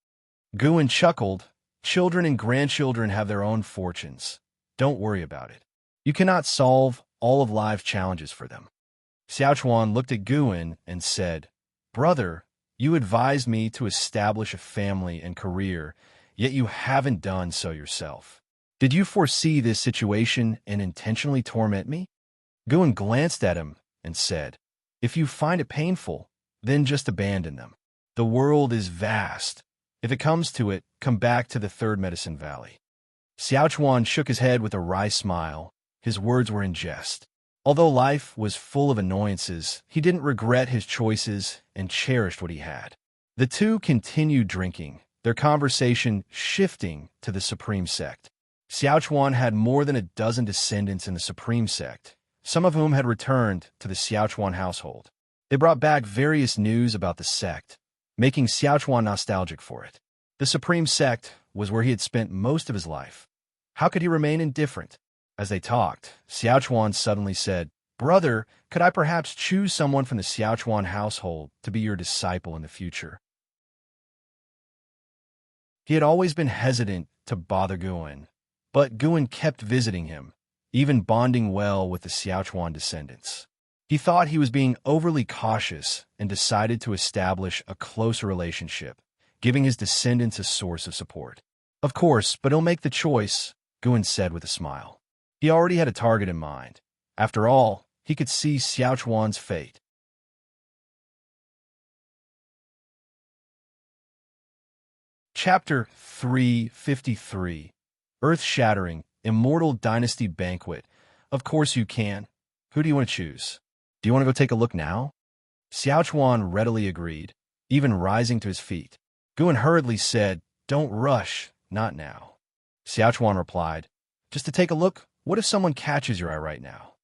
Guan chuckled. Children and grandchildren have their own fortunes. Don't worry about it. You cannot solve all of life's challenges for them. Xiaochuan looked at Guan and said, Brother, you advised me to establish a family and career, yet you haven't done so yourself. Did you foresee this situation and intentionally torment me? Guan glanced at him and said, If you find it painful, then just abandon them. The world is vast. If it comes to it, come back to the Third Medicine Valley. Xiaochuan shook his head with a wry smile. His words were in jest. Although life was full of annoyances, he didn't regret his choices and cherished what he had. The two continued drinking, their conversation shifting to the Supreme Sect. Xiaochuan had more than a dozen descendants in the Supreme Sect, some of whom had returned to the Xiaochuan household. They brought back various news about the sect, making Xiaochuan nostalgic for it. The Supreme Sect was where he had spent most of his life. How could he remain indifferent? As they talked, Xiaochuan suddenly said, Brother, could I perhaps choose someone from the Xiaochuan household to be your disciple in the future? He had always been hesitant to bother Guan, but Guan kept visiting him, even bonding well with the Xiaochuan descendants. He thought he was being overly cautious and decided to establish a closer relationship, giving his descendants a source of support. Of course, but he'll make the choice, Guan said with a smile. He already had a target in mind. After all, he could see Xiaochuan's fate. Chapter 353, Earth-Shattering, Immortal Dynasty Banquet. Of course you can. Who do you want to choose? Do you want to go take a look now? Xiaochuan readily agreed, even rising to his feet. Guan hurriedly said, Don't rush, not now. Xiaochuan replied, Just to take a look, what if someone catches your eye right now?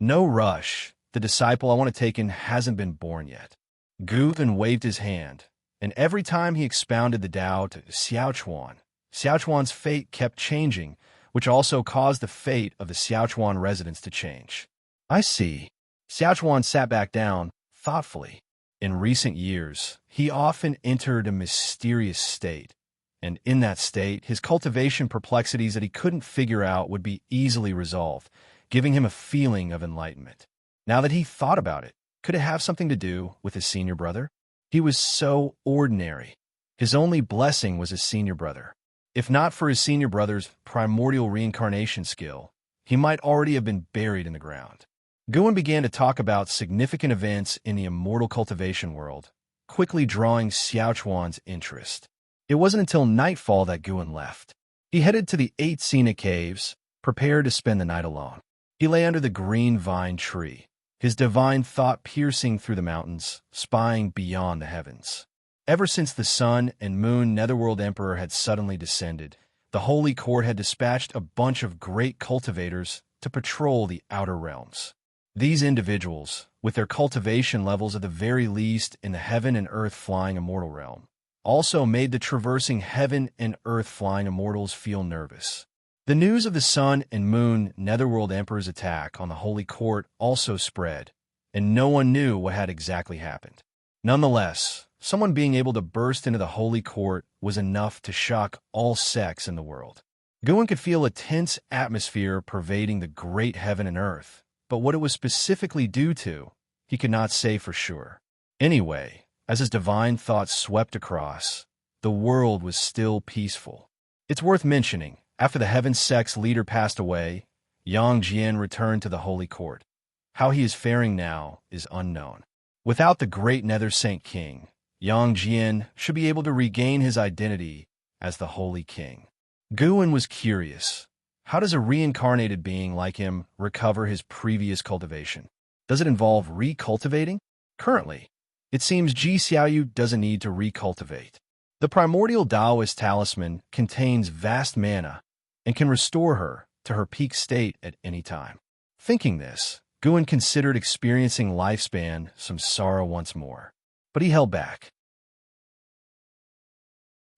No rush. The disciple I want to take in hasn't been born yet. Guan waved his hand, and every time he expounded the Tao to Xiaochuan, Xiaochuan's fate kept changing, which also caused the fate of the Xiaochuan residents to change. I see. Xiaochuan sat back down, thoughtfully. In recent years, he often entered a mysterious state, and in that state, his cultivation perplexities that he couldn't figure out would be easily resolved, giving him a feeling of enlightenment. Now that he thought about it, could it have something to do with his senior brother? He was so ordinary. His only blessing was his senior brother. If not for his senior brother's primordial reincarnation skill, he might already have been buried in the ground. Guan began to talk about significant events in the immortal cultivation world, quickly drawing Xiaochuan's interest. It wasn't until nightfall that Guan left. He headed to the 8 scenic caves, prepared to spend the night alone. He lay under the green vine tree, his divine thought piercing through the mountains, spying beyond the heavens. Ever since the Sun and Moon Netherworld Emperor had suddenly descended, the Holy Court had dispatched a bunch of great cultivators to patrol the outer realms. These individuals, with their cultivation levels at the very least in the heaven and earth flying immortal realm, also made the traversing heaven and earth flying immortals feel nervous. The news of the Sun and Moon Netherworld Emperor's attack on the Holy Court also spread, and no one knew what had exactly happened. Nonetheless, someone being able to burst into the Holy Court was enough to shock all sects in the world. Guan could feel a tense atmosphere pervading the great heaven and earth, but what it was specifically due to, he could not say for sure. Anyway, as his divine thoughts swept across, the world was still peaceful. It's worth mentioning, after the Heaven Sect's leader passed away, Yang Jian returned to the Holy Court. How he is faring now is unknown. Without the great Nether Saint King, Yang Jian should be able to regain his identity as the Holy King. Guan was curious. How does a reincarnated being like him recover his previous cultivation? Does it involve recultivating? Currently, it seems Ji Xiaoyu doesn't need to recultivate. The primordial Taoist talisman contains vast mana and can restore her to her peak state at any time. Thinking this, Guan considered experiencing lifespan samsara once more, but he held back.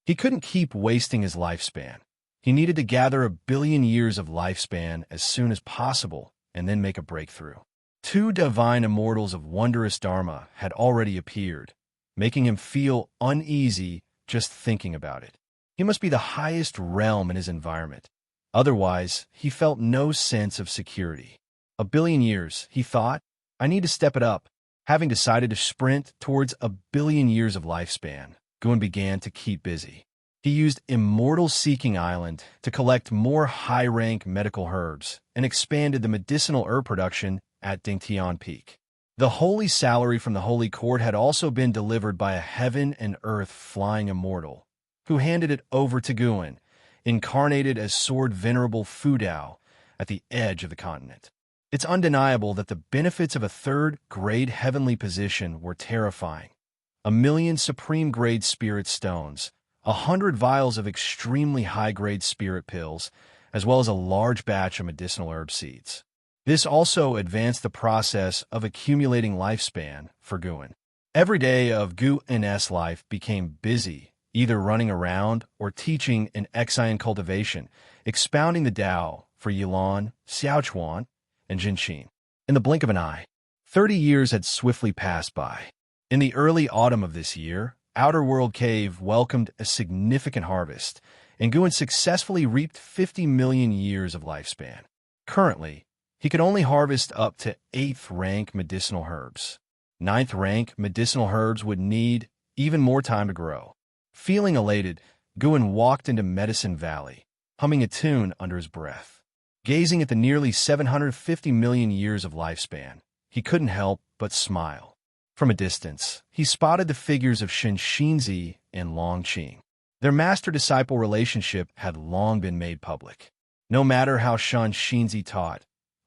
He couldn't keep wasting his lifespan. He needed to gather 1 billion years of lifespan as soon as possible and then make a breakthrough. 2 divine immortals of wondrous dharma had already appeared, making him feel uneasy just thinking about it. He must be the highest realm in his environment. Otherwise, he felt no sense of security. 1 billion years, he thought. I need to step it up. Having decided to sprint towards 1 billion years of lifespan, Gwyn began to keep busy. He used Immortal Seeking Island to collect more high-rank medical herbs and expanded the medicinal herb production at Dingtian Peak. The holy salary from the Holy Court had also been delivered by a heaven and earth flying immortal, who handed it over to Gwyn, incarnated as Sword Venerable Fudao at the edge of the continent. It's undeniable that the benefits of a third-grade heavenly position were terrifying. 1,000,000 supreme-grade spirit stones, 100 vials of extremely high-grade spirit pills, as well as a large batch of medicinal herb seeds. This also advanced the process of accumulating lifespan for Gwyn. Every day of Gwyn's life became busy, either running around or teaching in Xian cultivation, expounding the Tao for Yilan, Xiaochuan, and Jinxin. In the blink of an eye, 30 years had swiftly passed by. In the early autumn of this year, Outer World Cave welcomed a significant harvest, and Gwyn successfully reaped 50 million years of lifespan. Currently, he could only harvest up to 8th rank medicinal herbs. 9th rank medicinal herbs would need even more time to grow. Feeling elated, Gwyn walked into Medicine Valley, humming a tune under his breath. Gazing at the nearly 750 million years of lifespan, he couldn't help but smile. From a distance, he spotted the figures of Shen Xinzi and Longqing. Their master-disciple relationship had long been made public. No matter how Shen Xinzi taught,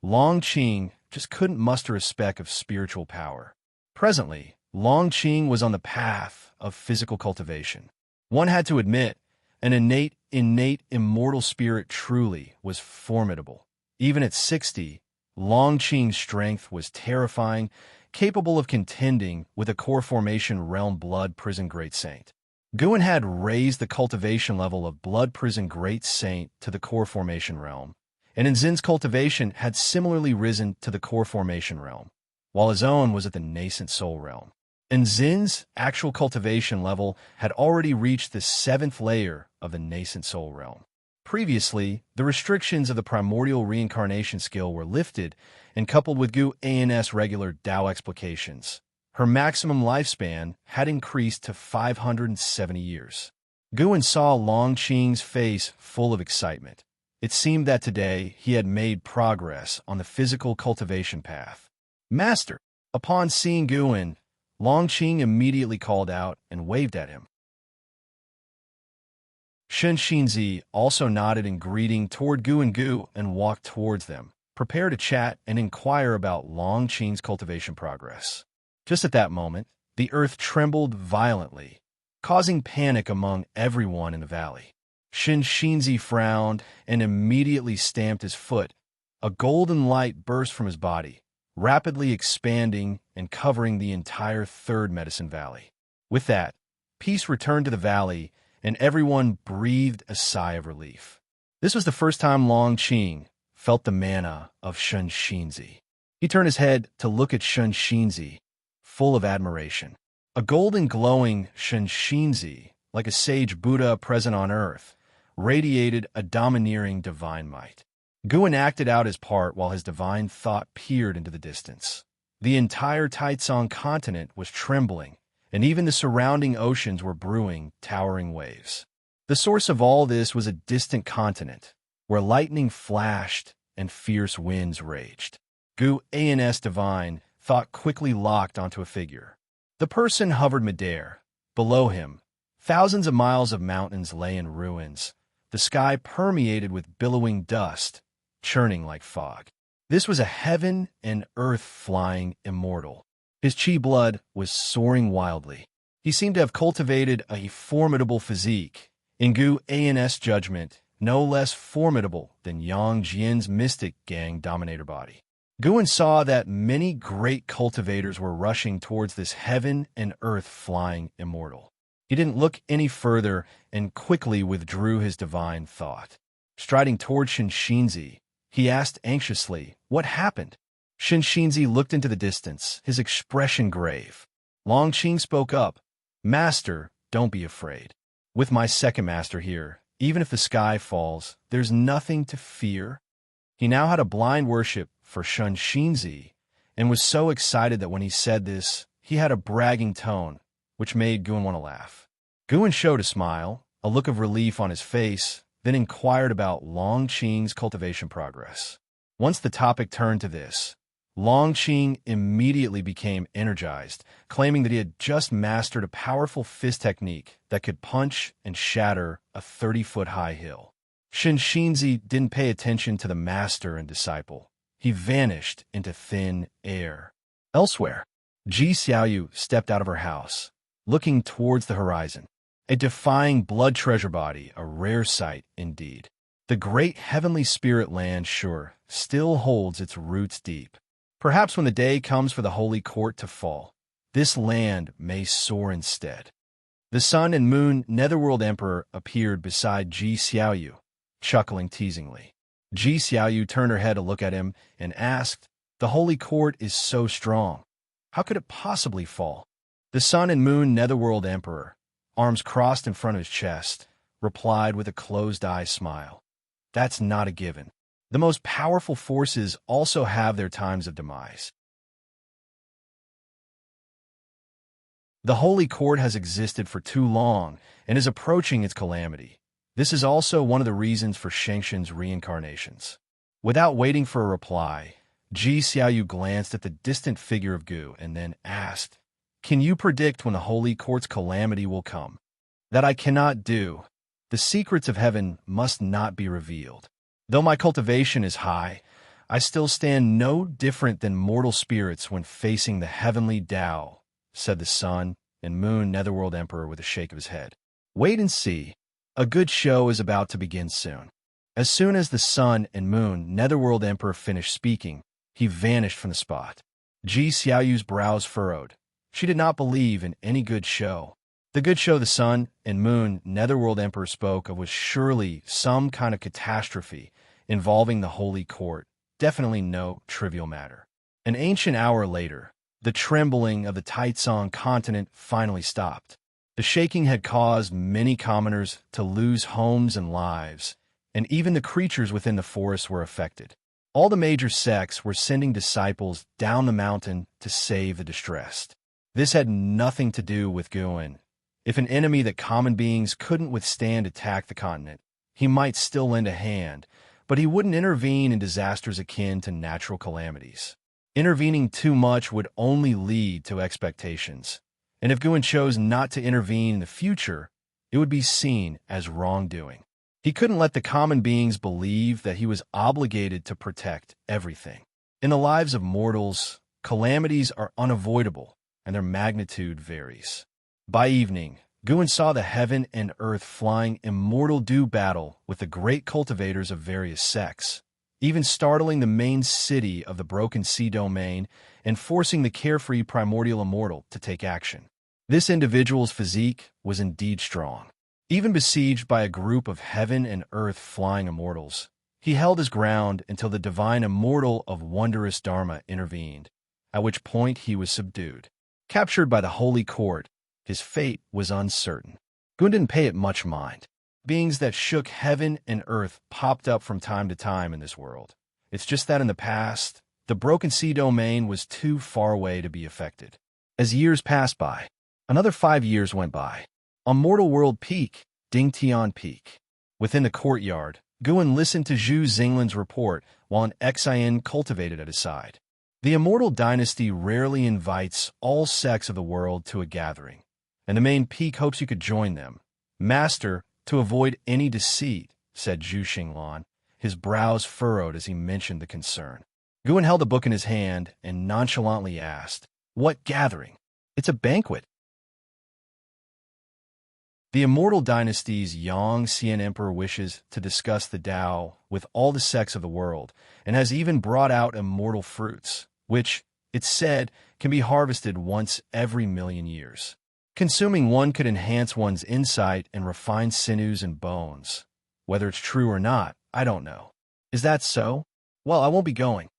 Longqing just couldn't muster a speck of spiritual power. Presently, Longqing was on the path of physical cultivation. One had to admit, an innate immortal spirit truly was formidable. Even at 60, Longqing's strength was terrifying, capable of contending with a core formation realm Blood Prison Great Saint. Gwyn had raised the cultivation level of Blood Prison Great Saint to the core formation realm, and Nzin's cultivation had similarly risen to the core formation realm, while his own was at the nascent soul realm. Nzin's actual cultivation level had already reached the 7th layer of the nascent soul realm. Previously, the restrictions of the primordial reincarnation skill were lifted, and coupled with Gwyn's regular Tao explications, her maximum lifespan had increased to 570 years. Gwyn saw Longqing's face full of excitement. It seemed that today he had made progress on the physical cultivation path. "Master!" Upon seeing Gwyn, Longqing immediately called out and waved at him. Shen Xinzi also nodded in greeting toward Gwyn and walked towards them, prepared to chat and inquire about Longqing's cultivation progress. Just at that moment, the earth trembled violently, causing panic among everyone in the valley. Shen Xinzi frowned and immediately stamped his foot. A golden light burst from his body, rapidly expanding and covering the entire 3rd Medicine Valley. With that, peace returned to the valley, and everyone breathed a sigh of relief. This was the first time Longqing felt the mana of Shen Xinzi. He turned his head to look at Shen Xinzi, full of admiration. A golden glowing Shen Xinzi, like a sage Buddha present on earth, radiated a domineering divine might. Gwyn acted out his part while his divine thought peered into the distance. The entire Taitsong continent was trembling, and even the surrounding oceans were brewing towering waves. The source of all this was a distant continent, where lightning flashed and fierce winds raged. Gwyn's divine thought quickly locked onto a figure. The person hovered midair. Below him, thousands of miles of mountains lay in ruins, the sky permeated with billowing dust, churning like fog. This was a heaven and earth flying immortal. His chi blood was soaring wildly. He seemed to have cultivated a formidable physique, in Gwyn's judgment, no less formidable than Yang Jian's mystic gang dominator body. Gwyn saw that many great cultivators were rushing towards this heaven and earth flying immortal. He didn't look any further and quickly withdrew his divine thought. Striding toward Shen Xinzi, he asked anxiously, "What happened?" Shen Xinzi looked into the distance, his expression grave. Longqing spoke up, "Master, don't be afraid. With my second master here, even if the sky falls, there's nothing to fear." He now had a blind worship for Shunshinzi, and was so excited that when he said this, he had a bragging tone, which made Guin want to laugh. Guin showed a smile, a look of relief on his face, then inquired about Longqing's cultivation progress. Once the topic turned to this, Longqing immediately became energized, claiming that he had just mastered a powerful fist technique that could punch and shatter a 30-foot-high hill. Shunshinzi didn't pay attention to the master and disciple. He vanished into thin air. Elsewhere, Ji Xiaoyu stepped out of her house, looking towards the horizon. A defying blood treasure body, a rare sight indeed. The great heavenly spirit land, sure, still holds its roots deep. Perhaps when the day comes for the holy court to fall, this land may soar instead. The sun and moon netherworld emperor appeared beside Ji Xiaoyu, chuckling teasingly. Ji Xiaoyu turned her head to look at him and asked, "The holy court is so strong. How could it possibly fall?" The sun and moon netherworld emperor, arms crossed in front of his chest, replied with a closed-eye smile. "That's not a given. The most powerful forces also have their times of demise. The Holy Court has existed for too long and is approaching its calamity. This is also one of the reasons for Shengshen's reincarnations." Without waiting for a reply, Ji Xiaoyu glanced at the distant figure of Gu and then asked, "Can you predict when the Holy Court's calamity will come?" "That I cannot do. The secrets of heaven must not be revealed. Though my cultivation is high, I still stand no different than mortal spirits when facing the heavenly Tao," said the sun and moon netherworld emperor with a shake of his head. "Wait and see. A good show is about to begin soon." As soon as the sun and moon netherworld emperor finished speaking, he vanished from the spot. Ji Xiaoyu's brows furrowed. She did not believe in any good show. The good show the sun and moon netherworld emperor spoke of was surely some kind of catastrophe involving the holy court, definitely no trivial matter. An ancient hour later, the trembling of the Taizong continent finally stopped. The shaking had caused many commoners to lose homes and lives, and even the creatures within the forest were affected. All the major sects were sending disciples down the mountain to save the distressed. This had nothing to do with Guin. If an enemy that common beings couldn't withstand attacked the continent, he might still lend a hand, but he wouldn't intervene in disasters akin to natural calamities. Intervening too much would only lead to expectations, and if Guin chose not to intervene in the future, it would be seen as wrongdoing. He couldn't let the common beings believe that he was obligated to protect everything. In the lives of mortals, calamities are unavoidable, and their magnitude varies. By evening, Guin saw the heaven and earth flying immortal do battle with the great cultivators of various sects, even startling the main city of the Broken Sea domain and forcing the carefree primordial immortal to take action. This individual's physique was indeed strong. Even besieged by a group of heaven and earth flying immortals, he held his ground until the divine immortal of wondrous Dharma intervened, at which point he was subdued. Captured by the holy court, his fate was uncertain. Guin didn't pay it much mind. Beings that shook heaven and earth popped up from time to time in this world. It's just that in the past, the Broken Sea domain was too far away to be affected. As years passed by, another 5 years went by. On Mortal World Peak, Dingtian Peak. Within the courtyard, Guin listened to Zhu Xinglin's report while an Xian cultivated at his side. The Immortal Dynasty rarely invites all sects of the world to a gathering, and the main peak hopes you could join them. "Master, to avoid any deceit," said Zhu Xinglan, his brows furrowed as he mentioned the concern. Guin held the book in his hand and nonchalantly asked, "What gathering?" "It's a banquet." The Immortal Dynasty's Yangxian Emperor wishes to discuss the Tao with all the sects of the world, and has even brought out immortal fruits, which, it's said, can be harvested once every 1,000,000 years. Consuming one could enhance one's insight and refine sinews and bones. Whether it's true or not, I don't know. Is that so? Well, I won't be going.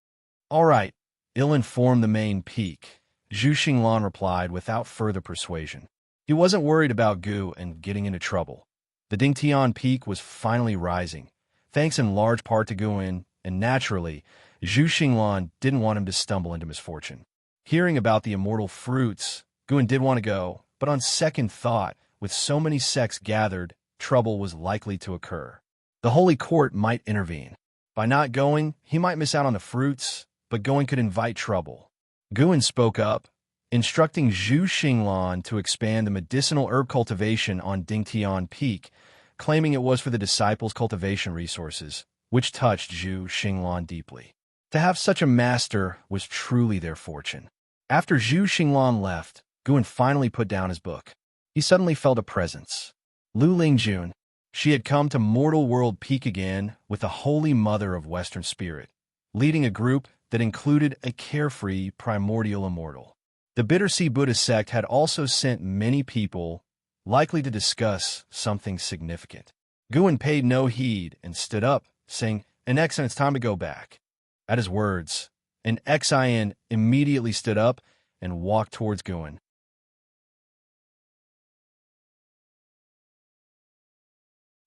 All right, ill-informed the main peak, Zhu Xinglan replied without further persuasion. He wasn't worried about Gu and getting into trouble. The Dingtian Peak was finally rising, thanks in large part to Guin, and naturally, Zhu Xinglan didn't want him to stumble into misfortune. Hearing about the immortal fruits, Guin did want to go, but on second thought, with so many sects gathered, trouble was likely to occur. The Holy Court might intervene. By not going, he might miss out on the fruits, but going could invite trouble. Guin spoke up, instructing Zhu Xinglan to expand the medicinal herb cultivation on Dingtian Peak, claiming it was for the disciples' cultivation resources, which touched Zhu Xinglan deeply. To have such a master was truly their fortune. After Zhu Xinglan left, Guin finally put down his book. He suddenly felt a presence. Lu Lingjun. She had come to Mortal World Peak again with the Holy Mother of Western Spirit, leading a group that included a carefree primordial immortal. The Bittersea Buddha sect had also sent many people, likely to discuss something significant. Guin paid no heed and stood up, saying, "An Xin, it's time to go back." At his words, an Xin immediately stood up and walked towards Guin.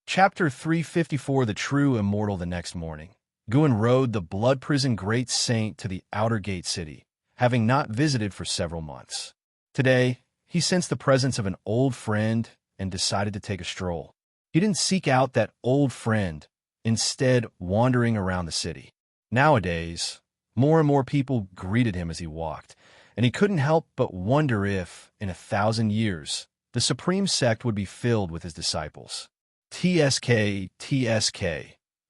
Chapter 354 The True Immortal. The next morning, Guin rode the Blood Prison Great Saint to the Outer Gate City, having not visited for several months. Today, he sensed the presence of an old friend and decided to take a stroll. He didn't seek out that old friend, instead wandering around the city. Nowadays, more and more people greeted him as he walked, and he couldn't help but wonder if, in 1,000 years, the Supreme Sect would be filled with his disciples. TSK,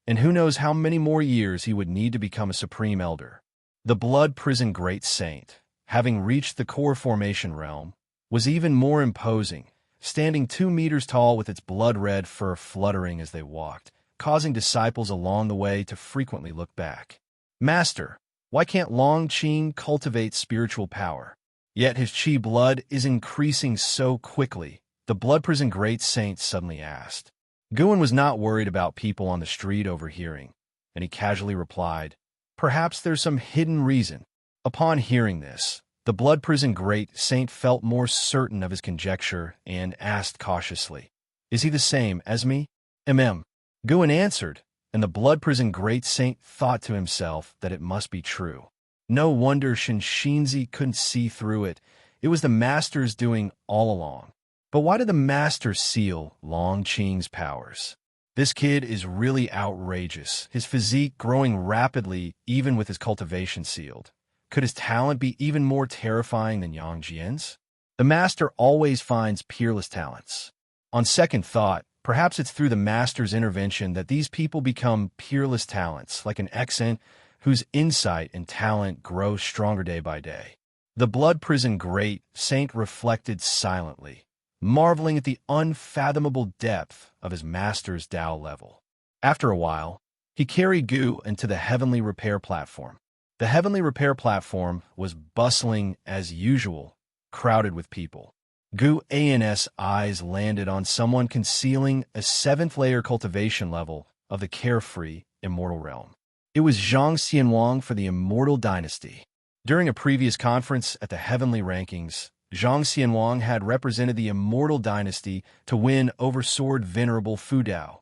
and who knows how many more years he would need to become a Supreme Elder. The Blood Prison Great Saint, having reached the core formation realm, was even more imposing, standing 2 meters tall with its blood-red fur fluttering as they walked, causing disciples along the way to frequently look back. "Master, why can't Long Qing cultivate spiritual power? Yet his qi blood is increasing so quickly," the Blood Prison Great Saint suddenly asked. Guin was not worried about people on the street overhearing, and he casually replied, "Perhaps there's some hidden reason." Upon hearing this, the Blood Prison Great Saint felt more certain of his conjecture and asked cautiously, "Is he the same as me?" Guin answered, and the Blood Prison Great Saint thought to himself that it must be true. No wonder Shinshinzi couldn't see through it. It was the Master's doing all along. But why did the Master seal Long Qing's powers? This kid is really outrageous, his physique growing rapidly even with his cultivation sealed. Could his talent be even more terrifying than Yang Jian's? The Master always finds peerless talents. On second thought, perhaps it's through the Master's intervention that these people become peerless talents, like an Xin whose insight and talent grow stronger day by day. The Blood Prison Great Saint reflected silently, marveling at the unfathomable depth of his Master's Tao level. After a while, he carried Gu into the Heavenly Repair Platform. The Heavenly Repair Platform was bustling as usual, crowded with people. Gu's eyes landed on someone concealing a 7th-layer cultivation level of the carefree Immortal realm. It was Zhang Xianwang for the Immortal Dynasty. During a previous conference at the Heavenly Rankings, Zhang Xianwang had represented the Immortal Dynasty to win over Sword Venerable Fu Dao,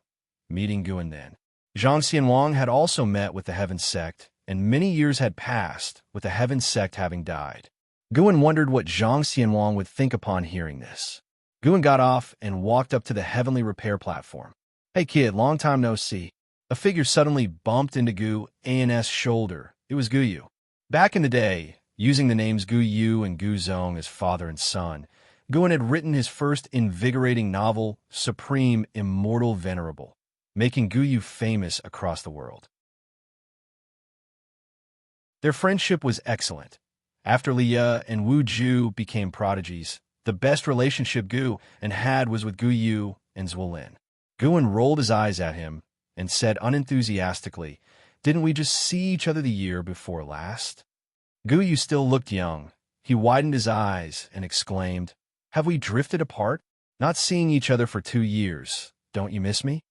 meeting Guin then. Zhang Xianwang had also met with the Heaven Sect, and many years had passed, with the Heaven Sect having died. Guin wondered what Zhang Xianwang would think upon hearing this. Guin got off and walked up to the Heavenly Repair Platform. "Hey kid, long time no see." A figure suddenly bumped into Gu's shoulder. It was Gu Yu. Back in the day, using the names Gu Yu and Gu Zong as father and son, Guin had written his first invigorating novel, Supreme Immortal Venerable, making Gu Yu famous across the world. Their friendship was excellent. After Li Ye and Wu Ju became prodigies, the best relationship Gu and had was with Gu Yu and Zhuolin. Guin rolled his eyes at him and said unenthusiastically, "Didn't we just see each other the year before last?" Gu Yu still looked young. He widened his eyes and exclaimed, "Have we drifted apart? Not seeing each other for 2 years. Don't you miss me?"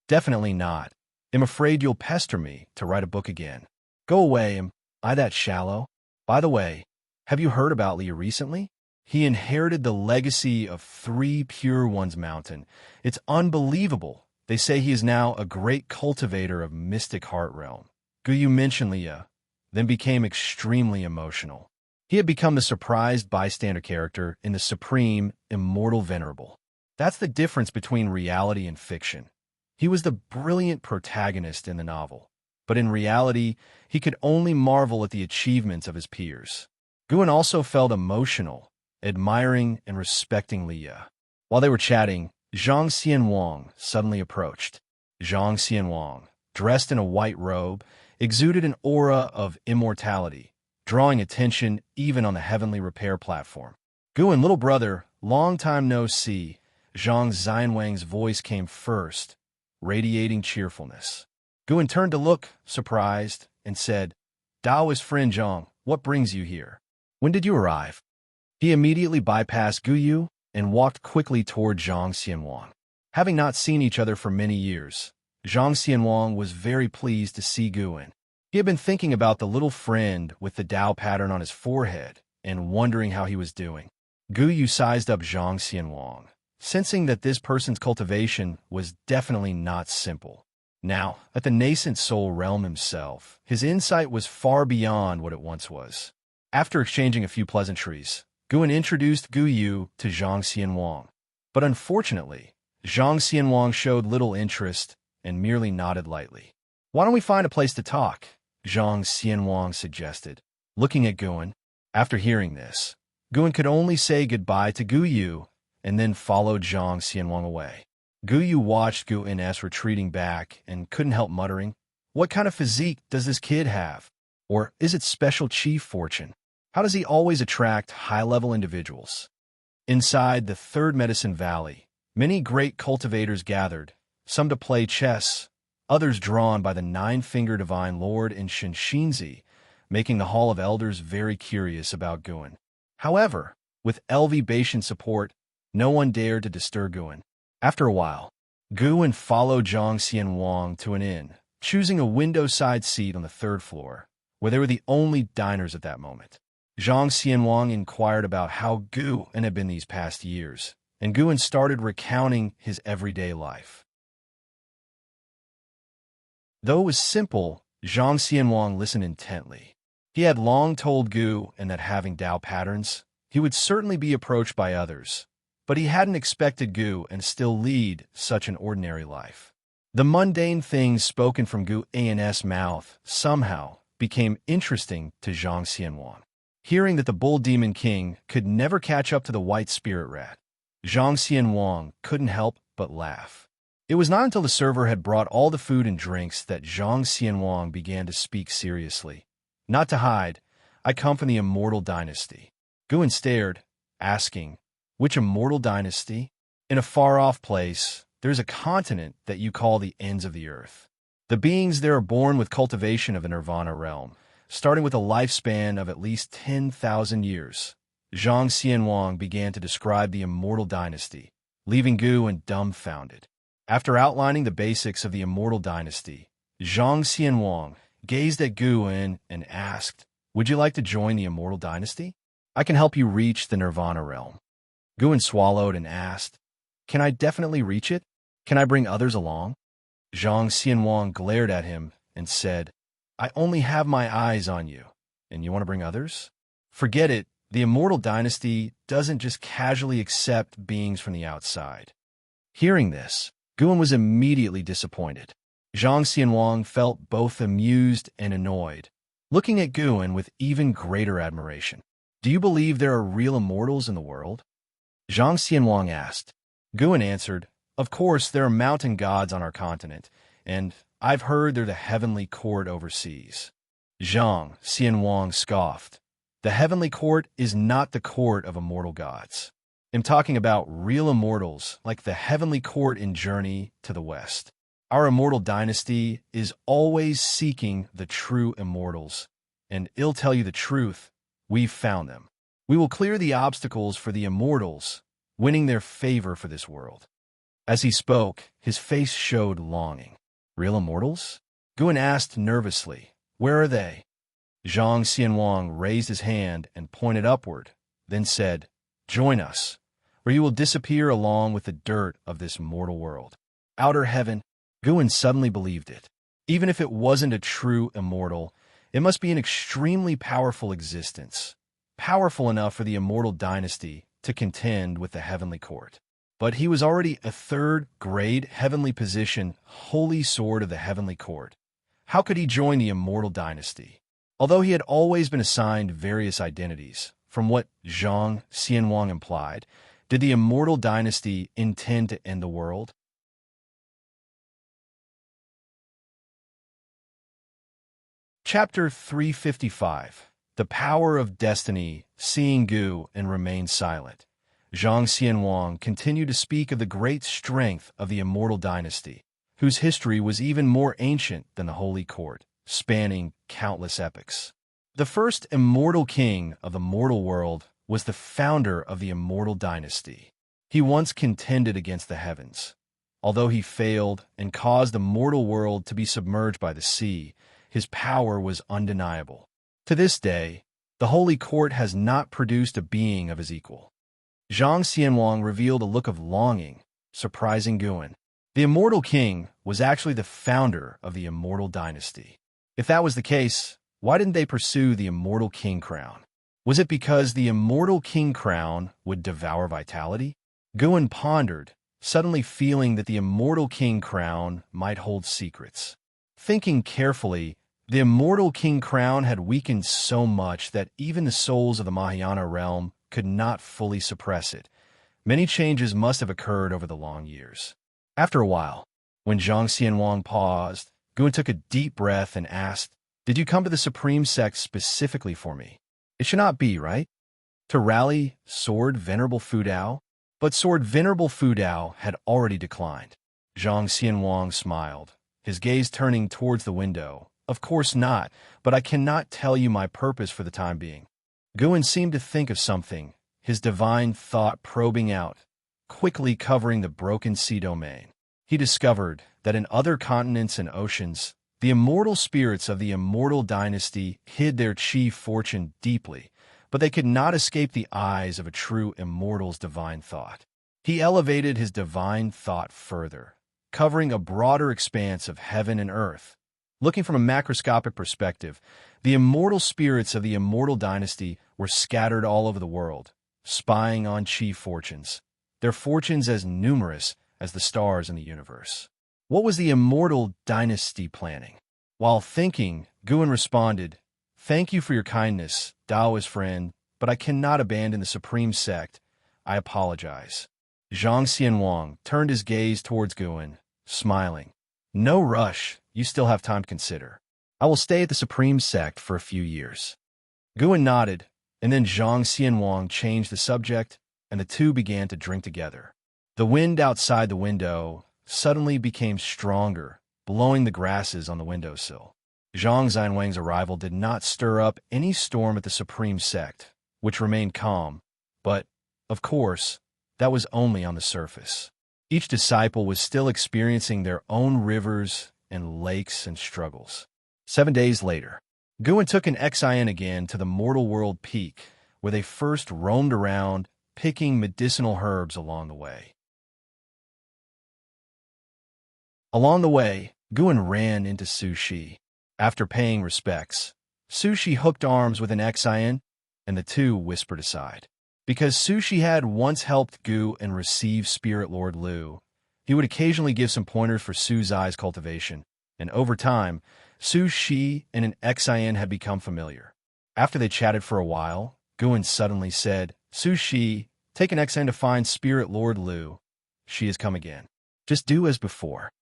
"Definitely not. I'm afraid you'll pester me to write a book again." "Go away, am I that shallow? By the way, have you heard about Leah recently? He inherited the legacy of Three Pure Ones Mountain. It's unbelievable. They say he is now a great cultivator of mystic heart realm. Guyu mentioned Leah, then became extremely emotional. He had become the surprised bystander character in the supreme, immortal venerable. That's the difference between reality and fiction. He was the brilliant protagonist in the novel, but in reality, he could only marvel at the achievements of his peers. Guan also felt emotional, admiring and respecting Leah. While they were chatting, Zhang Xianwang suddenly approached. Zhang Xianwang, dressed in a white robe, exuded an aura of immortality, drawing attention even on the heavenly repair platform. Guan, little brother, long time no see. Zhang Xianwang's voice came first, radiating cheerfulness. Guan turned to look, surprised, and said, Daoist friend Zhang, what brings you here? When did you arrive? He immediately bypassed Guyu and walked quickly toward Zhang Xianwang. Having not seen each other for many years, Zhang Xianwang was very pleased to see Guan. He had been thinking about the little friend with the Dao pattern on his forehead and wondering how he was doing. Guyu sized up Zhang Xianwang, sensing that this person's cultivation was definitely not simple. Now, at the nascent soul realm himself, his insight was far beyond what it once was. After exchanging a few pleasantries, Guan introduced Guyu to Zhang Xianwang. But unfortunately, Zhang Xianwang showed little interest and merely nodded lightly. Why don't we find a place to talk? Zhang Xianwang suggested, looking at Guan. After hearing this, Guan could only say goodbye to Guyu and then followed Zhang Xianwang away. Guyu watched Guan's retreating back and couldn't help muttering, what kind of physique does this kid have? Or is it special chief fortune? How does he always attract high-level individuals? Inside the Third Medicine Valley, many great cultivators gathered, some to play chess, others drawn by the Nine-Finger Divine Lord in Shinshinzi, making the Hall of Elders very curious about Guan. However, with LV Bashan support, no one dared to disturb Guan. After a while, Guan followed Zhang Xianwang to an inn, choosing a window-side seat on the third floor, where they were the only diners at that moment. Zhang Xianwang inquired about how Guan had been these past years, and Guan started recounting his everyday life. Though it was simple, Zhang Xianwang listened intently. He had long told Guan that having Dao patterns, he would certainly be approached by others, but he hadn't expected Guan still lead such an ordinary life. The mundane things spoken from Guan's mouth somehow became interesting to Zhang Xianwang. Hearing that the Bull Demon King could never catch up to the White Spirit Rat, Zhang Xianwang couldn't help but laugh. It was not until the server had brought all the food and drinks that Zhang Xianwang began to speak seriously. Not to hide, I come from the Immortal Dynasty. Guan stared, asking, which Immortal Dynasty? In a far-off place, there's a continent that you call the ends of the earth. The beings there are born with cultivation of the Nirvana realm, starting with a lifespan of at least 10,000 years. Zhang Xianwang began to describe the Immortal Dynasty, leaving Guan dumbfounded. After outlining the basics of the Immortal Dynasty, Zhang Xianwang gazed at Guan and asked, would you like to join the Immortal Dynasty? I can help you reach the Nirvana realm. Guan swallowed and asked, can I definitely reach it? Can I bring others along? Zhang Xianwang glared at him and said, I only have my eyes on you, and you want to bring others? Forget it, the Immortal Dynasty doesn't just casually accept beings from the outside. Hearing this, Guan was immediately disappointed. Zhang Xianwang felt both amused and annoyed, looking at Guan with even greater admiration. Do you believe there are real immortals in the world? Zhang Xianwang asked. Guan answered, of course there are mountain gods on our continent, and I've heard they're the heavenly court overseas. Zhang Xianwang scoffed. The heavenly court is not the court of immortal gods. I'm talking about real immortals like the heavenly court in Journey to the West. Our Immortal Dynasty is always seeking the true immortals, and I'll tell you the truth, we've found them. We will clear the obstacles for the immortals, winning their favor for this world. As he spoke, his face showed longing. Real immortals? Guan asked nervously, where are they? Zhang Xianwang raised his hand and pointed upward, then said, Join us, where you will disappear along with the dirt of this mortal world. Outer heaven, Guin suddenly believed it. Even if it wasn't a true immortal, it must be an extremely powerful existence, powerful enough for the immortal dynasty to contend with the heavenly court. But he was already a third-grade heavenly position, holy sword of the heavenly court. How could he join the immortal dynasty? Although he had always been assigned various identities, from what Zhang Xianwang implied, did the immortal dynasty intend to end the world? Chapter 355. The Power of Destiny, Seeing Gu and Remain Silent. Zhang Xianwang continued to speak of the great strength of the immortal dynasty, whose history was even more ancient than the Holy Court, spanning countless epochs. The first immortal king of the mortal world was the founder of the immortal dynasty. He once contended against the heavens. Although he failed and caused the mortal world to be submerged by the sea, his power was undeniable. To this day, the Holy Court has not produced a being of his equal. Zhang Xianwang revealed a look of longing, surprising Guin. The immortal king was actually the founder of the immortal dynasty. If that was the case, why didn't they pursue the immortal king crown? Was it because the immortal king crown would devour vitality? Guin pondered, suddenly feeling that the immortal king crown might hold secrets. Thinking carefully, the immortal king crown had weakened so much that even the souls of the Mahayana realm could not fully suppress it. Many changes must have occurred over the long years. After a while, when Zhang Xianwang paused, Guin took a deep breath and asked, "Did you come to the Supreme Sect specifically for me? It should not be, right? To rally Sword Venerable Fu Dao?" But Sword Venerable Fu Dao had already declined. Zhang Xianwang smiled, his gaze turning towards the window. "Of course not, but I cannot tell you my purpose for the time being." Guin seemed to think of something, his divine thought probing out, quickly covering the broken sea domain. He discovered that in other continents and oceans, the immortal spirits of the immortal dynasty hid their chi fortune deeply, but they could not escape the eyes of a true immortal's divine thought. He elevated his divine thought further, covering a broader expanse of heaven and earth. Looking from a macroscopic perspective, the immortal spirits of the immortal dynasty were scattered all over the world, spying on chi fortunes, their fortunes as numerous as the stars in the universe. What was the immortal dynasty planning? While thinking, Guin responded, "Thank you for your kindness, Daoist friend, but I cannot abandon the Supreme Sect. I apologize." Zhang Xianwang turned his gaze towards Guin, smiling. "No rush. You still have time to consider. I will stay at the Supreme Sect for a few years." Guin nodded, and then Zhang Xianwang changed the subject, and the two began to drink together. The wind outside the window suddenly became stronger, blowing the grasses on the windowsill. Zhang Xianwang's arrival did not stir up any storm at the Supreme Sect, which remained calm, but, of course, that was only on the surface. Each disciple was still experiencing their own rivers and lakes and struggles. 7 days later, Guin took an Xian again to the mortal world peak, where they first roamed around, picking medicinal herbs along the way. Along the way, Guin ran into Su Shi. After paying respects, Su Shi hooked arms with an Xian, and the two whispered aside. Because Su Shi had once helped Gu and receive Spirit Lord Lu, he would occasionally give some pointers for Su Zai's cultivation, and over time, Su Shi and an Xian had become familiar. After they chatted for a while, Guin suddenly said, "Su Shi, take an Xian to find Spirit Lord Lu. She has come again. Just do as before."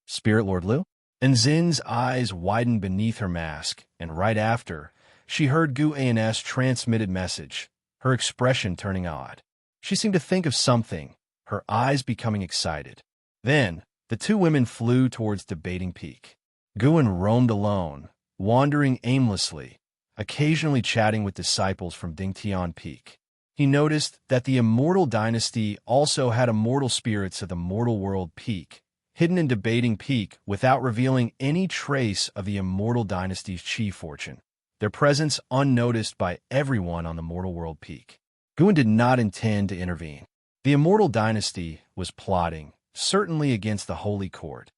"Spirit Lord Lu?" And Zin's eyes widened beneath her mask, and right after, she heard Gu An's transmitted message, her expression turning odd. She seemed to think of something, her eyes becoming excited. Then, the two women flew towards Debating Peak. Guin roamed alone, wandering aimlessly, occasionally chatting with disciples from Dingtian Peak. He noticed that the immortal dynasty also had immortal spirits of the mortal world peak, hidden in Debating Peak without revealing any trace of the immortal dynasty's chi fortune, their presence unnoticed by everyone on the mortal world peak. Guin did not intend to intervene. The Immortal dynasty was plotting, certainly against the Holy Court.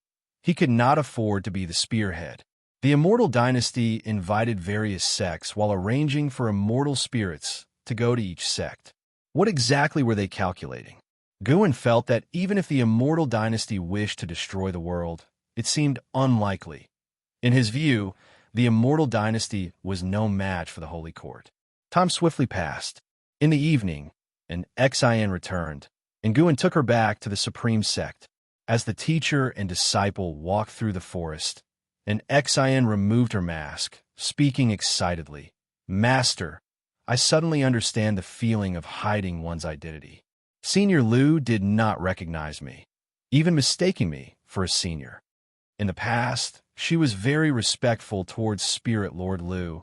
He could not afford to be the spearhead. The Immortal dynasty invited various sects while arranging for immortal spirits to go to each sect. What exactly were they calculating? Guin felt that even if the Immortal dynasty wished to destroy the world, it seemed unlikely. In his view, the Immortal dynasty was no match for the Holy Court. Time swiftly passed. In the evening, an Xian returned, and Guin took her back to the Supreme Sect. As the teacher and disciple walked through the forest, an Xian removed her mask, speaking excitedly. "Master, I suddenly understand the feeling of hiding one's identity. Senior Liu did not recognize me, even mistaking me for a senior. In the past, she was very respectful towards Spirit Lord Liu,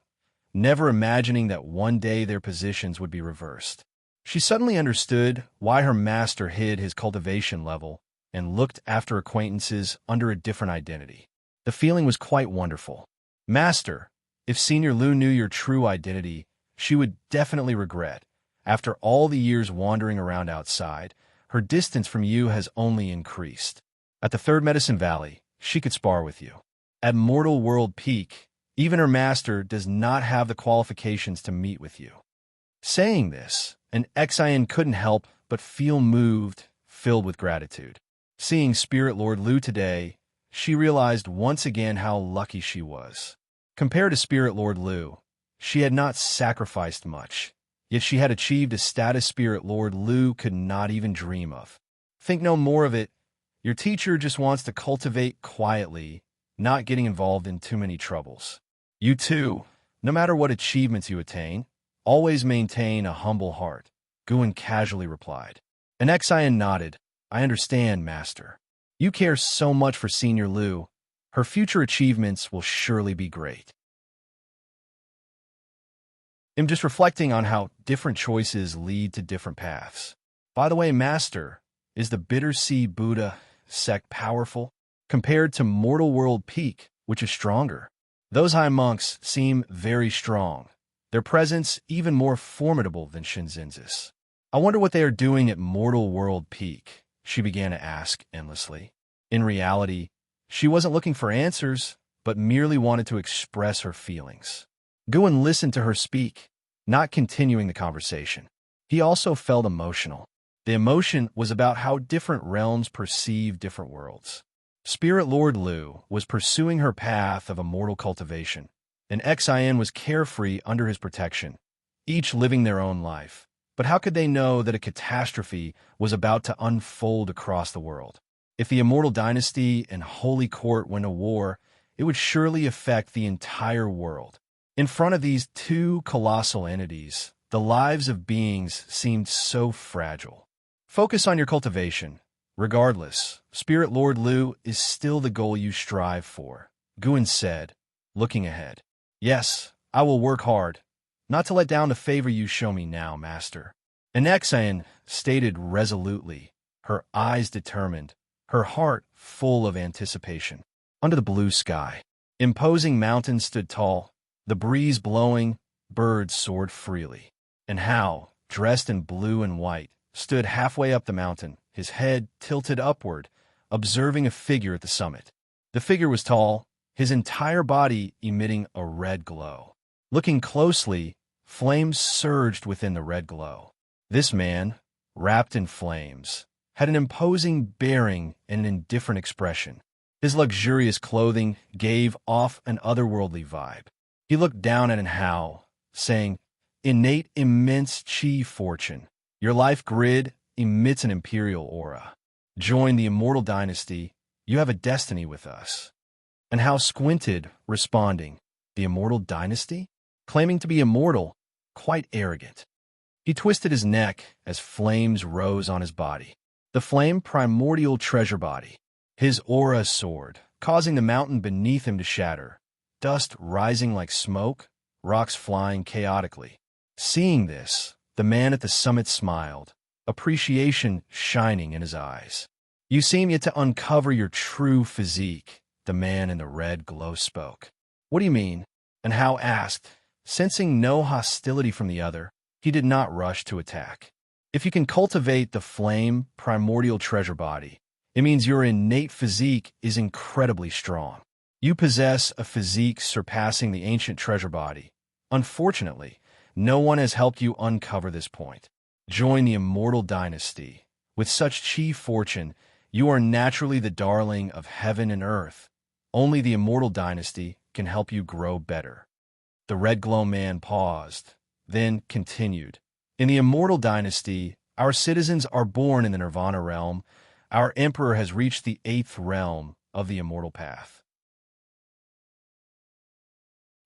never imagining that one day their positions would be reversed. She suddenly understood why her master hid his cultivation level and looked after acquaintances under a different identity. The feeling was quite wonderful. Master, if Senior Liu knew your true identity, she would definitely regret. After all the years wandering around outside, her distance from you has only increased. At the Third Medicine Valley, she could spar with you. At Mortal World Peak, even her master does not have the qualifications to meet with you." Saying this, an Xian couldn't help but feel moved, filled with gratitude. Seeing Spirit Lord Liu today, she realized once again how lucky she was. Compared to Spirit Lord Liu, she had not sacrificed much, yet she had achieved a status Spirit Lord Liu could not even dream of. Think no more of it. Your teacher just wants to cultivate quietly, not getting involved in too many troubles. You too, no matter what achievements you attain, always maintain a humble heart, Guin casually replied. An Xian nodded. I understand, Master. You care so much for Senior Liu. Her future achievements will surely be great. I'm just reflecting on how different choices lead to different paths. By the way, Master, is the Bitter Sea Buddha sect powerful compared to Mortal World Peak, which is stronger? Those high monks seem very strong, their presence even more formidable than Shinzin's. I wonder what they are doing at Mortal World Peak, she began to ask endlessly. In reality, she wasn't looking for answers, but merely wanted to express her feelings. Guin listened to her speak, not continuing the conversation. He also felt emotional. The emotion was about how different realms perceive different worlds. Spirit Lord Liu was pursuing her path of immortal cultivation, and Xian was carefree under his protection, each living their own life. But how could they know that a catastrophe was about to unfold across the world? If the Immortal Dynasty and Holy Court went to war, it would surely affect the entire world. In front of these two colossal entities, the lives of beings seemed so fragile. Focus on your cultivation. Regardless, Spirit Lord Liu is still the goal you strive for, Guin said, looking ahead. Yes, I will work hard, not to let down the favor you show me now, Master. An Xian stated resolutely, her eyes determined, her heart full of anticipation. Under the blue sky, imposing mountains stood tall, the breeze blowing, birds soared freely. And Hao, dressed in blue and white, stood halfway up the mountain, his head tilted upward, observing a figure at the summit. The figure was tall, his entire body emitting a red glow. Looking closely, flames surged within the red glow. This man, wrapped in flames, had an imposing bearing and an indifferent expression. His luxurious clothing gave off an otherworldly vibe. He looked down at Hao, saying, "Innate immense chi fortune. Your life grid emits an imperial aura. Join the Immortal Dynasty. You have a destiny with us." And Hao squinted, responding, "The Immortal Dynasty?" Claiming to be immortal, quite arrogant. He twisted his neck as flames rose on his body. The flame primordial treasure body. His aura soared, causing the mountain beneath him to shatter, dust rising like smoke, rocks flying chaotically. Seeing this, the man at the summit smiled, appreciation shining in his eyes. "You seem yet to uncover your true physique," the man in the red glow spoke. "What do you mean?" And Hao asked, sensing no hostility from the other. he did not rush to attack. If you can cultivate the flame primordial treasure body, it means your innate physique is incredibly strong. You possess a physique surpassing the ancient treasure body. Unfortunately, no one has helped you uncover this point. Join the Immortal Dynasty. With such chi fortune, you are naturally the darling of heaven and earth. Only the Immortal Dynasty can help you grow better. The Red Glow Man paused, then continued. In the Immortal Dynasty, our citizens are born in the Nirvana realm. Our emperor has reached the 8th realm of the Immortal Path.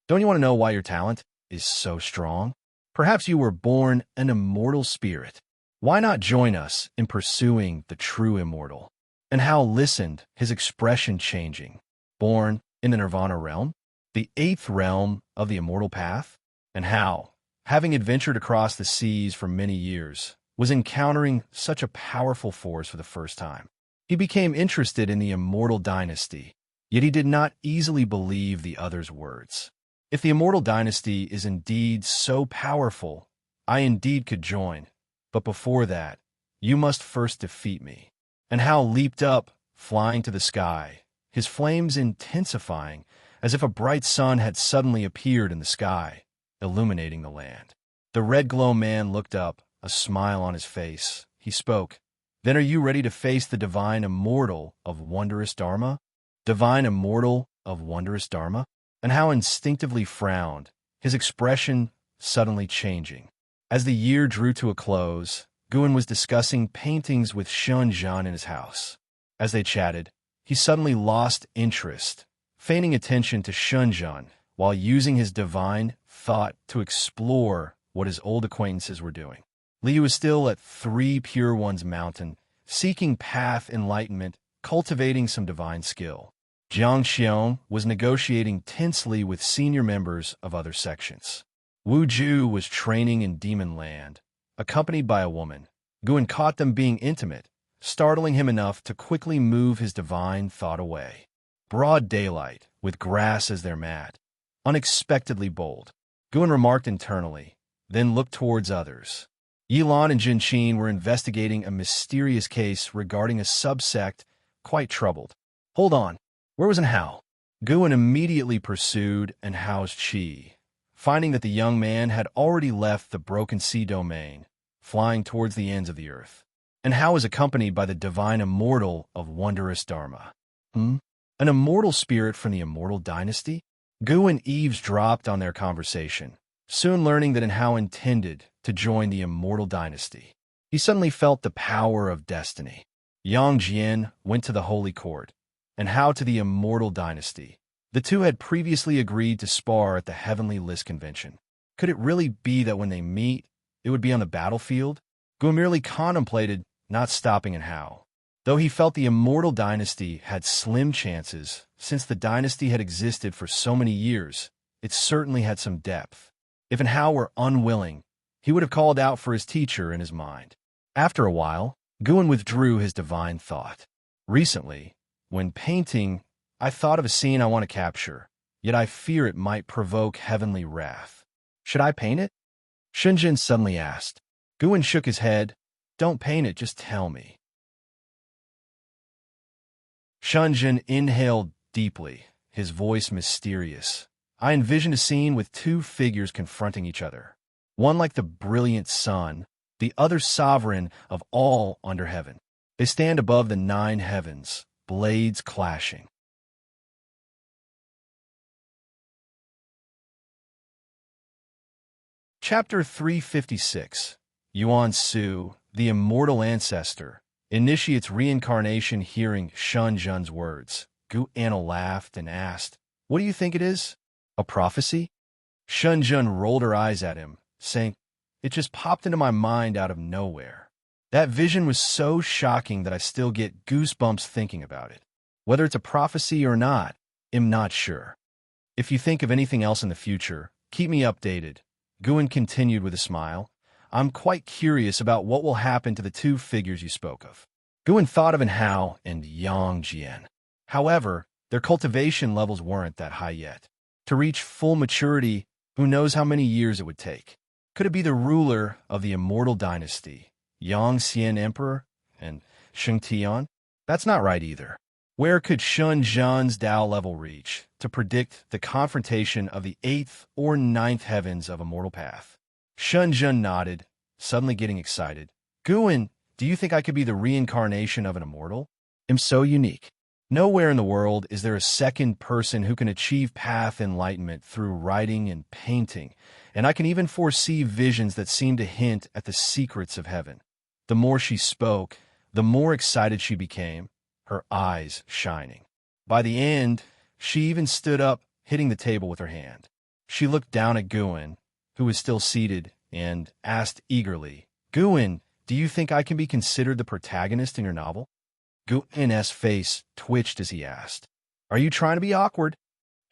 Don't you want to know why your talent is so strong? Perhaps you were born an immortal spirit. Why not join us in pursuing the true immortal? And Hao listened, his expression changing. Born in the Nirvana realm, the 8th realm of the Immortal Path? And Hao, having adventured across the seas for many years, was encountering such a powerful force for the first time. He became interested in the Immortal Dynasty, yet he did not easily believe the other's words. If the Immortal Dynasty is indeed so powerful, I indeed could join. But before that, you must first defeat me. And Hao leaped up, flying to the sky, his flames intensifying, as if a bright sun had suddenly appeared in the sky, illuminating the land. The Red Glow Man looked up, a smile on his face. He spoke. Then are you ready to face the divine immortal of wondrous Dharma? Divine immortal of wondrous Dharma? And Hao instinctively frowned, his expression suddenly changing. As the year drew to a close, Guan was discussing paintings with Shun Zhan in his house. As they chatted, he suddenly lost interest, feigning attention to Shun Zhan while using his divine thought to explore what his old acquaintances were doing. Liu was still at 3 Pure Ones Mountain, seeking path enlightenment, cultivating some divine skill. Jiang Xiong was negotiating tensely with senior members of other sections. Wu Ju was training in Demon Land, accompanied by a woman. Guan caught them being intimate, startling him enough to quickly move his divine thought away. Broad daylight, with grass as their mat. Unexpectedly bold. Guan remarked internally, then looked towards others. Yilan and Jinqin were investigating a mysterious case regarding a subsect, quite troubled. Hold on, where was Hao? Guan immediately pursued Hao's chi, finding that the young man had already left the Broken Sea domain, flying towards the ends of the earth. And Hao was accompanied by the divine immortal of wondrous Dharma. An immortal spirit from the Immortal Dynasty? Guan eavesdropped on their conversation, soon learning that Hao intended to join the Immortal Dynasty. He suddenly felt the power of destiny. Yang Jian went to the Holy Court, and Hao to the Immortal Dynasty. The two had previously agreed to spar at the Heavenly List Convention. Could it really be that when they meet, it would be on the battlefield? Guan merely contemplated not stopping Hao. Though he felt the Immortal Dynasty had slim chances, since the dynasty had existed for so many years, it certainly had some depth. If Hao were unwilling, he would have called out for his teacher in his mind. After a while, Guan withdrew his divine thought. Recently, when painting, I thought of a scene I want to capture, yet I fear it might provoke heavenly wrath. Should I paint it? Shunjin suddenly asked. Guan shook his head. Don't paint it, just tell me. Shunjin inhaled deeply, his voice mysterious. I envisioned a scene with 2 figures confronting each other. One like the brilliant sun, the other sovereign of all under heaven. They stand above the 9 heavens, blades clashing. Chapter 356. Yuan Su, the immortal ancestor, initiates reincarnation hearing Shun Zhan's words. Gu Anna laughed and asked, What do you think it is? A prophecy? Shun Zhan rolled her eyes at him, saying, It just popped into my mind out of nowhere. That vision was so shocking that I still get goosebumps thinking about it. Whether it's a prophecy or not, I'm not sure. If you think of anything else in the future, keep me updated. Guan continued with a smile. I'm quite curious about what will happen to the 2 figures you spoke of. Guan thought of Hao and Yang Jian. However, their cultivation levels weren't that high yet. To reach full maturity, who knows how many years it would take. Could it be the ruler of the Immortal dynasty, Yang Xian Emperor and Sheng Tian? That's not right either. Where could Shun Zhan's Tao level reach to predict the confrontation of the 8th or 9th heavens of Immortal Path? Shun Zhan nodded, suddenly getting excited. Guan, do you think I could be the reincarnation of an immortal? I'm so unique. Nowhere in the world is there a second person who can achieve path enlightenment through writing and painting, and I can even foresee visions that seem to hint at the secrets of heaven. The more she spoke, the more excited she became, her eyes shining. By the end, she even stood up, hitting the table with her hand. She looked down at Guan, who was still seated, and asked eagerly, Guan, do you think I can be considered the protagonist in your novel? Guan's face twitched as he asked, Are you trying to be awkward?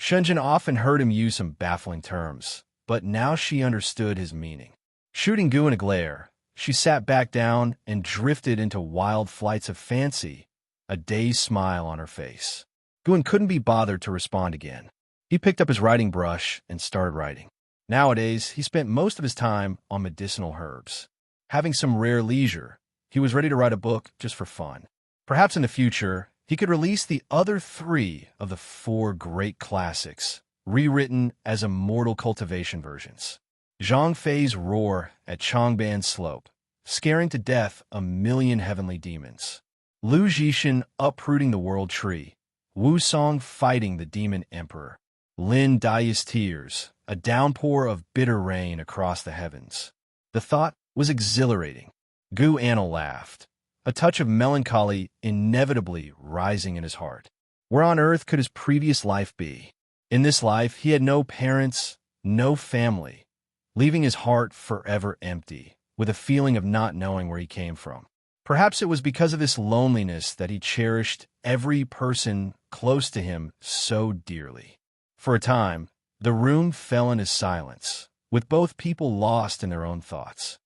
Shunjin often heard him use some baffling terms, but now she understood his meaning. Shooting Guan a glare, she sat back down and drifted into wild flights of fancy, a dazed smile on her face. Guan couldn't be bothered to respond again. He picked up his writing brush and started writing. Nowadays, he spent most of his time on medicinal herbs. Having some rare leisure, he was ready to write a book just for fun. Perhaps in the future, he could release the other 3 of the 4 great classics, rewritten as immortal cultivation versions. Zhang Fei's roar at Changban Slope, scaring to death 1,000,000 heavenly demons. Lu Zhishan uprooting the world tree. Wu Song fighting the demon emperor. Lin Dai's tears, a downpour of bitter rain across the heavens. The thought was exhilarating. Gu Anil laughed, a touch of melancholy inevitably rising in his heart. Where on earth could his previous life be? In this life, he had no parents, no family, leaving his heart forever empty, with a feeling of not knowing where he came from. Perhaps it was because of this loneliness that he cherished every person close to him so dearly. For a time, the room fell into silence, with both people lost in their own thoughts.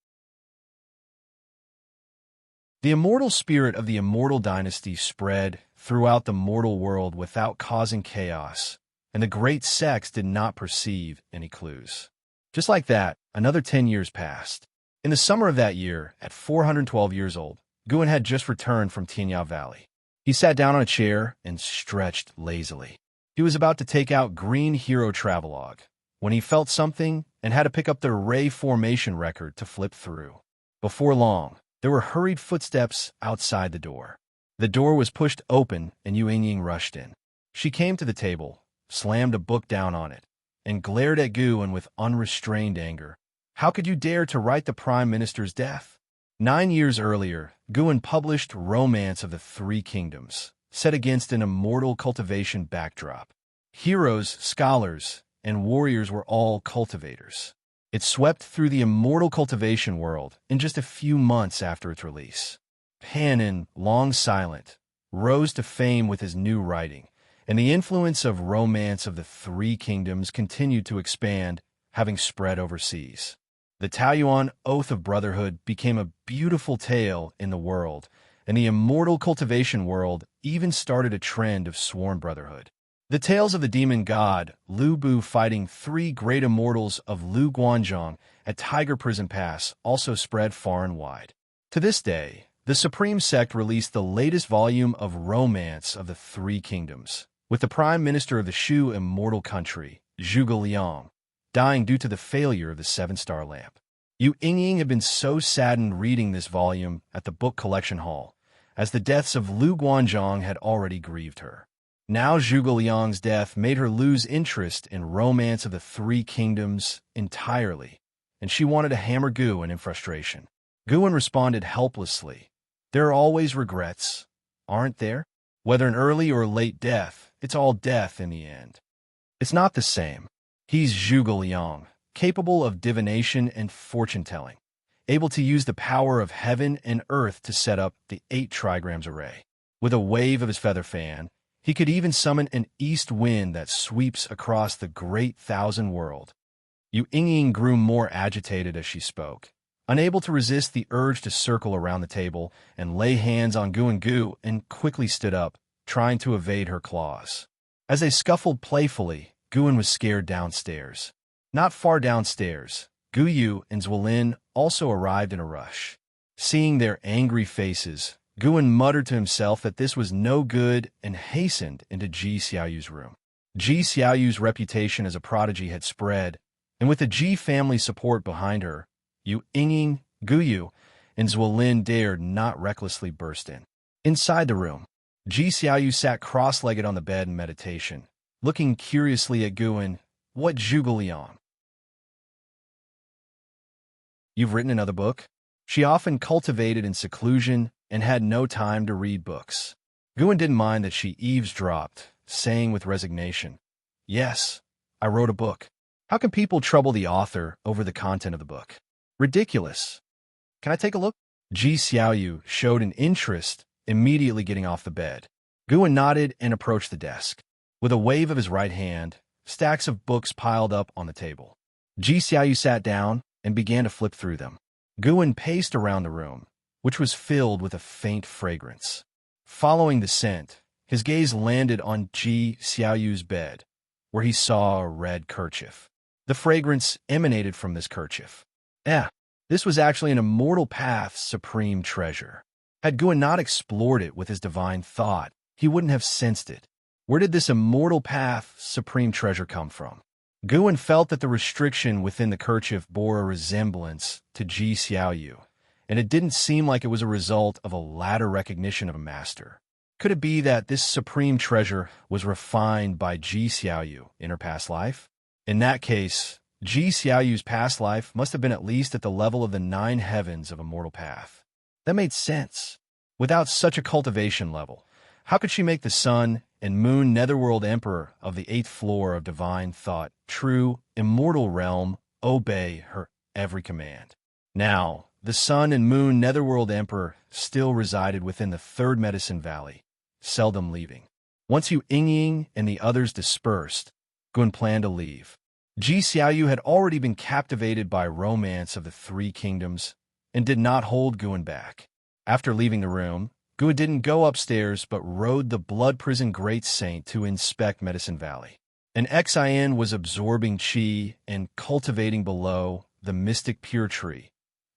The immortal spirit of the Immortal dynasty spread throughout the mortal world without causing chaos, and the great sects did not perceive any clues. Just like that, another 10 years passed. In the summer of that year, at 412 years old, Guan had just returned from Tianya Valley. He sat down on a chair and stretched lazily. He was about to take out Green Hero Travelogue when he felt something and had to pick up the Ray Formation record to flip through. Before long, there were hurried footsteps outside the door. The door was pushed open and Yu Ying rushed in. She came to the table, slammed a book down on it, and glared at Guan with unrestrained anger. How could you dare to write the Prime Minister's death? 9 years earlier, Guan published Romance of the 3 Kingdoms, set against an immortal cultivation backdrop. Heroes, scholars, and warriors were all cultivators. It swept through the immortal cultivation world in just a few months after its release. Panin, long silent, rose to fame with his new writing, and the influence of Romance of the 3 Kingdoms continued to expand, having spread overseas. The Taoyuan Oath of Brotherhood became a beautiful tale in the world, and the immortal cultivation world even started a trend of sworn brotherhood. The tales of the demon god Lu Bu fighting 3 great immortals of Lu Guanzhong at Tiger Prison Pass also spread far and wide. To this day, the Supreme Sect released the latest volume of Romance of the 3 Kingdoms, with the Prime Minister of the Shu immortal country, Zhuge Liang, dying due to the failure of the 7-star lamp. Yu Ying had been so saddened reading this volume at the book collection hall, as the deaths of Lu Guanzhong had already grieved her. Now Zhuge Liang's death made her lose interest in Romance of the 3 Kingdoms entirely, and she wanted to hammer Guan in frustration. Guan responded helplessly, There are always regrets, aren't there? Whether an early or late death, it's all death in the end. It's not the same. He's Zhuge Liang, capable of divination and fortune-telling, able to use the power of heaven and earth to set up the 8 trigrams array. With a wave of his feather fan, he could even summon an east wind that sweeps across the great thousand world. Yu Ying grew more agitated as she spoke, unable to resist the urge to circle around the table and lay hands on Gu, and quickly stood up, trying to evade her claws. As they scuffled playfully, Guan was scared downstairs. Not far downstairs, Guyu and Zwolin also arrived in a rush. Seeing their angry faces, Guin muttered to himself that this was no good and hastened into Ji Xiaoyu's room. Ji Xiaoyu's reputation as a prodigy had spread, and with the Ji family support behind her, Yu Yingying, Guyu, and Zwolin dared not recklessly burst in. Inside the room, Ji Xiaoyu sat cross-legged on the bed in meditation, looking curiously at Guin. What zhuge. You've written another book? She often cultivated in seclusion and had no time to read books. Guin didn't mind that she eavesdropped, saying with resignation, "Yes, I wrote a book. How can people trouble the author over the content of the book? Ridiculous. Can I take a look?" Ji Xiaoyu showed an interest, immediately getting off the bed. Guin nodded and approached the desk. With a wave of his right hand, stacks of books piled up on the table. Ji Xiaoyu sat down and began to flip through them. Guin paced around the room, which was filled with a faint fragrance. Following the scent, his gaze landed on Ji Xiaoyu's bed, where he saw a red kerchief. The fragrance emanated from this kerchief. This was actually an Immortal Path's supreme treasure. Had Guin not explored it with his divine thought, he wouldn't have sensed it. Where did this Immortal Path's supreme treasure come from? Guin felt that the restriction within the kerchief bore a resemblance to Ji Xiaoyu, and it didn't seem like it was a result of a latter recognition of a master. Could it be that this supreme treasure was refined by Ji Xiaoyu in her past life? In that case, Ji Xiaoyu's past life must have been at least at the level of the 9 heavens of Immortal Path. That made sense. Without such a cultivation level, how could she make the Sun and Moon Netherworld Emperor of the 8th floor of divine thought, true, immortal realm, obey her every command? Now, the Sun and Moon Netherworld Emperor still resided within the 3rd Medicine Valley, seldom leaving. Once Yu Yingying and the others dispersed, Guin planned to leave. Ji Xiaoyu had already been captivated by romance of the 3 kingdoms and did not hold Guin back. After leaving the room, Guin didn't go upstairs but rode the Blood Prison Great Saint to inspect Medicine Valley. An Xin was absorbing qi and cultivating below the mystic pure tree.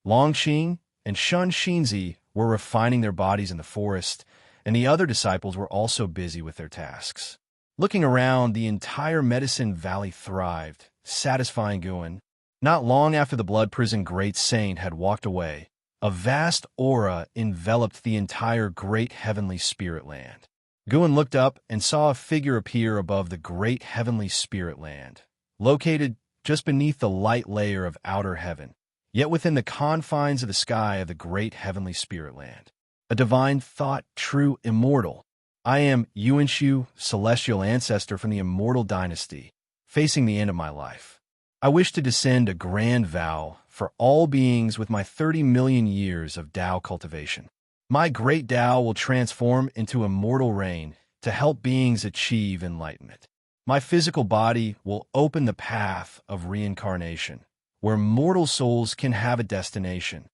Longqing and Shun Xinzi were refining their bodies in the forest, and the other disciples were also busy with their tasks. Looking around, the entire Medicine Valley thrived, satisfying Guin. Not long after the Blood Prison Great Saint had walked away, a vast aura enveloped the entire great heavenly spirit land. Guin looked up and saw a figure appear above the great heavenly spirit land, located just beneath the light layer of outer heaven, yet within the confines of the sky of the great heavenly spirit land. A divine thought, true, immortal. I am Yuanshu, celestial ancestor from the Immortal Dynasty, facing the end of my life. I wish to descend a grand vow for all beings with my 30 million years of Tao cultivation. My great Tao will transform into immortal reign to help beings achieve enlightenment. My physical body will open the path of reincarnation, where mortal souls can have a destination.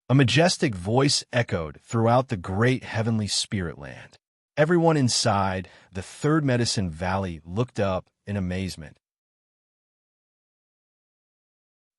A majestic voice echoed throughout the great heavenly spirit land. Everyone inside the 3rd Medicine Valley looked up in amazement.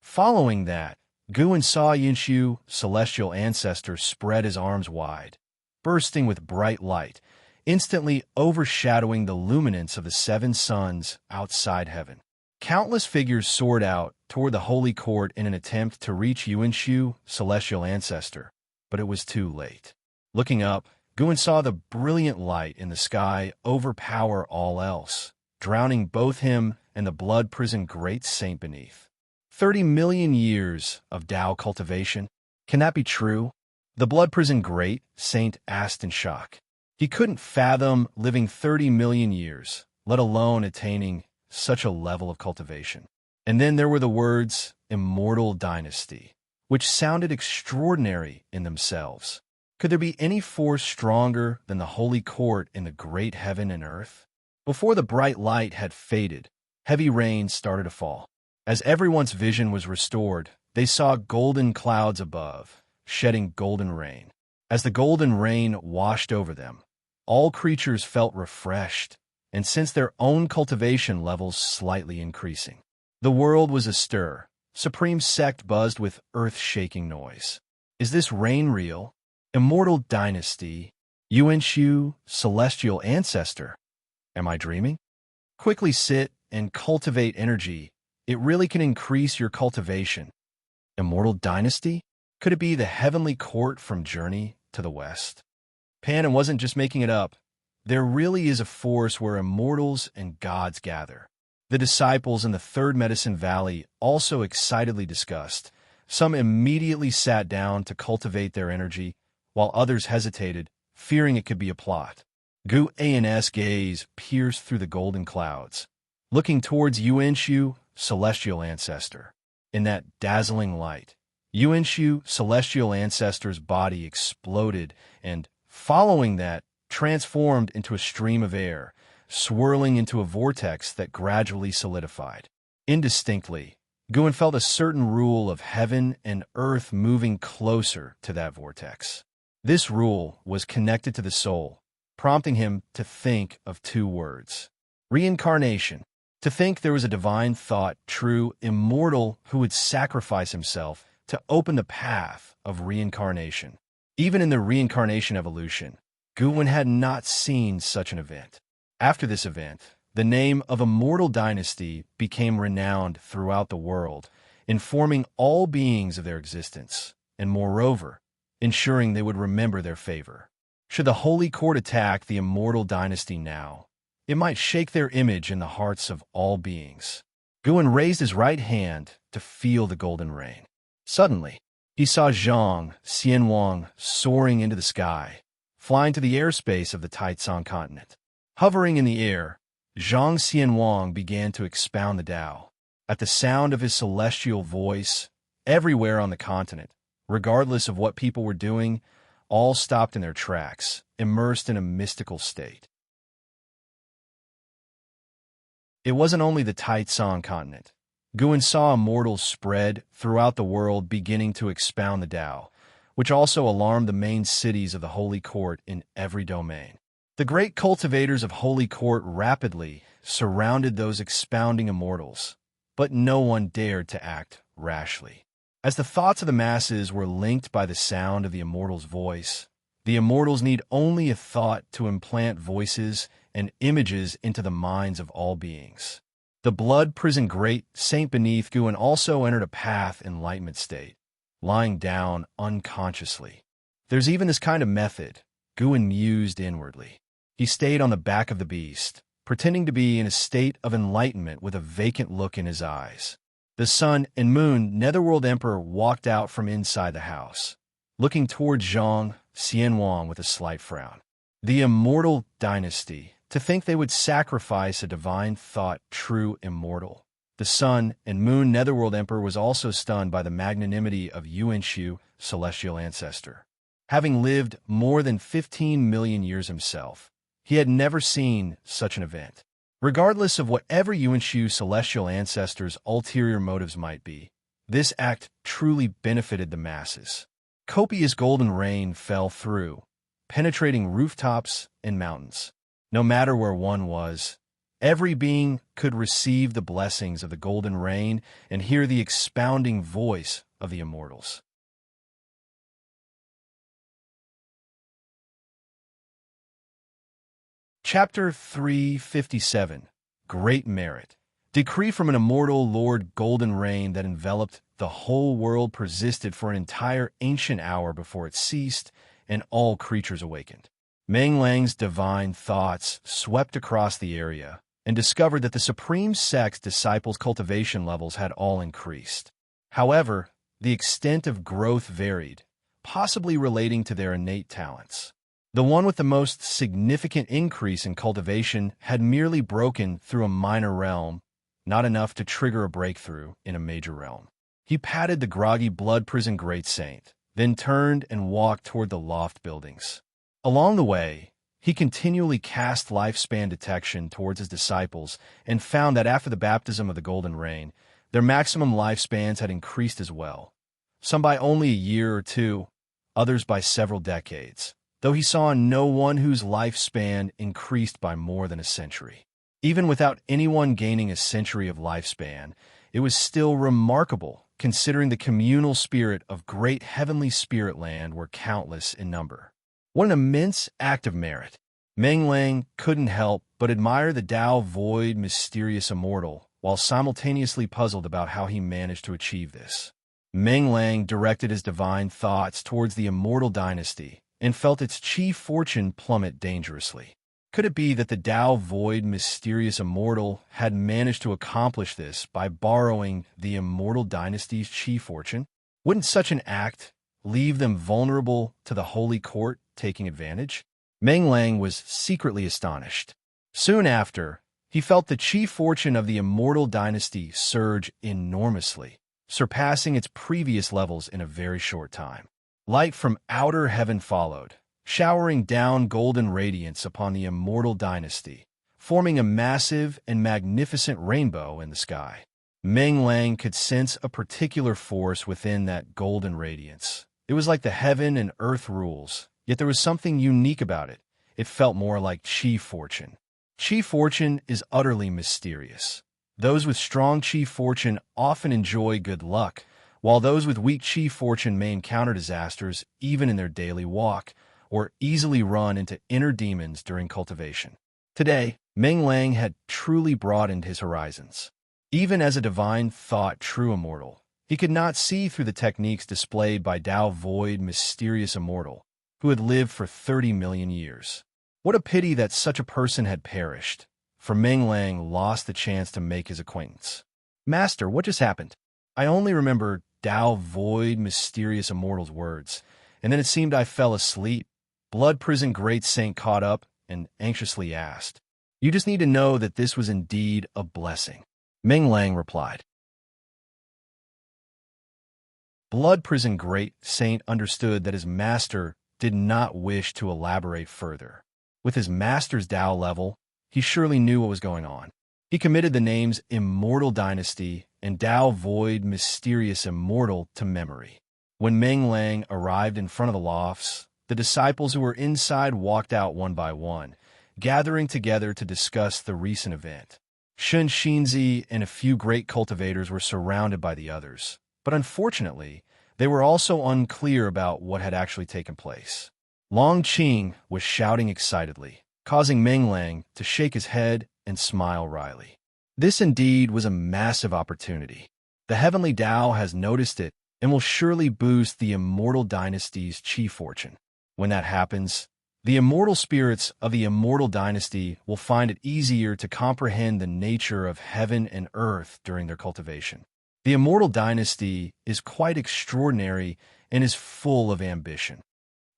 Following that, Guin saw Yinshu, celestial ancestor, spread his arms wide, bursting with bright light, instantly overshadowing the luminance of the 7 suns outside heaven. Countless figures soared out toward the holy court in an attempt to reach Yuanshu, celestial ancestor, but it was too late. Looking up, Guin saw the brilliant light in the sky overpower all else, drowning both him and the Blood Prison Great Saint beneath. 30 million years of Tao cultivation? Can that be true? The Blood Prison Great Saint asked in shock. He couldn't fathom living 30 million years, let alone attaining such a level of cultivation. And then there were the words, Immortal Dynasty, which sounded extraordinary in themselves. Could there be any force stronger than the holy court in the great heaven and earth? Before the bright light had faded, heavy rain started to fall. As everyone's vision was restored, they saw golden clouds above, shedding golden rain. As the golden rain washed over them, all creatures felt refreshed and sensed their own cultivation levels slightly increasing. The world was astir, Supreme Sect buzzed with earth-shaking noise. Is this reign real? Immortal Dynasty? Yuanshu, Celestial Ancestor? Am I dreaming? Quickly sit and cultivate energy. It really can increase your cultivation. Immortal Dynasty? Could it be the heavenly court from Journey to the West? Panem wasn't just making it up. There really is a force where immortals and gods gather. The disciples in the Third Medicine Valley also excitedly discussed. Some immediately sat down to cultivate their energy, while others hesitated, fearing it could be a plot. Gu An's gaze pierced through the golden clouds, looking towards Yuanshu, Celestial Ancestor. In that dazzling light, Yuanshu, Celestial Ancestor's body exploded and, following that, transformed into a stream of air, swirling into a vortex that gradually solidified. Indistinctly, Guin felt a certain rule of heaven and earth moving closer to that vortex. This rule was connected to the soul, prompting him to think of two words: reincarnation. To think there was a divine thought, true, immortal, who would sacrifice himself to open the path of reincarnation. Even in the reincarnation evolution, Guin had not seen such an event. After this event, the name of Immortal Dynasty became renowned throughout the world, informing all beings of their existence, and moreover, ensuring they would remember their favor. Should the Holy Court attack the Immortal Dynasty now, it might shake their image in the hearts of all beings. Guin raised his right hand to feel the golden rain. Suddenly, he saw Zhang Xianwang soaring into the sky, flying to the airspace of the Taitsong continent. Hovering in the air, Zhang Xianwang began to expound the Tao. At the sound of his celestial voice, everywhere on the continent, regardless of what people were doing, all stopped in their tracks, immersed in a mystical state. It wasn't only the Taitsong continent. Guin saw immortals spread throughout the world beginning to expound the Tao, which also alarmed the main cities of the Holy Court in every domain. The great cultivators of Holy Court rapidly surrounded those expounding immortals, but no one dared to act rashly. As the thoughts of the masses were linked by the sound of the immortal's voice, the immortals need only a thought to implant voices and images into the minds of all beings. The blood prison great Saint beneath Guin also entered a path enlightenment state, lying down unconsciously. There's even this kind of method, Guin mused inwardly. He stayed on the back of the beast, pretending to be in a state of enlightenment with a vacant look in his eyes. The sun and moon Netherworld Emperor walked out from inside the house, looking towards Zhang Xianwang with a slight frown. The Immortal Dynasty, to think they would sacrifice a divine thought, true immortal. The sun and moon Netherworld Emperor was also stunned by the magnanimity of Yuanshu, Celestial Ancestor. Having lived more than 15 million years himself, he had never seen such an event. Regardless of whatever Yuanshu Celestial Ancestor's ulterior motives might be, this act truly benefited the masses. Copious golden rain fell through, penetrating rooftops and mountains. No matter where one was, every being could receive the blessings of the golden rain and hear the expounding voice of the immortals. Chapter 357, Great Merit. Decree from an immortal Lord golden rain that enveloped the whole world persisted for an entire ancient hour before it ceased and all creatures awakened. Meng Lang's divine thoughts swept across the area and discovered that the Supreme Sect's disciples' cultivation levels had all increased. However, the extent of growth varied, possibly relating to their innate talents. The one with the most significant increase in cultivation had merely broken through a minor realm, not enough to trigger a breakthrough in a major realm. He patted the groggy blood prison great saint, then turned and walked toward the loft buildings. Along the way, he continually cast lifespan detection towards his disciples and found that after the baptism of the golden rain, their maximum lifespans had increased as well, some by only a year or two, others by several decades, though he saw no one whose lifespan increased by more than a century. Even without anyone gaining a century of lifespan, it was still remarkable considering the communal spirit of great heavenly spirit land were countless in number. What an immense act of merit! Meng Lang couldn't help but admire the Tao void mysterious immortal, while simultaneously puzzled about how he managed to achieve this. Meng Lang directed his divine thoughts towards the immortal dynasty and felt its chi fortune plummet dangerously. Could it be that the Tao void mysterious immortal had managed to accomplish this by borrowing the immortal dynasty's chi fortune? Wouldn't such an act leave them vulnerable to the holy court taking advantage? Meng Lang was secretly astonished. Soon after, he felt the chi fortune of the immortal dynasty surge enormously, surpassing its previous levels in a very short time. Light from outer heaven followed, showering down golden radiance upon the immortal dynasty, forming a massive and magnificent rainbow in the sky. Meng Lang could sense a particular force within that golden radiance. It was like the heaven and earth rules, yet there was something unique about it. It felt more like chi fortune. Chi fortune is utterly mysterious. Those with strong chi fortune often enjoy good luck, while those with weak chi fortune may encounter disasters even in their daily walk, or easily run into inner demons during cultivation. Today, Meng Lang had truly broadened his horizons. Even as a divine thought true immortal, he could not see through the techniques displayed by Tao void mysterious immortal, who had lived for 30 million years. What a pity that such a person had perished, for Meng Lang lost the chance to make his acquaintance. Master, what just happened? I only remember Tao void mysterious immortal's words, and then it seemed I fell asleep. Blood Prison Great Saint caught up and anxiously asked. You just need to know that this was indeed a blessing. Meng Lang replied. Blood Prison Great Saint understood that his master did not wish to elaborate further. With his master's Tao level, he surely knew what was going on. He committed the names Immortal Dynasty and Tao Void Mysterious Immortal to memory. When Meng Lang arrived in front of the lofts, the disciples who were inside walked out one by one, gathering together to discuss the recent event. Shun Xinzi and a few great cultivators were surrounded by the others, but unfortunately, they were also unclear about what had actually taken place. Long Qing was shouting excitedly, causing Meng Lang to shake his head and smile wryly. This indeed was a massive opportunity. The Heavenly Tao has noticed it and will surely boost the Immortal Dynasty's chi fortune. When that happens, the immortal spirits of the Immortal Dynasty will find it easier to comprehend the nature of heaven and earth during their cultivation. The Immortal Dynasty is quite extraordinary and is full of ambition.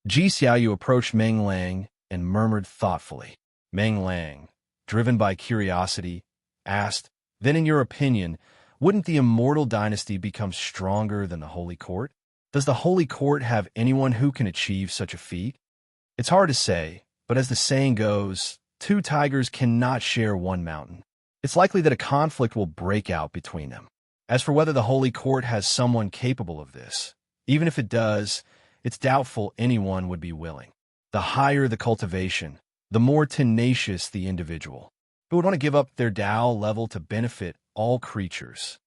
Ji Xiaoyu approached Meng Lang and murmured thoughtfully. Meng Lang, driven by curiosity, asked, then in your opinion, wouldn't the Immortal Dynasty become stronger than the Holy Court? Does the Holy Court have anyone who can achieve such a feat? It's hard to say, but as the saying goes, two tigers cannot share one mountain. It's likely that a conflict will break out between them. As for whether the Holy Court has someone capable of this, even if it does, it's doubtful anyone would be willing. The higher the cultivation, the more tenacious the individual, who would want to give up their Tao level to benefit all creatures.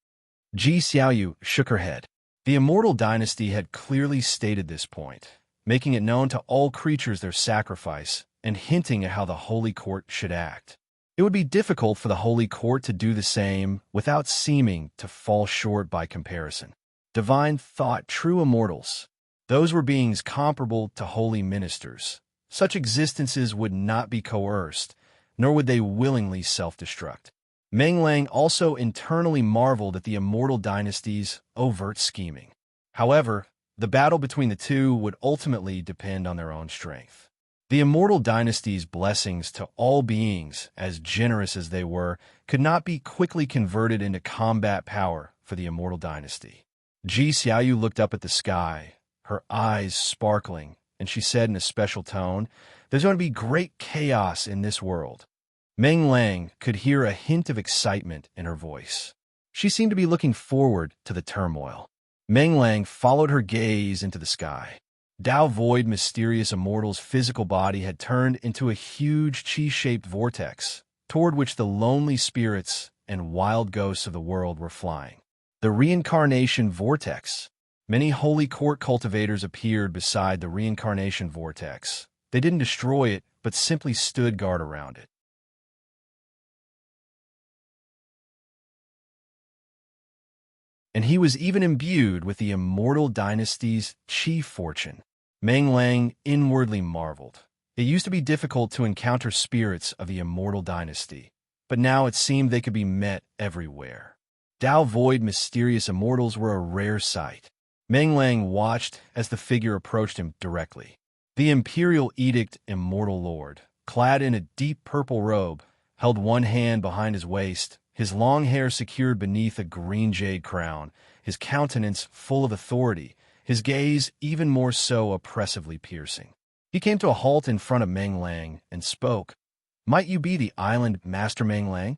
Ji Xiaoyu shook her head. The Immortal Dynasty had clearly stated this point, making it known to all creatures their sacrifice and hinting at how the Holy Court should act. It would be difficult for the Holy Court to do the same without seeming to fall short by comparison. Divine thought true immortals. Those were beings comparable to holy ministers. Such existences would not be coerced, nor would they willingly self-destruct. Meng Lang also internally marveled at the Immortal Dynasty's overt scheming. However, the battle between the two would ultimately depend on their own strength. The Immortal Dynasty's blessings to all beings, as generous as they were, could not be quickly converted into combat power for the Immortal Dynasty. Ji Xiaoyu looked up at the sky, her eyes sparkling, and she said in a special tone, "There's going to be great chaos in this world." Meng Lang could hear a hint of excitement in her voice. She seemed to be looking forward to the turmoil. Meng Lang followed her gaze into the sky. Tao Void Mysterious Immortal's physical body had turned into a huge chi-shaped vortex, toward which the lonely spirits and wild ghosts of the world were flying. The reincarnation vortex. Many holy court cultivators appeared beside the reincarnation vortex. They didn't destroy it, but simply stood guard around it. And he was even imbued with the Immortal dynasty's chief fortune. Meng Lang inwardly marveled. It used to be difficult to encounter spirits of the Immortal dynasty, but now it seemed they could be met everywhere. Dao Void mysterious immortals were a rare sight. Meng Lang watched as the figure approached him directly. The Imperial Edict Immortal Lord, clad in a deep purple robe, held one hand behind his waist, his long hair secured beneath a green jade crown, his countenance full of authority, his gaze even more so oppressively piercing. He came to a halt in front of Meng Lang and spoke. "Might you be the island master Meng Lang?"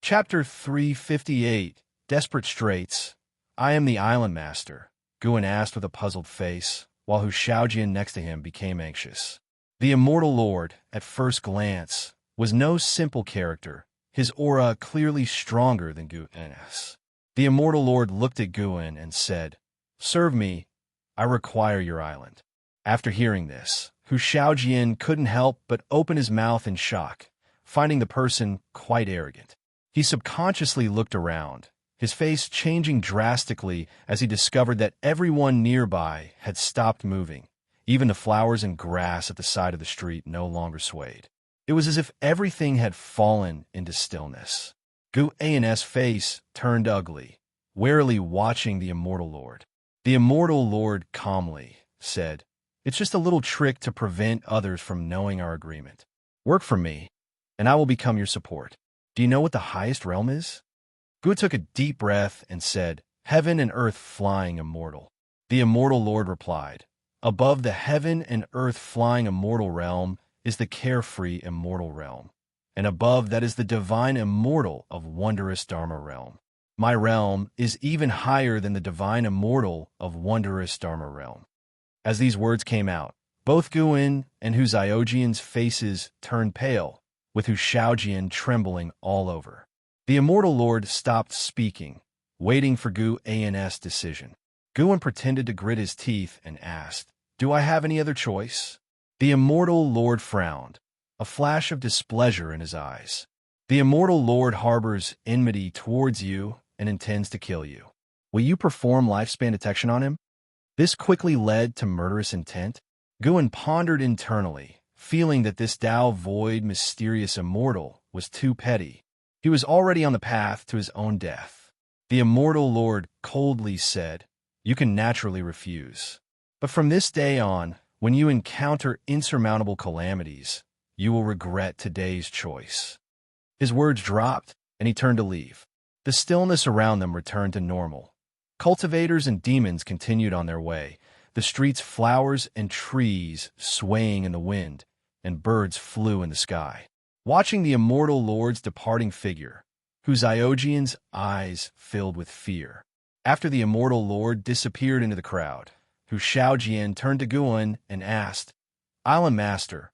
Chapter 358, Desperate Straits. "I am the island master," Guan asked with a puzzled face, while Hu Shaojian next to him became anxious. The Immortal Lord, at first glance, was no simple character, his aura clearly stronger than Guan's. The Immortal Lord looked at Guan and said, "Serve me, I require your island." After hearing this, Hu Shaojian couldn't help but open his mouth in shock, finding the person quite arrogant. He subconsciously looked around, his face changing drastically as he discovered that everyone nearby had stopped moving. Even the flowers and grass at the side of the street no longer swayed. It was as if everything had fallen into stillness. Gu An's face turned ugly, warily watching the Immortal Lord. The Immortal Lord calmly said, "It's just a little trick to prevent others from knowing our agreement. Work for me, and I will become your support. Do you know what the highest realm is?" Gu took a deep breath and said, "Heaven and earth flying immortal." The Immortal Lord replied, "Above the heaven and earth flying immortal realm is the carefree immortal realm, and above that is the divine immortal of wondrous Dharma realm. My realm is even higher than the divine immortal of wondrous Dharma realm." As these words came out, both Guin and Hu Ziojian's faces turned pale, with Hu Shaojian trembling all over. The Immortal Lord stopped speaking, waiting for Gu An's decision. Guin pretended to grit his teeth and asked, "Do I have any other choice?" The Immortal Lord frowned, a flash of displeasure in his eyes. "The Immortal Lord harbors enmity towards you and intends to kill you. Will you perform lifespan detection on him?" This quickly led to murderous intent. Guin pondered internally, feeling that this Dao Void mysterious immortal was too petty. He was already on the path to his own death. The Immortal Lord coldly said, "You can naturally refuse. But from this day on, when you encounter insurmountable calamities, you will regret today's choice." His words dropped, and he turned to leave. The stillness around them returned to normal. Cultivators and demons continued on their way, the street's flowers and trees swaying in the wind, and birds flew in the sky. Watching the Immortal Lord's departing figure, Hu Ziojian's eyes filled with fear. After the Immortal Lord disappeared into the crowd, Hu Shaojian turned to Guin and asked, "Island Master,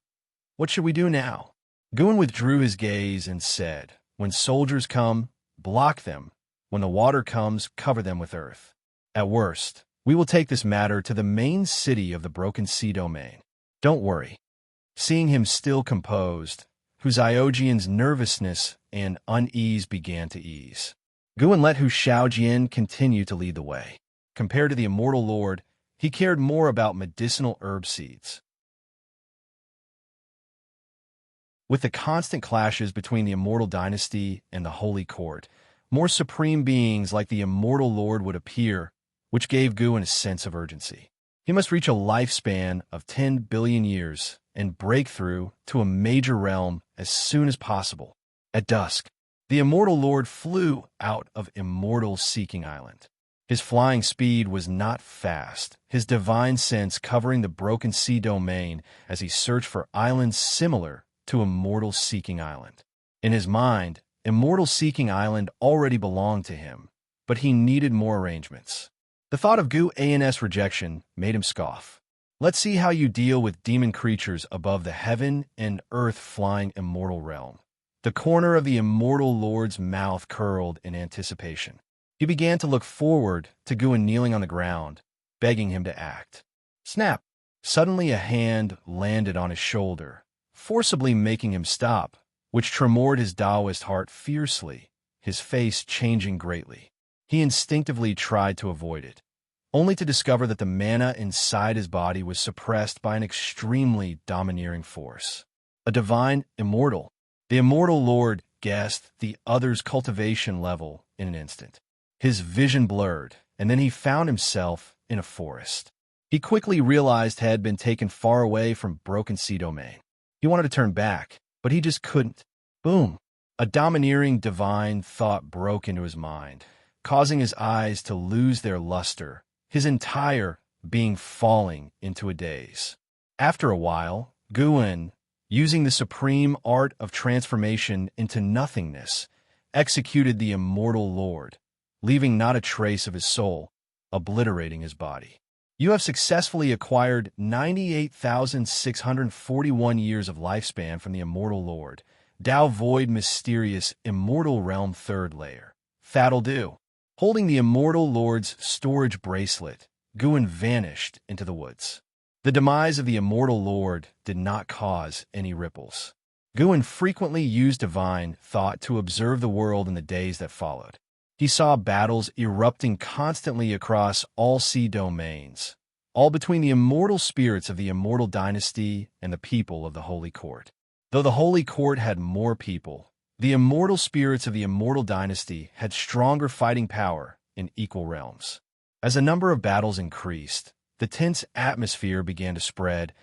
what should we do now?" Guin withdrew his gaze and said, "When soldiers come, block them. When the water comes, cover them with earth. At worst, we will take this matter to the main city of the Broken Sea domain. Don't worry." Seeing him still composed, Hu Ziojian's nervousness and unease began to ease. Guin let Hu Shaojian continue to lead the way. Compared to the Immortal Lord, he cared more about medicinal herb seeds. With the constant clashes between the Immortal dynasty and the Holy Court, more supreme beings like the Immortal Lord would appear, which gave Guin a sense of urgency. He must reach a lifespan of 10 billion years and break through to a major realm as soon as possible. At dusk, the Immortal Lord flew out of Immortal Seeking Island. His flying speed was not fast, his divine sense covering the Broken Sea domain as he searched for islands similar to Immortal Seeking Island. In his mind, Immortal Seeking Island already belonged to him, but he needed more arrangements. The thought of Gu An's rejection made him scoff. Let's see how you deal with demon creatures above the heaven and earth flying immortal realm. The corner of the immortal lord's mouth curled in anticipation. He began to look forward to Guin kneeling on the ground, begging him to act. Snap! Suddenly a hand landed on his shoulder, forcibly making him stop, which tremored his Taoist heart fiercely, his face changing greatly. He instinctively tried to avoid it, only to discover that the mana inside his body was suppressed by an extremely domineering force. A divine immortal. The immortal lord guessed the other's cultivation level in an instant. His vision blurred, and then he found himself in a forest. He quickly realized he had been taken far away from Broken Sea Domain. He wanted to turn back, but he just couldn't. Boom! A domineering divine thought broke into his mind, causing his eyes to lose their luster, his entire being falling into a daze. After a while, Guin, using the supreme art of transformation into nothingness, executed the immortal lord, leaving not a trace of his soul, obliterating his body. You have successfully acquired 98,641 years of lifespan from the immortal lord. Tao Void Mysterious Immortal Realm 3rd Layer. That'll do. Holding the immortal lord's storage bracelet, Guin vanished into the woods. The demise of the immortal lord did not cause any ripples. Guin frequently used divine thought to observe the world in the days that followed. He saw battles erupting constantly across all sea domains, all between the immortal spirits of the immortal dynasty and the people of the Holy Court. Though the Holy Court had more people, the immortal spirits of the immortal dynasty had stronger fighting power in equal realms. As the number of battles increased, the tense atmosphere began to spread,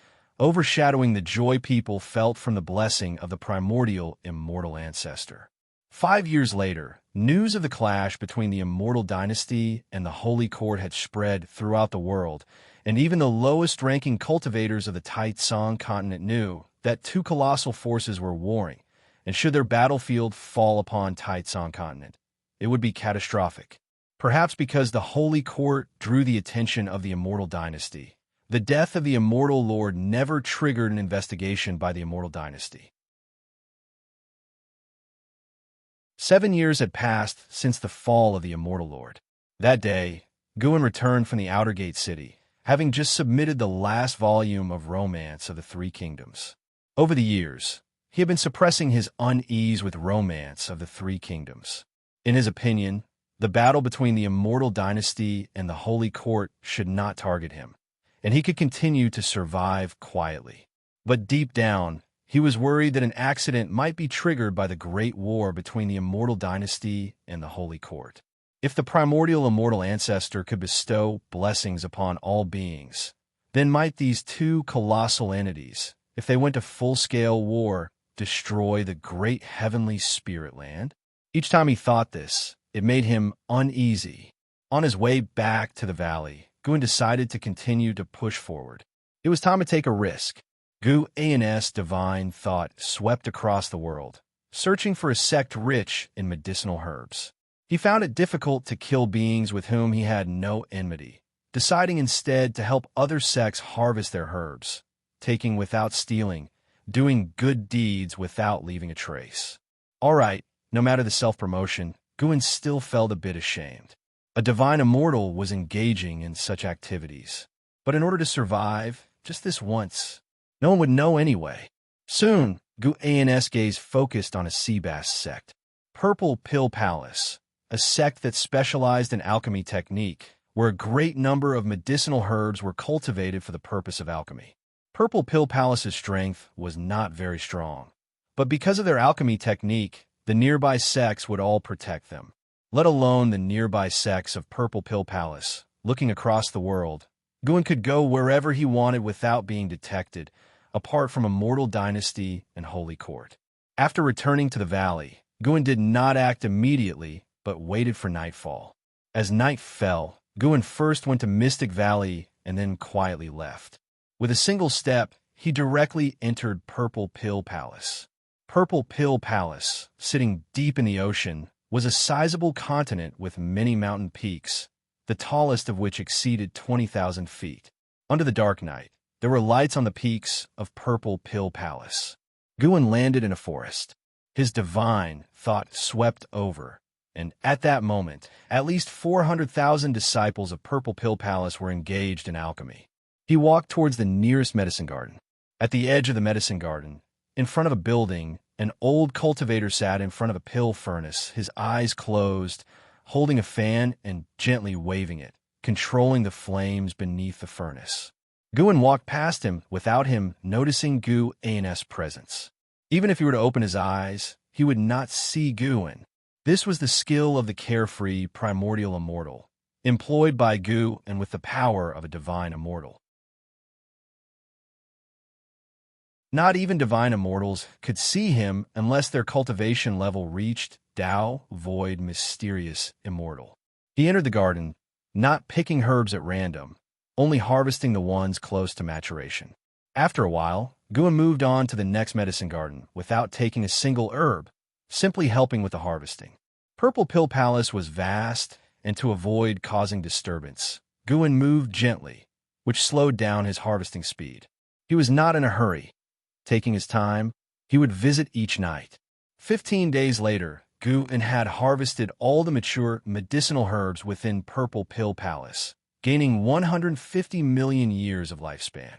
overshadowing the joy people felt from the blessing of the primordial immortal ancestor. 5 years later, news of the clash between the immortal dynasty and the Holy Court had spread throughout the world, and even the lowest-ranking cultivators of the Taitsong continent knew that two colossal forces were warring, and should their battlefield fall upon Taitsong continent, it would be catastrophic. Perhaps because the Holy Court drew the attention of the immortal dynasty, the death of the immortal lord never triggered an investigation by the immortal dynasty. 7 years had passed since the fall of the immortal lord. That day, Guin returned from the Outer Gate City, having just submitted the last volume of Romance of the Three Kingdoms. Over the years, he had been suppressing his unease with Romance of the Three Kingdoms. In his opinion, the battle between the immortal dynasty and the Holy Court should not target him, and he could continue to survive quietly. But deep down, he was worried that an accident might be triggered by the great war between the immortal dynasty and the Holy Court. If the primordial immortal ancestor could bestow blessings upon all beings, then might these two colossal entities, if they went to full-scale war, destroy the great heavenly spirit land? Each time he thought this, it made him uneasy. On his way back to the valley, Guin decided to continue to push forward. It was time to take a risk. Guin's divine thought swept across the world, searching for a sect rich in medicinal herbs. He found it difficult to kill beings with whom he had no enmity, deciding instead to help other sects harvest their herbs, taking without stealing, doing good deeds without leaving a trace. All right, no matter the self-promotion, Guin still felt a bit ashamed. A divine immortal was engaging in such activities, but in order to survive, just this once, no one would know anyway. Soon, Guin's gaze focused on a sea bass sect, Purple Pill Palace, a sect that specialized in alchemy technique, where a great number of medicinal herbs were cultivated for the purpose of alchemy. Purple Pill Palace's strength was not very strong, but because of their alchemy technique, the nearby sects would all protect them. Let alone the nearby sects of Purple Pill Palace. Looking across the world, Guin could go wherever he wanted without being detected, apart from Immortal Dynasty and Holy Court. After returning to the valley, Guin did not act immediately, but waited for nightfall. As night fell, Guin first went to Mystic Valley and then quietly left. With a single step, he directly entered Purple Pill Palace. Purple Pill Palace, sitting deep in the ocean, was a sizable continent with many mountain peaks, the tallest of which exceeded 20,000 feet. Under the dark night, There were lights on the peaks of Purple Pill Palace. Guin landed in a forest. His divine thought swept over, and at that moment, at least 400,000 disciples of Purple Pill Palace were engaged in alchemy. He walked towards the nearest medicine garden. At the edge of the medicine garden, in front of a building, an old cultivator sat in front of a pill furnace, his eyes closed, holding a fan and gently waving it, controlling the flames beneath the furnace. Guin walked past him without him noticing Guin's presence. Even if he were to open his eyes, he would not see Guin. This was the skill of the carefree primordial immortal, employed by Guin and with the power of a divine immortal. Not even divine immortals could see him unless their cultivation level reached Tao, void, mysterious, immortal. He entered the garden, not picking herbs at random, only harvesting the ones close to maturation. After a while, Guin moved on to the next medicine garden without taking a single herb, simply helping with the harvesting. Purple Pill Palace was vast, and to avoid causing disturbance, Guin moved gently, which slowed down his harvesting speed. He was not in a hurry. Taking his time, he would visit each night. 15 days later, Guin had harvested all the mature medicinal herbs within Purple Pill Palace, gaining 150 million years of lifespan.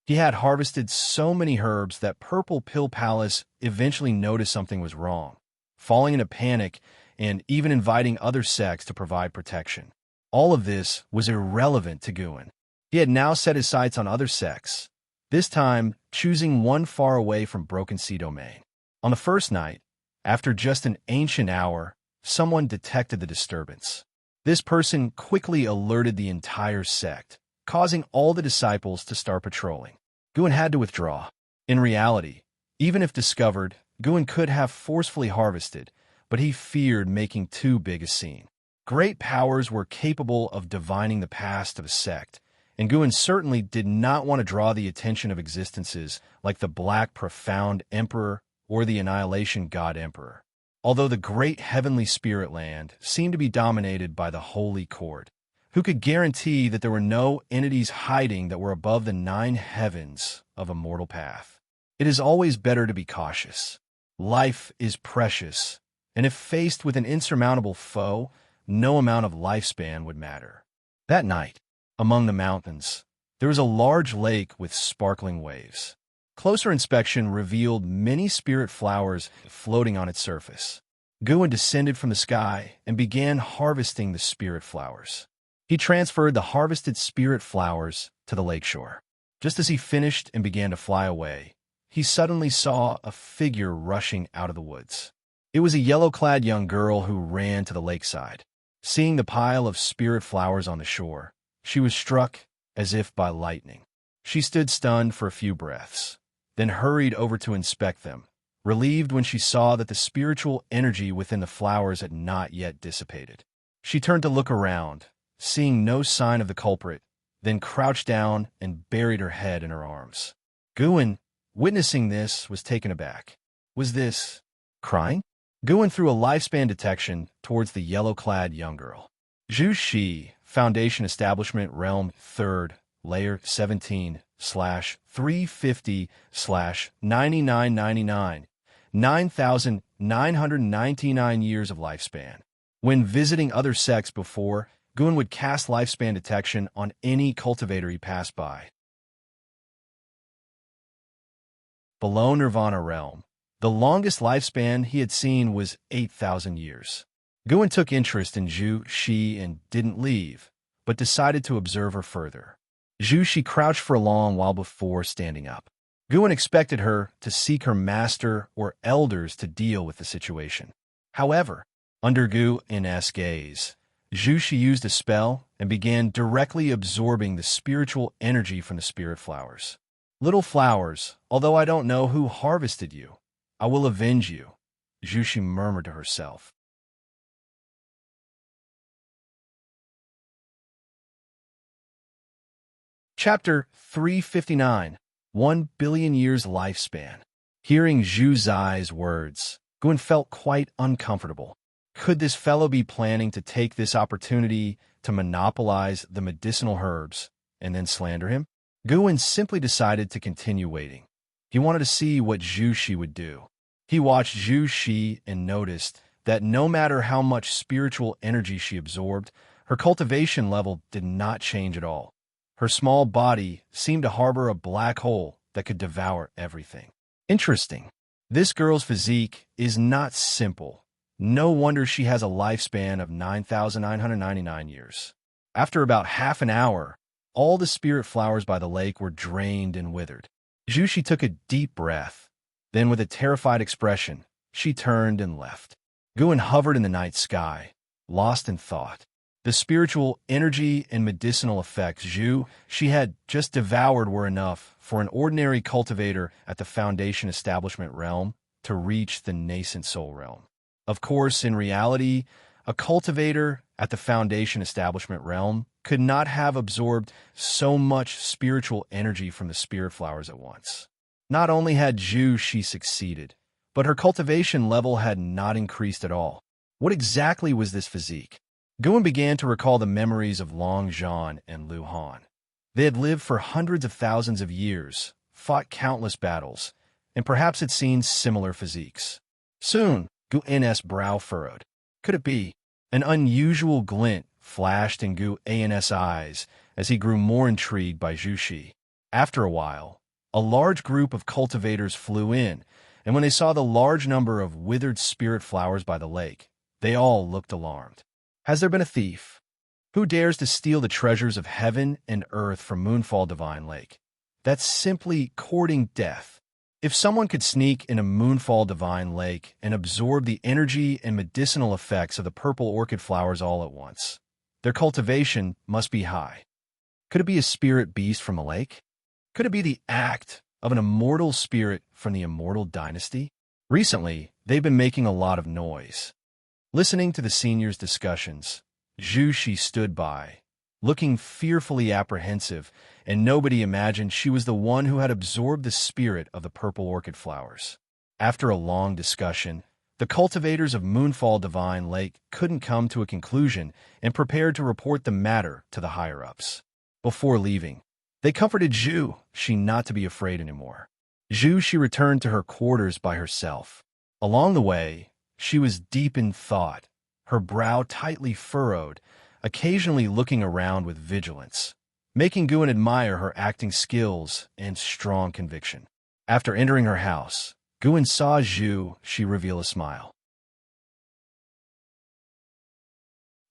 He had harvested so many herbs that Purple Pill Palace eventually noticed something was wrong, falling into panic and even inviting other sects to provide protection. All of this was irrelevant to Guin. He had now set his sights on other sects, this time choosing one far away from Broken Sea Domain. On the first night, after just an ancient hour, someone detected the disturbance. This person quickly alerted the entire sect, causing all the disciples to start patrolling. Guin had to withdraw. In reality, even if discovered, Guin could have forcefully harvested, but he feared making too big a scene. Great powers were capable of divining the past of a sect, and Guin certainly did not want to draw the attention of existences like the Black Profound Emperor or the Annihilation God Emperor. Although the great heavenly spirit land seemed to be dominated by the Holy Court, who could guarantee that there were no entities hiding that were above the 9 heavens of a mortal path? It is always better to be cautious. Life is precious, and if faced with an insurmountable foe, no amount of lifespan would matter. That night, among the mountains, there was a large lake with sparkling waves. Closer inspection revealed many spirit flowers floating on its surface. Guin descended from the sky and began harvesting the spirit flowers. He transferred the harvested spirit flowers to the lakeshore. Just as he finished and began to fly away, he suddenly saw a figure rushing out of the woods. It was a yellow-clad young girl who ran to the lakeside. Seeing the pile of spirit flowers on the shore, she was struck as if by lightning. She stood stunned for a few breaths, then hurried over to inspect them, relieved when she saw that the spiritual energy within the flowers had not yet dissipated. She turned to look around, seeing no sign of the culprit, then crouched down and buried her head in her arms. Guin, witnessing this, was taken aback. Was this crying? Guin threw a lifespan detection towards the yellow-clad young girl. Zhu Shi, Foundation Establishment Realm 3rd, Layer 17/350/9999, 9,999 years of lifespan. When visiting other sects before, Guin would cast lifespan detection on any cultivator he passed by. Below Nirvana Realm, the longest lifespan he had seen was 8,000 years. Guin took interest in Zhu Shi and didn't leave, but decided to observe her further. Zhu Shi crouched for a long while before standing up. Guin expected her to seek her master or elders to deal with the situation. However, under Guin's gaze, Zhu Shi used a spell and began directly absorbing the spiritual energy from the spirit flowers. Little flowers, although I don't know who harvested you, I will avenge you, Zhu Shi murmured to herself. Chapter 359, 1 billion years lifespan. Hearing Zhu Zai's words, Guin felt quite uncomfortable. Could this fellow be planning to take this opportunity to monopolize the medicinal herbs and then slander him? Guin simply decided to continue waiting. He wanted to see what Zhu Shi would do. He watched Zhu Shi and noticed that no matter how much spiritual energy she absorbed, her cultivation level did not change at all. Her small body seemed to harbor a black hole that could devour everything. Interesting. This girl's physique is not simple. No wonder she has a lifespan of 9,999 years. After about half an hour, all the spirit flowers by the lake were drained and withered. Zhu Shi took a deep breath. Then, with a terrified expression, she turned and left. Guin hovered in the night sky, lost in thought. The spiritual energy and medicinal effects Zhu Shi had just devoured were enough for an ordinary cultivator at the Foundation Establishment realm to reach the nascent soul realm. Of course, in reality, a cultivator at the Foundation Establishment realm could not have absorbed so much spiritual energy from the spirit flowers at once. Not only had Zhu Shi succeeded, but her cultivation level had not increased at all. What exactly was this physique? Guin began to recall the memories of Long Zhan and Lu Han. They had lived for hundreds of thousands of years, fought countless battles, and perhaps had seen similar physiques. Soon, Guin's brow furrowed. Could it be? An unusual glint flashed in Guin's eyes as he grew more intrigued by Zhu Shi. After a while, a large group of cultivators flew in, and when they saw the large number of withered spirit flowers by the lake, they all looked alarmed. Has there been a thief? Who dares to steal the treasures of heaven and earth from Moonfall Divine Lake? That's simply courting death. If someone could sneak in a Moonfall Divine Lake and absorb the energy and medicinal effects of the purple orchid flowers all at once, their cultivation must be high. Could it be a spirit beast from a lake? Could it be the act of an immortal spirit from the Immortal dynasty? Recently, they've been making a lot of noise. Listening to the seniors' discussions, Zhu Shi stood by, looking fearfully apprehensive, and nobody imagined she was the one who had absorbed the spirit of the purple orchid flowers. After a long discussion, the cultivators of Moonfall Divine Lake couldn't come to a conclusion and prepared to report the matter to the higher-ups. Before leaving, they comforted Zhu Shi not to be afraid anymore. Zhu Shi returned to her quarters by herself. Along the way, she was deep in thought, her brow tightly furrowed, occasionally looking around with vigilance, making Guin admire her acting skills and strong conviction. After entering her house, Guin saw Zhu Shi reveal a smile.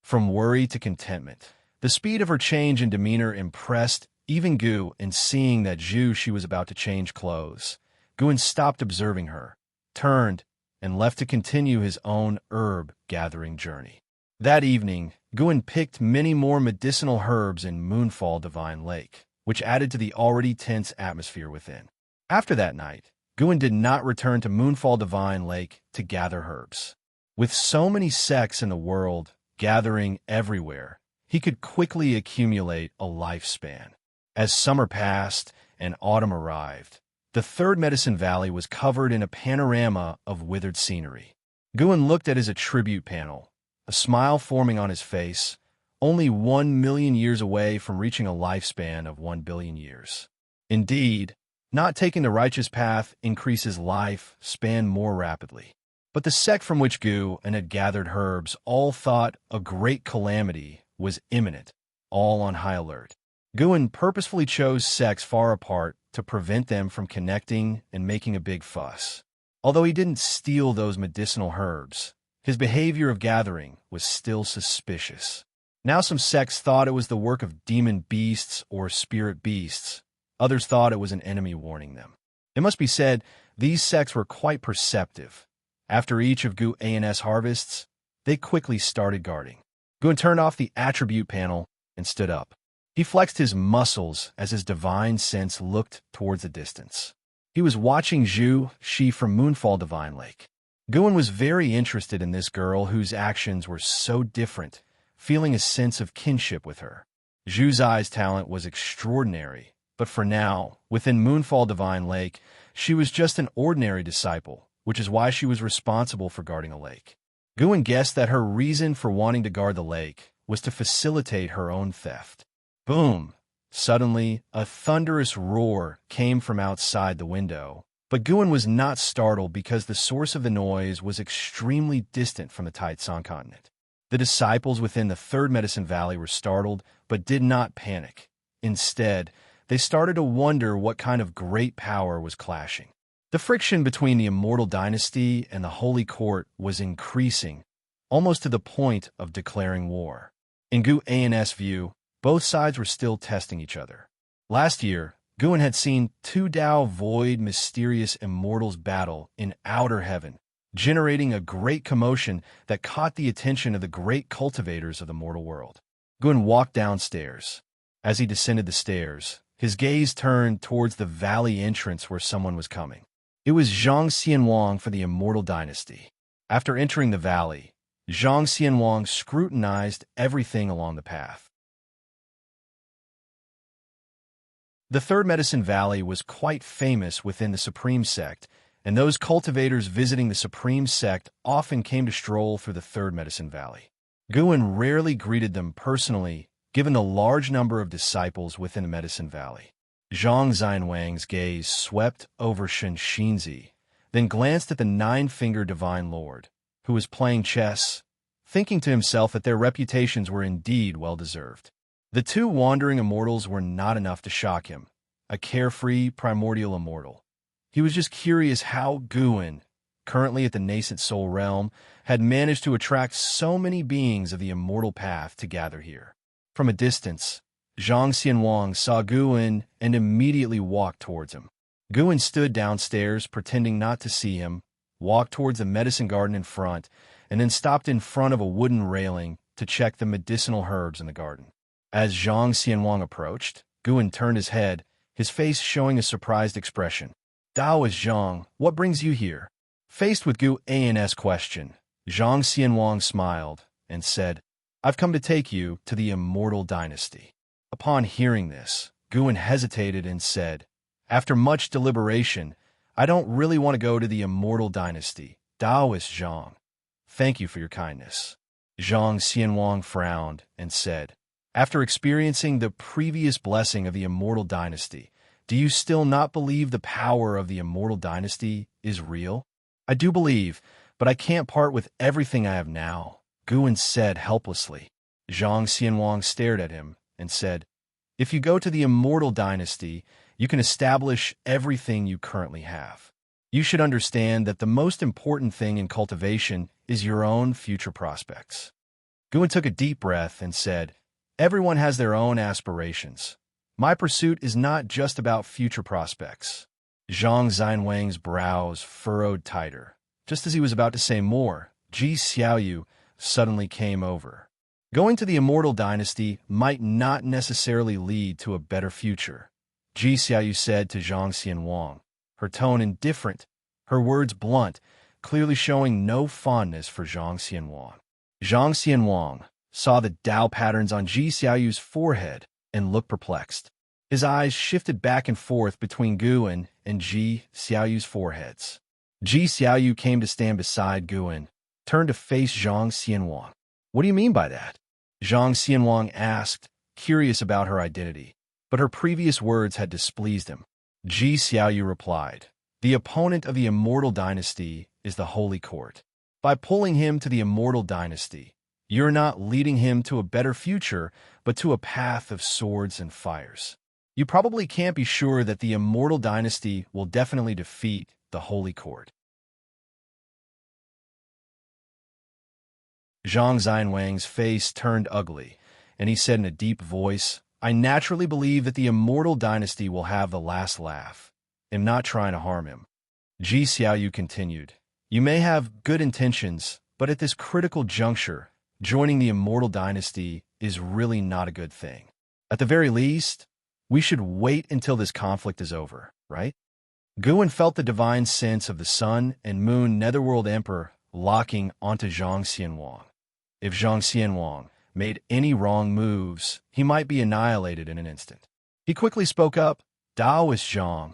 From worry to contentment, the speed of her change in demeanor impressed even Guin, and seeing that Zhu Shi was about to change clothes, Guin stopped observing her, turned, and left to continue his own herb-gathering journey. That evening, Guin picked many more medicinal herbs in Moonfall Divine Lake, which added to the already tense atmosphere within. After that night, Guin did not return to Moonfall Divine Lake to gather herbs. With so many sects in the world gathering everywhere, he could quickly accumulate a lifespan. As summer passed and autumn arrived, the third Medicine Valley was covered in a panorama of withered scenery. Guin looked at his attribute panel, a smile forming on his face, only 1 million years away from reaching a lifespan of 1 billion years. Indeed, not taking the righteous path increases life span more rapidly. But the sect from which Guin had gathered herbs all thought a great calamity was imminent, all on high alert. Guin purposefully chose sects far apart to prevent them from connecting and making a big fuss. Although he didn't steal those medicinal herbs, his behavior of gathering was still suspicious. Now some sects thought it was the work of demon beasts or spirit beasts. Others thought it was an enemy warning them. It must be said, these sects were quite perceptive. After each of Guin's harvests, they quickly started guarding. Guin turned off the attribute panel and stood up. He flexed his muscles as his divine sense looked towards the distance. He was watching Zhu Shi from Moonfall Divine Lake. Guin was very interested in this girl whose actions were so different, feeling a sense of kinship with her. Zhu's eyes talent was extraordinary, but for now, within Moonfall Divine Lake, she was just an ordinary disciple, which is why she was responsible for guarding a lake. Guin guessed that her reason for wanting to guard the lake was to facilitate her own theft. Boom! Suddenly, a thunderous roar came from outside the window. But Guin was not startled because the source of the noise was extremely distant from the Taitsong continent. The disciples within the Third Medicine Valley were startled, but did not panic. Instead, they started to wonder what kind of great power was clashing. The friction between the Immortal Dynasty and the Holy Court was increasing, almost to the point of declaring war. In Gu An's view, both sides were still testing each other. Last year, Guin had seen two Tao Void mysterious immortals battle in outer heaven, generating a great commotion that caught the attention of the great cultivators of the mortal world. Guin walked downstairs. As he descended the stairs, his gaze turned towards the valley entrance where someone was coming. It was Zhang Xianwang for the Immortal Dynasty. After entering the valley, Zhang Xianwang scrutinized everything along the path. The Third Medicine Valley was quite famous within the Supreme Sect, and those cultivators visiting the Supreme Sect often came to stroll through the Third Medicine Valley. Guin rarely greeted them personally, given the large number of disciples within the Medicine Valley. Zhang Xianwang's gaze swept over Shen Xinzi, then glanced at the nine-fingered Divine Lord, who was playing chess, thinking to himself that their reputations were indeed well-deserved. The two wandering immortals were not enough to shock him, a carefree, primordial immortal. He was just curious how Guin, currently at the nascent soul realm, had managed to attract so many beings of the immortal path to gather here. From a distance, Zhang Xianwang saw Guin and immediately walked towards him. Guin stood downstairs, pretending not to see him, walked towards the medicine garden in front, and then stopped in front of a wooden railing to check the medicinal herbs in the garden. As Zhang Xianwang approached, Guin turned his head, his face showing a surprised expression. "Daoist Zhang, what brings you here?" Faced with Gu An's question, Zhang Xianwang smiled and said, "I've come to take you to the Immortal Dynasty." Upon hearing this, Guin hesitated and said, "After much deliberation, I don't really want to go to the Immortal Dynasty, Daoist Zhang. Thank you for your kindness." Zhang Xianwang frowned and said, "After experiencing the previous blessing of the Immortal Dynasty, do you still not believe the power of the Immortal Dynasty is real?" "I do believe, but I can't part with everything I have now," Guin said helplessly. Zhang Xianwang stared at him and said, "If you go to the Immortal Dynasty, you can establish everything you currently have. You should understand that the most important thing in cultivation is your own future prospects." Guin took a deep breath and said, "Everyone has their own aspirations. My pursuit is not just about future prospects." Zhang Xianwang's brows furrowed tighter. Just as he was about to say more, Ji Xiaoyu suddenly came over. Going to the Immortal Dynasty might not necessarily lead to a better future, Ji Xiaoyu said to Zhang Xianwang, her tone indifferent, her words blunt, clearly showing no fondness for Zhang Xianwang. Zhang Xianwang saw the Tao patterns on Ji Xiaoyu's forehead and looked perplexed. His eyes shifted back and forth between Guin and Ji Xiaoyu's foreheads. Ji Xiaoyu came to stand beside Guin, turned to face Zhang Xianwang. "What do you mean by that?" Zhang Xianwang asked, curious about her identity, but her previous words had displeased him. Ji Xiaoyu replied, "The opponent of the Immortal Dynasty is the Holy Court. By pulling him to the Immortal Dynasty, you're not leading him to a better future, but to a path of swords and fires. You probably can't be sure that the Immortal Dynasty will definitely defeat the Holy Court." Zhang Xianwang's face turned ugly, and he said in a deep voice, "I naturally believe that the Immortal Dynasty will have the last laugh. I'm not trying to harm him." Ji Xiaoyu continued, "You may have good intentions, but at this critical juncture, joining the Immortal Dynasty is really not a good thing. At the very least, we should wait until this conflict is over, right?" Guin felt the divine sense of the Sun and Moon Netherworld Emperor locking onto Zhang Xianwang. If Zhang Xianwang made any wrong moves, he might be annihilated in an instant. He quickly spoke up, "Daoist Zhang,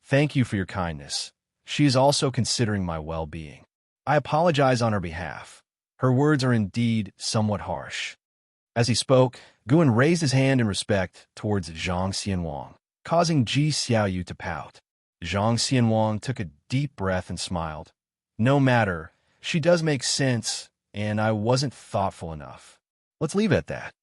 thank you for your kindness. She is also considering my well-being. I apologize on her behalf. Her words are indeed somewhat harsh." As he spoke, Guan raised his hand in respect towards Zhang Xianwang, causing Ji Xiaoyu to pout. Zhang Xianwang took a deep breath and smiled. No matter, she does make sense, and I wasn't thoughtful enough. Let's leave it at that.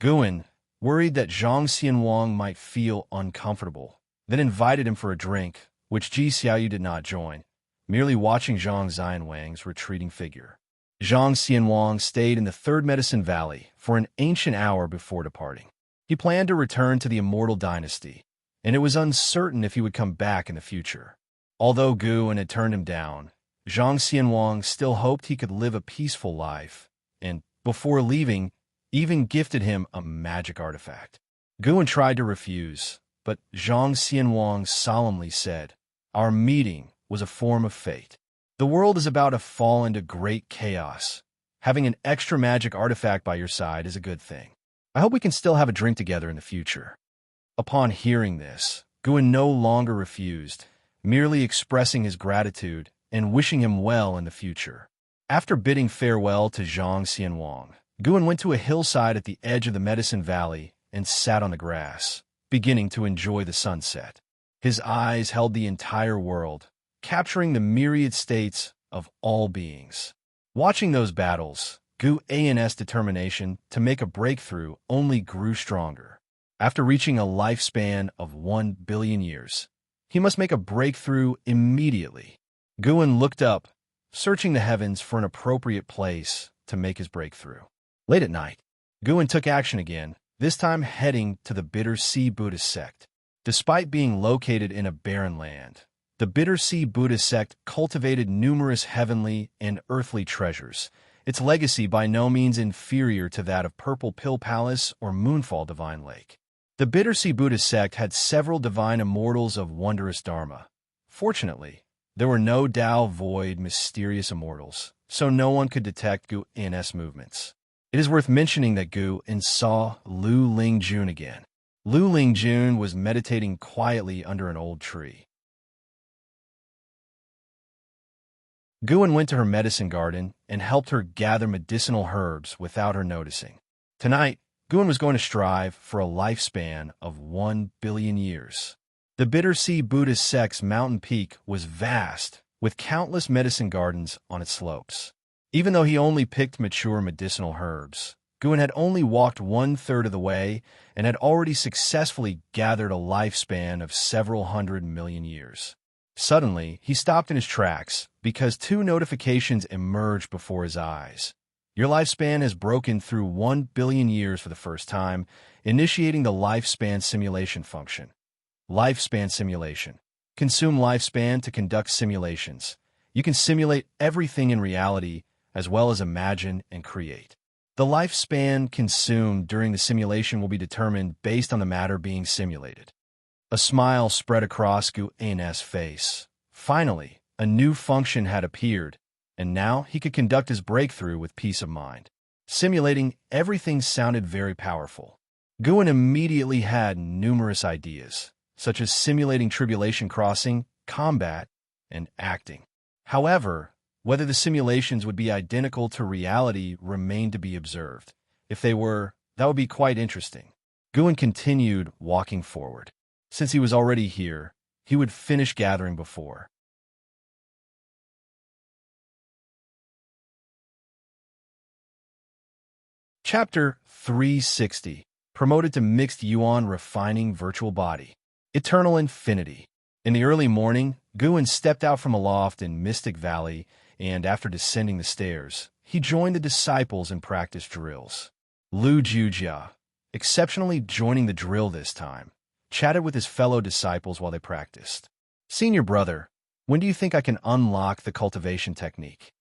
Guan, worried that Zhang Xianwang might feel uncomfortable, then invited him for a drink, which Ji Xiaoyu did not join, merely watching Zhang Xianwang's retreating figure. Zhang Xianwang stayed in the Third Medicine Valley for an ancient hour before departing. He planned to return to the Immortal Dynasty, and it was uncertain if he would come back in the future. Although Guan had turned him down, Zhang Xianwang still hoped he could live a peaceful life, and, before leaving, even gifted him a magic artifact. Guan tried to refuse, but Zhang Xianwang solemnly said, "Our meeting was a form of fate. The world is about to fall into great chaos. Having an extra magic artifact by your side is a good thing. I hope we can still have a drink together in the future." Upon hearing this, Guan no longer refused, merely expressing his gratitude and wishing him well in the future. After bidding farewell to Zhang Xianwang, Guan went to a hillside at the edge of the Medicine Valley and sat on the grass, beginning to enjoy the sunset. His eyes held the entire world, capturing the myriad states of all beings. Watching those battles, Guan's determination to make a breakthrough only grew stronger. After reaching a lifespan of 1 billion years, he must make a breakthrough immediately. Guan looked up, searching the heavens for an appropriate place to make his breakthrough. Late at night, Guan took action again, this time heading to the Bitter Sea Buddhist sect. Despite being located in a barren land, the Bitter Sea Buddhist sect cultivated numerous heavenly and earthly treasures, its legacy by no means inferior to that of Purple Pill Palace or Moonfall Divine Lake. The Bitter Sea Buddhist sect had several divine immortals of wondrous dharma. Fortunately, there were no Tao void mysterious immortals, so no one could detect Guan's movements. It is worth mentioning that Guan saw Lu Lingjun again. Lu Lingjun was meditating quietly under an old tree. Guan went to her medicine garden and helped her gather medicinal herbs without her noticing. Tonight, Guan was going to strive for a lifespan of 1 billion years. The Bitter Sea Buddhist sect's mountain peak was vast, with countless medicine gardens on its slopes. Even though he only picked mature medicinal herbs, Guan had only walked 1/3 of the way and had already successfully gathered a lifespan of several 100 million years. Suddenly, he stopped in his tracks because 2 notifications emerged before his eyes. Your lifespan has broken through 1 billion years for the first time, initiating the lifespan simulation function. Lifespan simulation. Consume lifespan to conduct simulations. You can simulate everything in reality, as well as imagine and create. The lifespan consumed during the simulation will be determined based on the matter being simulated. A smile spread across Guan's face. Finally, a new function had appeared, and now he could conduct his breakthrough with peace of mind. Simulating everything sounded very powerful. Guan immediately had numerous ideas, such as simulating tribulation crossing, combat, and acting. However, whether the simulations would be identical to reality remained to be observed. If they were, that would be quite interesting. Guan continued walking forward. Since he was already here, he would finish gathering before. Chapter 360. Promoted to Mixed Yuan Refining Virtual Body. Eternal Infinity. In the early morning, Guan stepped out from a loft in Mystic Valley, and after descending the stairs, he joined the disciples and practiced drills. Lu Jujia, exceptionally joining the drill this time, chatted with his fellow disciples while they practiced. "Senior brother, when do you think I can unlock the cultivation technique?"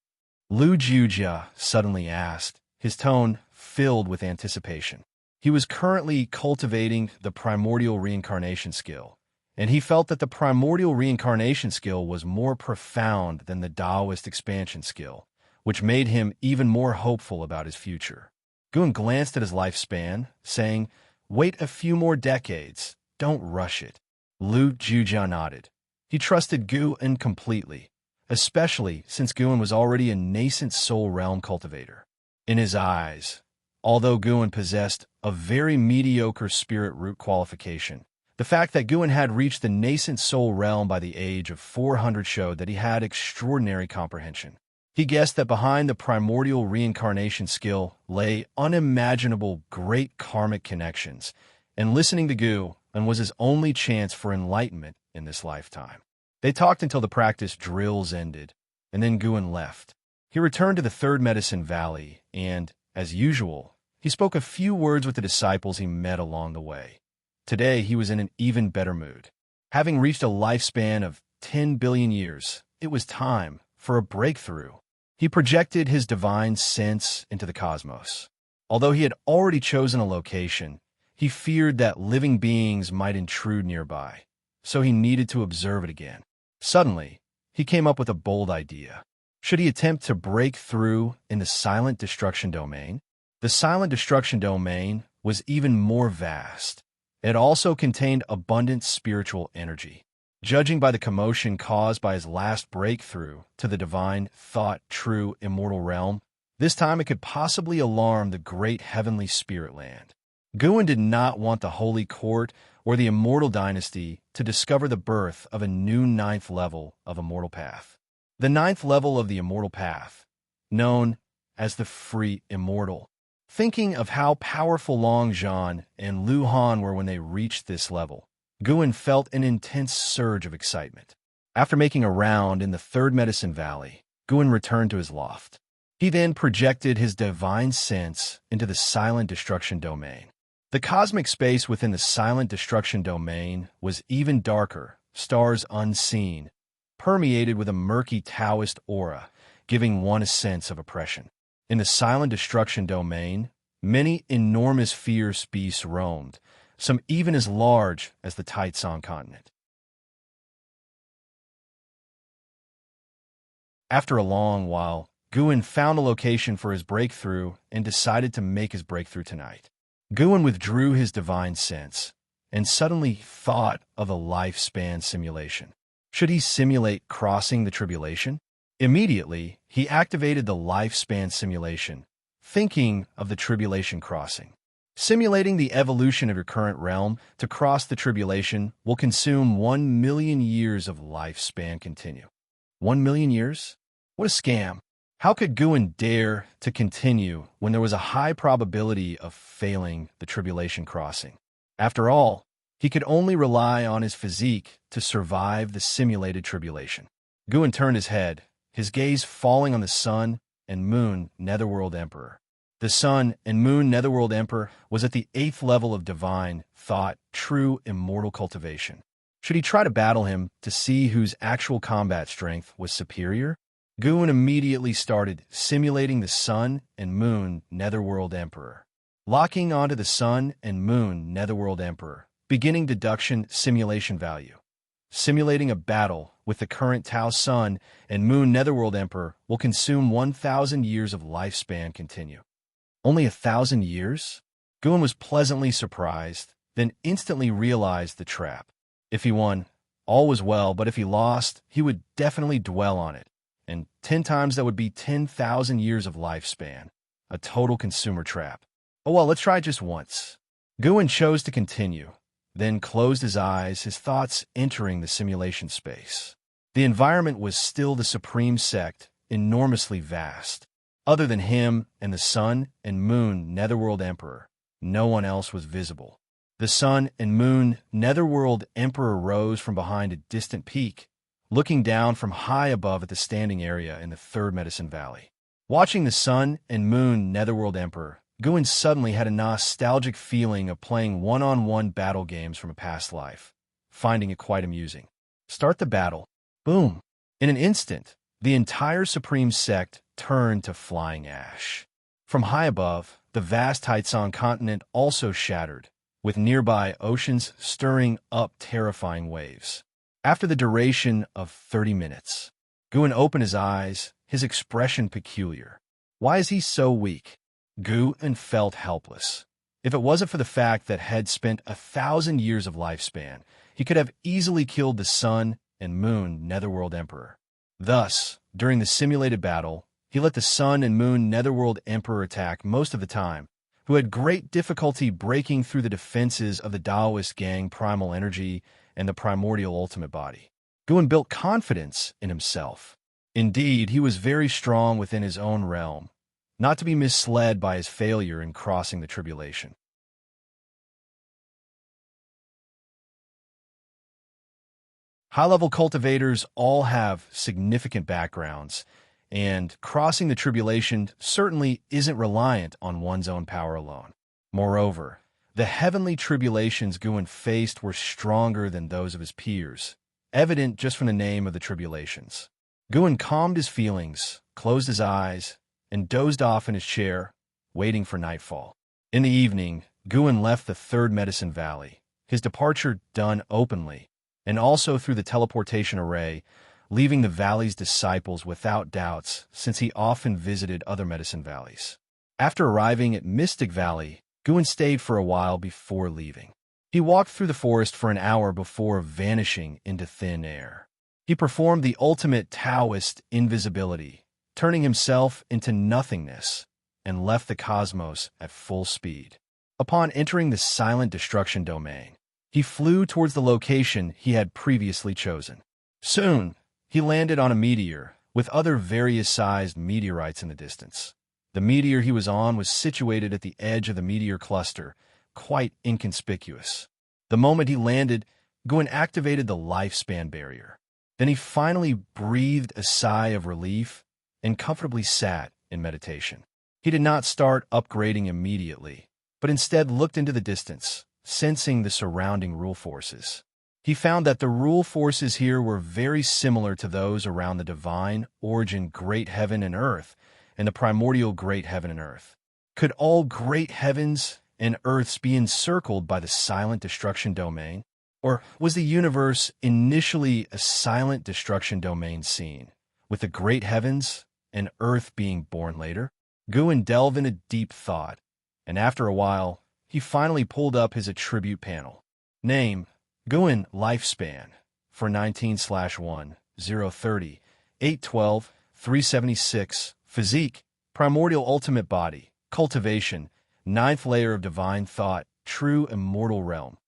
Lu Jujia suddenly asked, his tone filled with anticipation. He was currently cultivating the primordial reincarnation skill, and he felt that the primordial reincarnation skill was more profound than the Taoist expansion skill, which made him even more hopeful about his future. Guan glanced at his lifespan, saying, "Wait a few more decades. Don't rush it." Lu Jujia nodded. He trusted Guan completely, especially since Guan was already a nascent soul realm cultivator. In his eyes, although Guan possessed a very mediocre spirit root qualification. The fact that Guin had reached the nascent soul realm by the age of 400 showed that he had extraordinary comprehension. He guessed that behind the primordial reincarnation skill lay unimaginable great karmic connections, and listening to Guin was his only chance for enlightenment in this lifetime. They talked until the practice drills ended, and then Guin left. He returned to the Third Medicine Valley, and, as usual, he spoke a few words with the disciples he met along the way. Today, he was in an even better mood. Having reached a lifespan of 10 billion years, it was time for a breakthrough. He projected his divine sense into the cosmos. Although he had already chosen a location, he feared that living beings might intrude nearby, so he needed to observe it again. Suddenly, he came up with a bold idea. Should he attempt to break through in the silent destruction domain? The silent destruction domain was even more vast. It also contained abundant spiritual energy. Judging by the commotion caused by his last breakthrough to the divine, thought, true, immortal realm, this time it could possibly alarm the great heavenly spirit land. Guin did not want the Holy Court or the Immortal Dynasty to discover the birth of a new ninth level of Immortal Path. The ninth level of the Immortal Path, known as the Free Immortal. Thinking of how powerful Long Zhan and Lu Han were when they reached this level, Guin felt an intense surge of excitement. After making a round in the Third Medicine Valley, Guin returned to his loft. He then projected his divine sense into the silent destruction domain. The cosmic space within the silent destruction domain was even darker, stars unseen, permeated with a murky Taoist aura, giving one a sense of oppression. In the silent destruction domain, many enormous fierce beasts roamed, some even as large as the Taitsong continent. After a long while, Guin found a location for his breakthrough and decided to make his breakthrough tonight. Guin withdrew his divine sense and suddenly thought of a lifespan simulation. Should he simulate crossing the tribulation? Immediately, he activated the lifespan simulation, thinking of the tribulation crossing. Simulating the evolution of your current realm to cross the tribulation will consume 1 million years of lifespan continue. 1 million years? What a scam. How could Guin dare to continue when there was a high probability of failing the tribulation crossing? After all, he could only rely on his physique to survive the simulated tribulation. Guin turned his head, his gaze falling on the Sun and Moon Netherworld Emperor. The Sun and Moon Netherworld Emperor was at the 8th level of divine, thought, true, immortal cultivation. Should he try to battle him to see whose actual combat strength was superior? Guin immediately started simulating the Sun and Moon Netherworld Emperor. Locking onto the Sun and Moon Netherworld Emperor, beginning deduction simulation value. Simulating a battle with the current Tao Sun and Moon Netherworld Emperor will consume 1,000 years of lifespan continue. Only 1,000 years? Guin was pleasantly surprised, then instantly realized the trap. If he won, all was well, but if he lost, he would definitely dwell on it. And 10 times that would be 10,000 years of lifespan. A total consumer trap. Oh well, let's try it just once. Guin chose to continue, then closed his eyes, his thoughts entering the simulation space. The environment was still the supreme sect, enormously vast. Other than him and the Sun and Moon Netherworld Emperor, no one else was visible. The Sun and Moon Netherworld Emperor rose from behind a distant peak, looking down from high above at the standing area in the Third Medicine Valley. Watching the Sun and Moon Netherworld Emperor, Guin suddenly had a nostalgic feeling of playing one-on-one battle games from a past life, finding it quite amusing. Start the battle. Boom. In an instant, the entire Supreme Sect turned to flying ash. From high above, the vast Taitsong continent also shattered, with nearby oceans stirring up terrifying waves. After the duration of 30 minutes, Guin opened his eyes, his expression peculiar. Why is he so weak? Guin felt helpless. If it wasn't for the fact that had spent 1,000 years of lifespan, he could have easily killed the Sun and Moon Netherworld Emperor. Thus, during the simulated battle, he let the Sun and Moon Netherworld Emperor attack most of the time, who had great difficulty breaking through the defenses of the Taoist gang primal energy and the primordial ultimate body. Guin built confidence in himself. Indeed, he was very strong within his own realm, not to be misled by his failure in crossing the tribulation. High-level cultivators all have significant backgrounds, and crossing the tribulation certainly isn't reliant on one's own power alone. Moreover, the heavenly tribulations Guin faced were stronger than those of his peers, evident just from the name of the tribulations. Guin calmed his feelings, closed his eyes, and dozed off in his chair, waiting for nightfall. In the evening, Guin left the Third Medicine Valley, his departure done openly, and also through the teleportation array, leaving the valley's disciples without doubts since he often visited other medicine valleys. After arriving at Mystic Valley, Guin stayed for a while before leaving. He walked through the forest for an hour before vanishing into thin air. He performed the ultimate Taoist invisibility, turning himself into nothingness, and left the cosmos at full speed. Upon entering the silent destruction domain, he flew towards the location he had previously chosen. Soon, he landed on a meteor, with other various-sized meteorites in the distance. The meteor he was on was situated at the edge of the meteor cluster, quite inconspicuous. The moment he landed, Guin activated the lifespan barrier. Then he finally breathed a sigh of relief and comfortably sat in meditation. He did not start upgrading immediately, but instead looked into the distance, sensing the surrounding rule forces. He found that the rule forces here were very similar to those around the divine origin great heaven and earth and the primordial great heaven and earth. Could all great heavens and earths be encircled by the silent destruction domain? Or was the universe initially a silent destruction domain scene, with the great heavens and earth being born later? Guin delved into deep thought, and after a while, he finally pulled up his attribute panel. Name, Guin Lifespan, for 19/1, 030, 812, 376, Physique, Primordial Ultimate Body, Cultivation, 9th layer of Divine Thought, True Immortal Realm,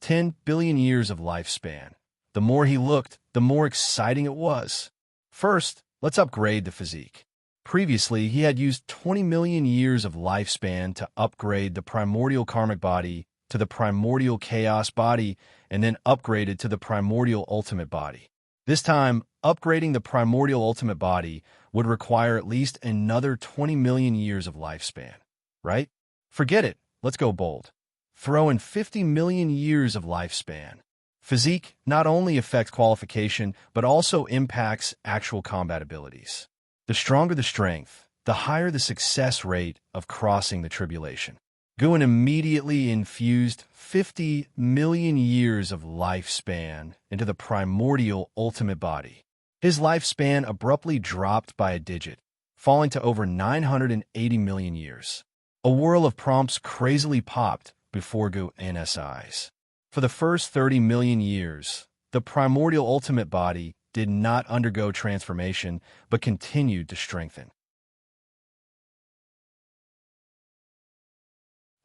10 billion years of lifespan. The more he looked, the more exciting it was. First, let's upgrade the physique. Previously, he had used 20 million years of lifespan to upgrade the primordial karmic body to the primordial chaos body and then upgraded to the primordial ultimate body. This time, upgrading the primordial ultimate body would require at least another 20 million years of lifespan, right? Forget it. Let's go bold. Throw in 50 million years of lifespan. Physique not only affects qualification, but also impacts actual combat abilities. The stronger the strength, the higher the success rate of crossing the tribulation. Guin immediately infused 50 million years of lifespan into the primordial ultimate body. His lifespan abruptly dropped by a digit, falling to over 980 million years. A whirl of prompts crazily popped before Guin's eyes. For the first 30 million years, the primordial ultimate body did not undergo transformation, but continued to strengthen.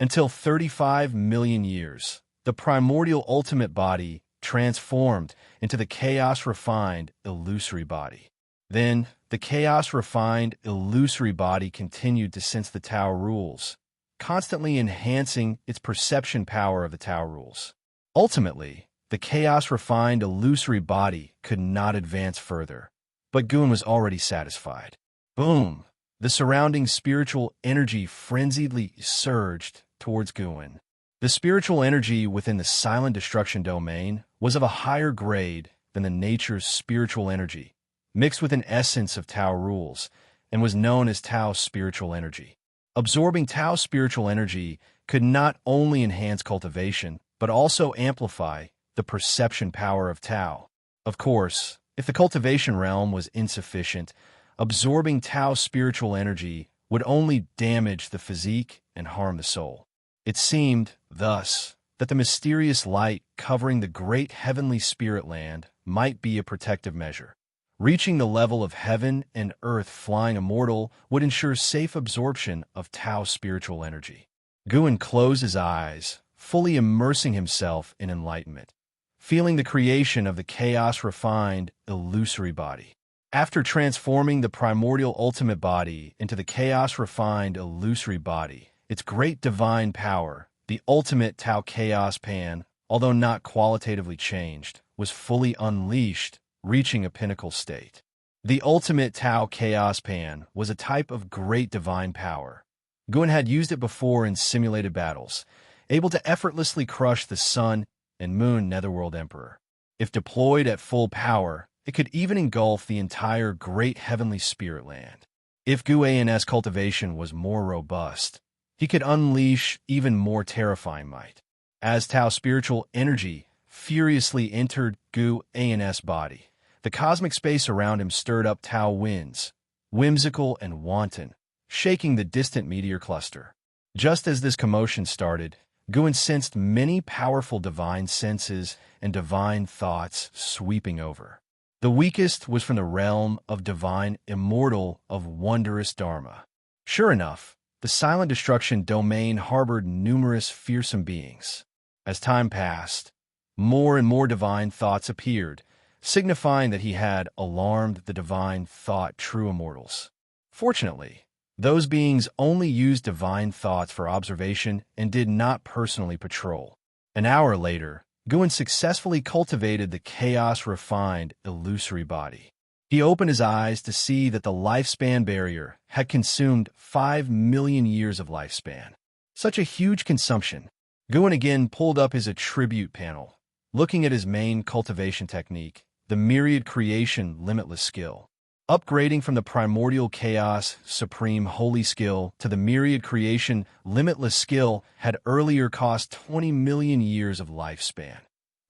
Until 35 million years, the primordial ultimate body transformed into the chaos-refined illusory body. Then, the chaos-refined illusory body continued to sense the Tao rules, constantly enhancing its perception power of the Tao rules. Ultimately, the chaos-refined illusory body could not advance further, but Guin was already satisfied. Boom! The surrounding spiritual energy frenziedly surged towards Guin. The spiritual energy within the silent destruction domain was of a higher grade than the nature's spiritual energy, mixed with an essence of Tao rules, and was known as Tao spiritual energy. Absorbing Tao spiritual energy could not only enhance cultivation, but also amplify the perception power of Tao. Of course, if the cultivation realm was insufficient, absorbing Tao spiritual energy would only damage the physique and harm the soul. It seemed, thus, that the mysterious light covering the great heavenly spirit land might be a protective measure. Reaching the level of heaven and earth flying immortal would ensure safe absorption of Tao spiritual energy. Guan closed his eyes, fully immersing himself in enlightenment, feeling the creation of the chaos-refined, illusory body. After transforming the primordial ultimate body into the chaos-refined, illusory body, its great divine power, the ultimate Tao Chaos Pan, although not qualitatively changed, was fully unleashed, reaching a pinnacle state. The ultimate Tao Chaos Pan was a type of great divine power. Guan had used it before in simulated battles, able to effortlessly crush the Sun and Moon Netherworld Emperor. If deployed at full power, it could even engulf the entire great heavenly spirit land. If Guan's cultivation was more robust, he could unleash even more terrifying might. As Tao spiritual energy furiously entered Guan's body, the cosmic space around him stirred up Tao winds, whimsical and wanton, shaking the distant meteor cluster. Just as this commotion started, Guan sensed many powerful divine senses and divine thoughts sweeping over. The weakest was from the realm of divine Immortal of wondrous Dharma. Sure enough, the silent destruction domain harbored numerous fearsome beings. As time passed, more and more divine thoughts appeared, signifying that he had alarmed the divine thought true immortals. Fortunately, those beings only used divine thoughts for observation and did not personally patrol. An hour later, Guan successfully cultivated the chaos-refined, illusory body. He opened his eyes to see that the lifespan barrier had consumed 5 million years of lifespan. Such a huge consumption. Guan again pulled up his attribute panel, looking at his main cultivation technique, the myriad creation limitless skill. Upgrading from the primordial chaos supreme holy skill to the myriad creation limitless skill had earlier cost 20 million years of lifespan.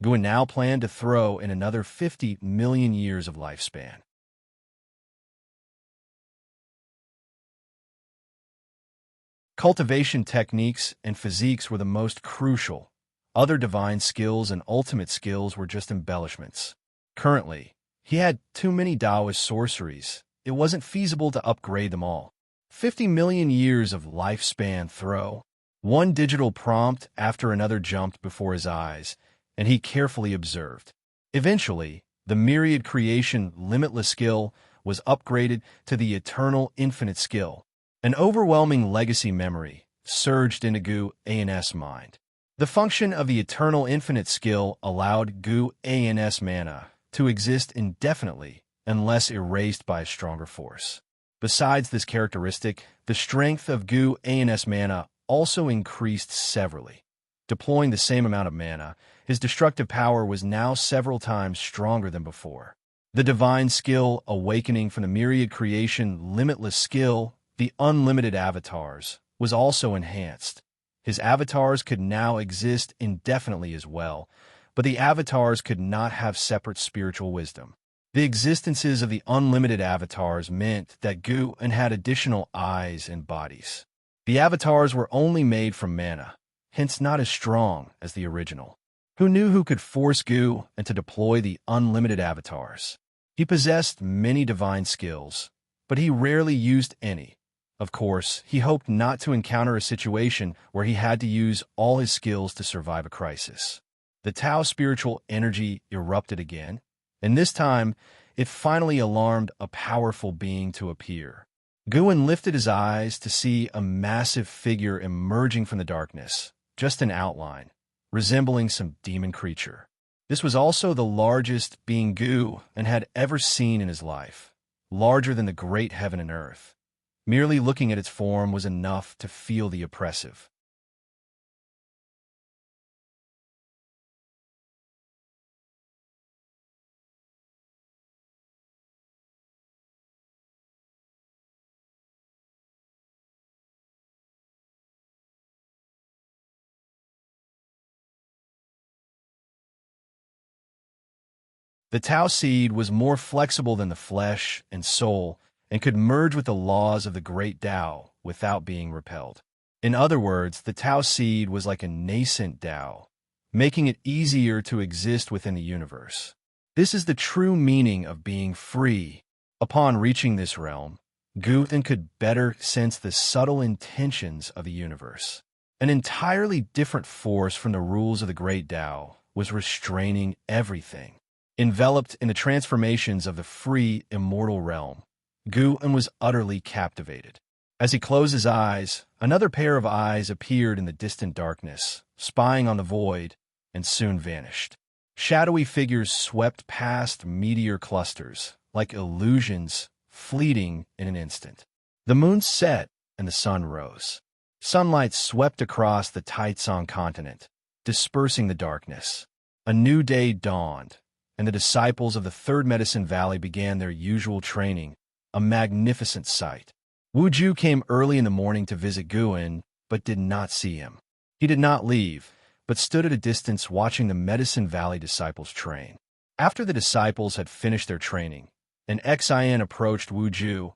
Guan now planned to throw in another 50 million years of lifespan. Cultivation techniques and physiques were the most crucial. Other divine skills and ultimate skills were just embellishments. Currently, he had too many Taoist sorceries. It wasn't feasible to upgrade them all. 50 million years of lifespan throw. One digital prompt after another jumped before his eyes, and he carefully observed. Eventually, the myriad creation limitless skill was upgraded to the eternal infinite skill. An overwhelming legacy memory surged into Guan's mind. The function of the eternal infinite skill allowed Guan's mana to exist indefinitely unless erased by a stronger force. Besides this characteristic, the strength of Guan's mana also increased severally. Deploying the same amount of mana, his destructive power was now several times stronger than before. The divine skill awakening from the myriad creation limitless skill, the unlimited avatars, was also enhanced. His avatars could now exist indefinitely as well, but the avatars could not have separate spiritual wisdom. The existences of the unlimited avatars meant that Guan had additional eyes and bodies. The avatars were only made from mana, hence not as strong as the original. Who knew who could force Guan to deploy the unlimited avatars? He possessed many divine skills, but he rarely used any. Of course, he hoped not to encounter a situation where he had to use all his skills to survive a crisis. The Tao spiritual energy erupted again, and this time, it finally alarmed a powerful being to appear. Guan lifted his eyes to see a massive figure emerging from the darkness, just an outline, resembling some demon creature. This was also the largest being Guan had ever seen in his life, larger than the great heaven and earth. Merely looking at its form was enough to feel the oppressive. The Tao seed was more flexible than the flesh and soul and could merge with the laws of the great Tao without being repelled. In other words, the Tao seed was like a nascent Tao, making it easier to exist within the universe. This is the true meaning of being free. Upon reaching this realm, Guan could better sense the subtle intentions of the universe. An entirely different force from the rules of the Great Tao was restraining everything. Enveloped in the transformations of the free, immortal realm, Gu-en was utterly captivated. As he closed his eyes, another pair of eyes appeared in the distant darkness, spying on the void, and soon vanished. Shadowy figures swept past meteor clusters, like illusions, fleeting in an instant. The moon set, and the sun rose. Sunlight swept across the Taitsong continent, dispersing the darkness. A new day dawned, and the disciples of the Third Medicine Valley began their usual training, a magnificent sight. Wu Ju came early in the morning to visit Gu-en, but did not see him. He did not leave, but stood at a distance watching the Medicine Valley disciples train. After the disciples had finished their training, an Xian approached Wu Ju,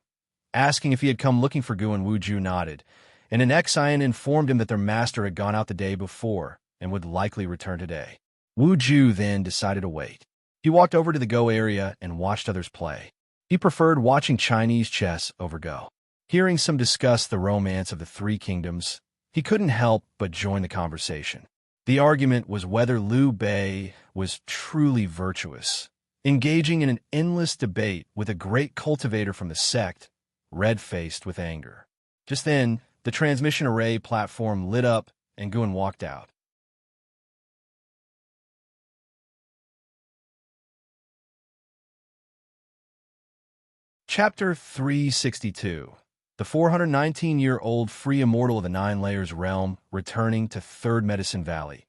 asking if he had come looking for Gu-en. Wu Ju nodded, and an Xian informed him that their master had gone out the day before and would likely return today. Wu Ju then decided to wait. He walked over to the Go area and watched others play. He preferred watching Chinese chess over Go. Hearing some discuss the romance of the Three Kingdoms, he couldn't help but join the conversation. The argument was whether Liu Bei was truly virtuous, engaging in an endless debate with a great cultivator from the sect, red-faced with anger. Just then, the transmission array platform lit up and Gu-en walked out. Chapter 362. The 419-year-old free immortal of the Nine Layers realm returning to Third Medicine Valley.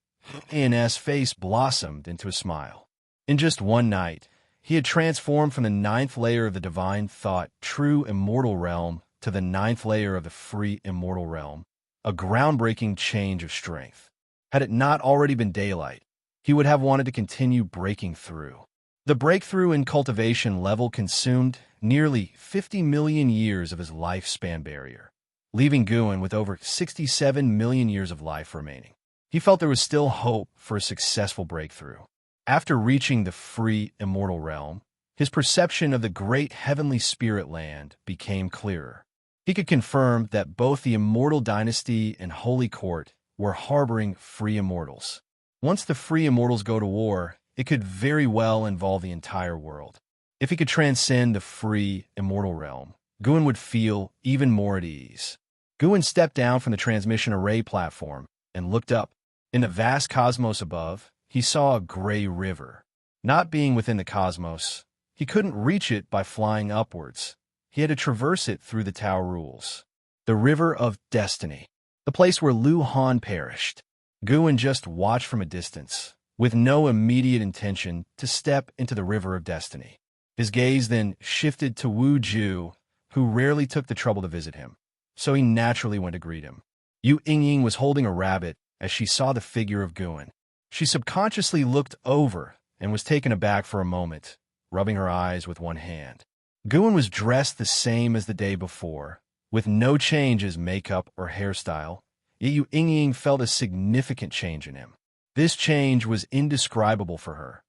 An's face blossomed into a smile. In just one night, he had transformed from the ninth layer of the divine thought true immortal realm to the ninth layer of the free immortal realm, a groundbreaking change of strength. Had it not already been daylight, he would have wanted to continue breaking through. The breakthrough in cultivation level consumed nearly 50 million years of his lifespan barrier, leaving Gu-en with over 67 million years of life remaining. He felt there was still hope for a successful breakthrough. After reaching the free immortal realm, his perception of the great heavenly spirit land became clearer. He could confirm that both the Immortal Dynasty and Holy Court were harboring free immortals. Once the free immortals go to war, it could very well involve the entire world. If he could transcend the free, immortal realm, Gu-en would feel even more at ease. Gu-en stepped down from the transmission array platform and looked up. In the vast cosmos above, he saw a gray river. Not being within the cosmos, he couldn't reach it by flying upwards. He had to traverse it through the Tao rules. The River of Destiny, the place where Lu Han perished. Gu-en just watched from a distance, with no immediate intention to step into the River of Destiny. His gaze then shifted to Wu Ju, who rarely took the trouble to visit him, so he naturally went to greet him. Yu Yingying was holding a rabbit as she saw the figure of Gu-en. She subconsciously looked over and was taken aback for a moment, rubbing her eyes with one hand. Gu-en was dressed the same as the day before, with no change as makeup or hairstyle, yet Yu Yingying felt a significant change in him. This change was indescribable for her,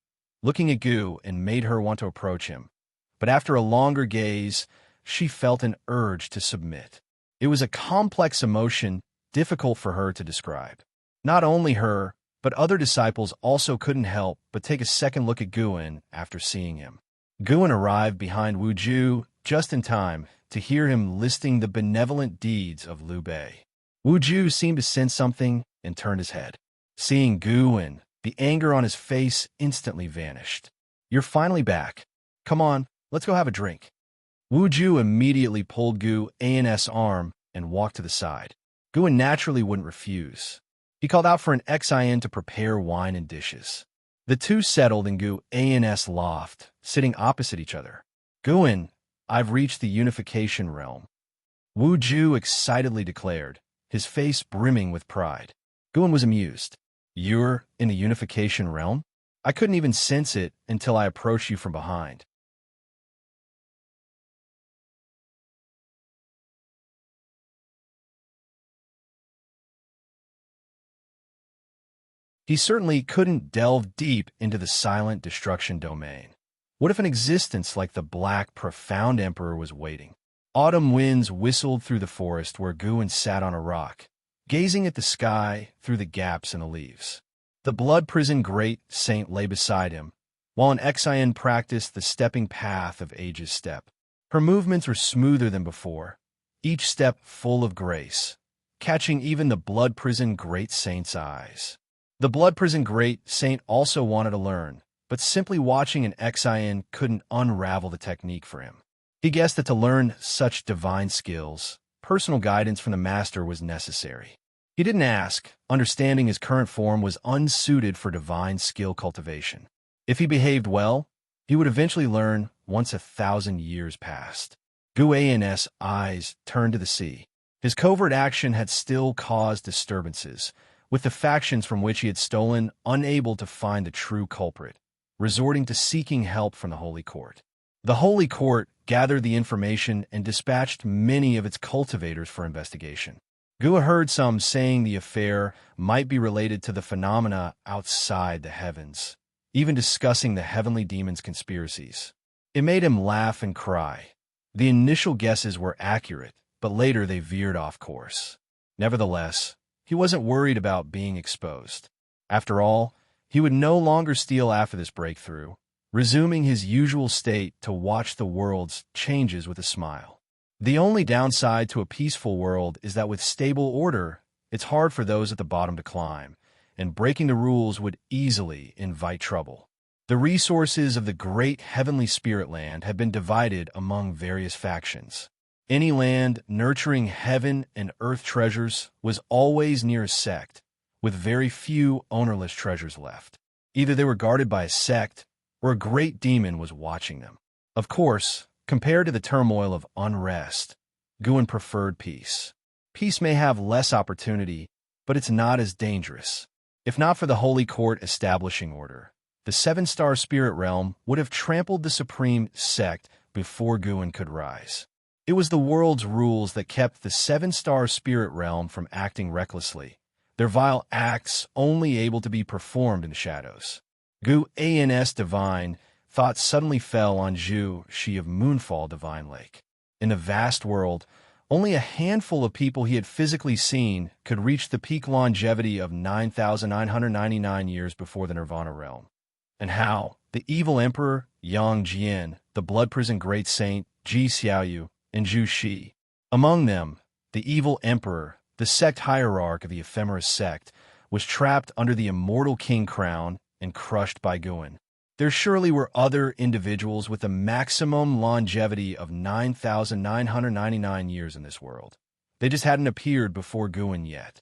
looking at Gu and made her want to approach him. But after a longer gaze, she felt an urge to submit. It was a complex emotion difficult for her to describe. Not only her, but other disciples also couldn't help but take a second look at Gu-en after seeing him. Gu-en arrived behind Wu Ju just in time to hear him listing the benevolent deeds of Liu Bei. Wu Ju seemed to sense something and turned his head. Seeing Gu-en, the anger on his face instantly vanished. "You're finally back. Come on, let's go have a drink." Wu Ju immediately pulled Gu-en's arm and walked to the side. Gu-en naturally wouldn't refuse. He called out for an Xian to prepare wine and dishes. The two settled in Gu-en's loft, sitting opposite each other. "Gu-en, I've reached the unification realm," Wu Ju excitedly declared, his face brimming with pride. Gu-en was amused. "You're in the unification realm? I couldn't even sense it until I approached you from behind." He certainly couldn't delve deep into the silent destruction domain. What if an existence like the Black Profound Emperor was waiting? Autumn winds whistled through the forest where Gu-en sat on a rock, gazing at the sky through the gaps in the leaves. The blood-prisoned great saint lay beside him, while an Exian practiced the stepping path of age's step. Her movements were smoother than before, each step full of grace, catching even the blood-prisoned great saint's eyes. The blood-prisoned great saint also wanted to learn, but simply watching an Exian couldn't unravel the technique for him. He guessed that to learn such divine skills, personal guidance from the master was necessary. He didn't ask, understanding his current form was unsuited for divine skill cultivation. If he behaved well, he would eventually learn once 1,000 years passed. Guan's eyes turned to the sea. His covert action had still caused disturbances, with the factions from which he had stolen unable to find the true culprit, resorting to seeking help from the Holy Court. The Holy Court gathered the information and dispatched many of its cultivators for investigation. Gua heard some saying the affair might be related to the phenomena outside the heavens, even discussing the heavenly demons' conspiracies. It made him laugh and cry. The initial guesses were accurate, but later they veered off course. Nevertheless, he wasn't worried about being exposed. After all, he would no longer steal after this breakthrough, resuming his usual state to watch the world's changes with a smile. The only downside to a peaceful world is that with stable order, it's hard for those at the bottom to climb, and breaking the rules would easily invite trouble. The resources of the great heavenly spirit land had been divided among various factions. Any land nurturing heaven and earth treasures was always near a sect, with very few ownerless treasures left. Either they were guarded by a sect, or a great demon was watching them. Of course, compared to the turmoil of unrest, Guan preferred peace. Peace may have less opportunity, but it's not as dangerous. If not for the Holy Court establishing order, the seven-star spirit realm would have trampled the supreme sect before Guan could rise. It was the world's rules that kept the seven-star spirit realm from acting recklessly, their vile acts only able to be performed in the shadows. Guan's divine thought suddenly fell on Zhu Shi of Moonfall Divine Lake. In the vast world, only a handful of people he had physically seen could reach the peak longevity of 9,999 years before the Nirvana realm. And how the evil emperor Yang Jian, the blood-prisoned great saint Ji Xiaoyu, and Zhu Shi. Among them, the evil emperor, the sect hierarch of the ephemeris sect, was trapped under the immortal king crown and crushed by Guan. There surely were other individuals with a maximum longevity of 9,999 years in this world. They just hadn't appeared before Guan yet.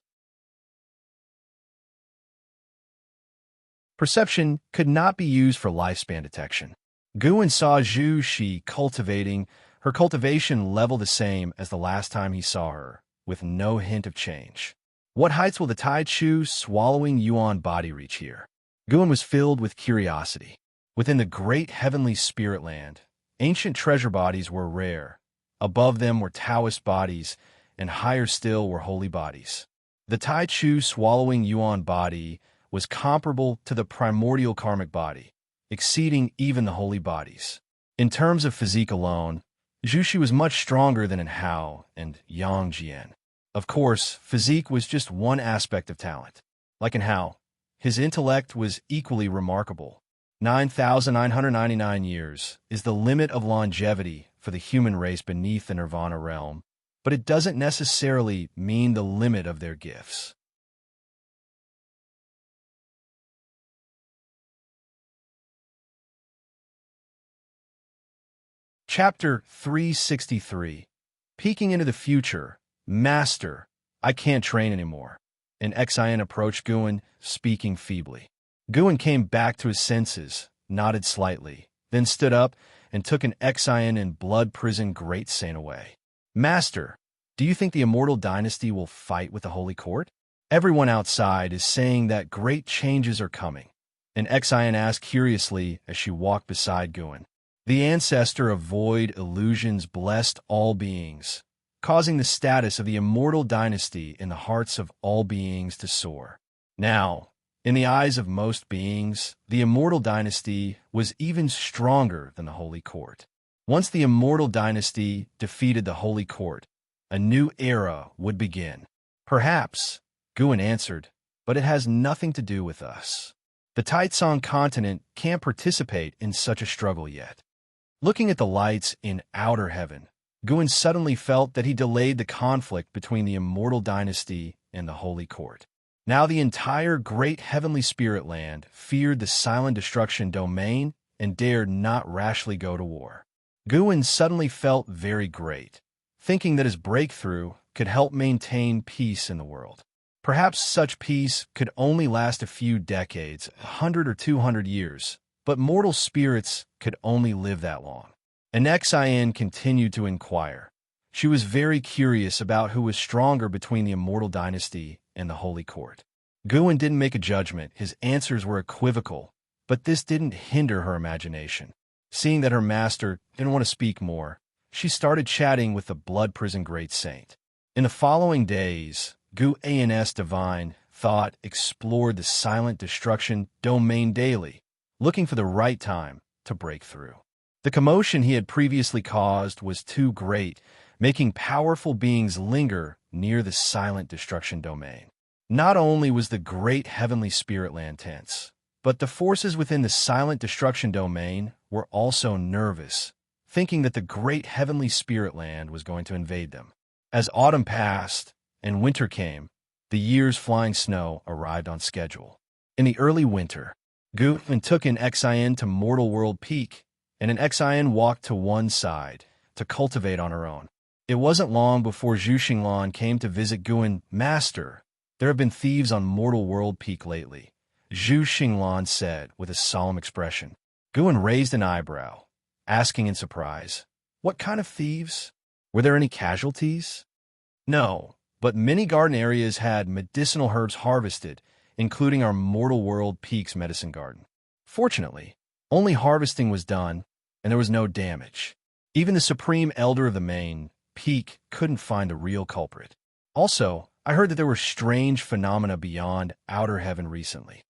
Perception could not be used for lifespan detection. Guan saw Zhu Shi cultivating her cultivation level the same as the last time he saw her, with no hint of change. What heights will the Tai Chu swallowing Yuan body reach here? Guan was filled with curiosity. Within the great heavenly spirit land, ancient treasure bodies were rare. Above them were Taoist bodies, and higher still were holy bodies. The Tai Chu swallowing Yuan body was comparable to the primordial karmic body, exceeding even the holy bodies. In terms of physique alone, Zhu Shi was much stronger than in Hao and Yang Jian. Of course, physique was just one aspect of talent. Like in Hao, his intellect was equally remarkable. 9,999 years is the limit of longevity for the human race beneath the Nirvana realm, but it doesn't necessarily mean the limit of their gifts. Chapter 363. Peeking into the future. Master, I can't train anymore. An Exian approached Guan, speaking feebly. Guan came back to his senses, nodded slightly, then stood up and took an Exian and blood-prisoned great saint away. Master, do you think the Immortal dynasty will fight with the Holy Court? Everyone outside is saying that great changes are coming. An Exian asked curiously as she walked beside Guan. The ancestor of void illusions blessed all beings, causing the status of the Immortal dynasty in the hearts of all beings to soar. Now, in the eyes of most beings, the Immortal dynasty was even stronger than the Holy Court. Once the Immortal dynasty defeated the Holy Court, a new era would begin. Perhaps, Guin answered, but it has nothing to do with us. The Taitsong continent can't participate in such a struggle yet. Looking at the lights in outer heaven, Guin suddenly felt that he delayed the conflict between the Immortal dynasty and the Holy Court. Now the entire great heavenly spirit land feared the silent destruction domain and dared not rashly go to war. Guin suddenly felt very great, thinking that his breakthrough could help maintain peace in the world. Perhaps such peace could only last a few decades, 100 or 200 years, but mortal spirits could only live that long. And Xin continued to inquire. She was very curious about who was stronger between the Immortal dynasty and the Holy Court. Guin didn't make a judgment. His answers were equivocal, but this didn't hinder her imagination. Seeing that her master didn't want to speak more, she started chatting with the blood prison great saint. In the following days, Guin's divine thought explored the silent destruction domain daily, looking for the right time to break through. The commotion he had previously caused was too great, making powerful beings linger near the silent destruction domain. Not only was the great heavenly spirit land tense, but the forces within the silent destruction domain were also nervous, thinking that the great heavenly spirit land was going to invade them. As autumn passed and winter came, the year's flying snow arrived on schedule. In the early winter, Guin took an Xin to Mortal World Peak, and an Xin walked to one side to cultivate on her own. It wasn't long before Zhu Xinglan came to visit Guin. Master, there have been thieves on Mortal World Peak lately, Zhu Xinglan said with a solemn expression. Guin raised an eyebrow, asking in surprise, "What kind of thieves? Were there any casualties?" "No, but many garden areas had medicinal herbs harvested, including our Mortal World Peak's medicine garden. Fortunately, only harvesting was done, and there was no damage. Even the Supreme Elder of the main peak couldn't find the real culprit. Also, I heard that there were strange phenomena beyond outer heaven recently.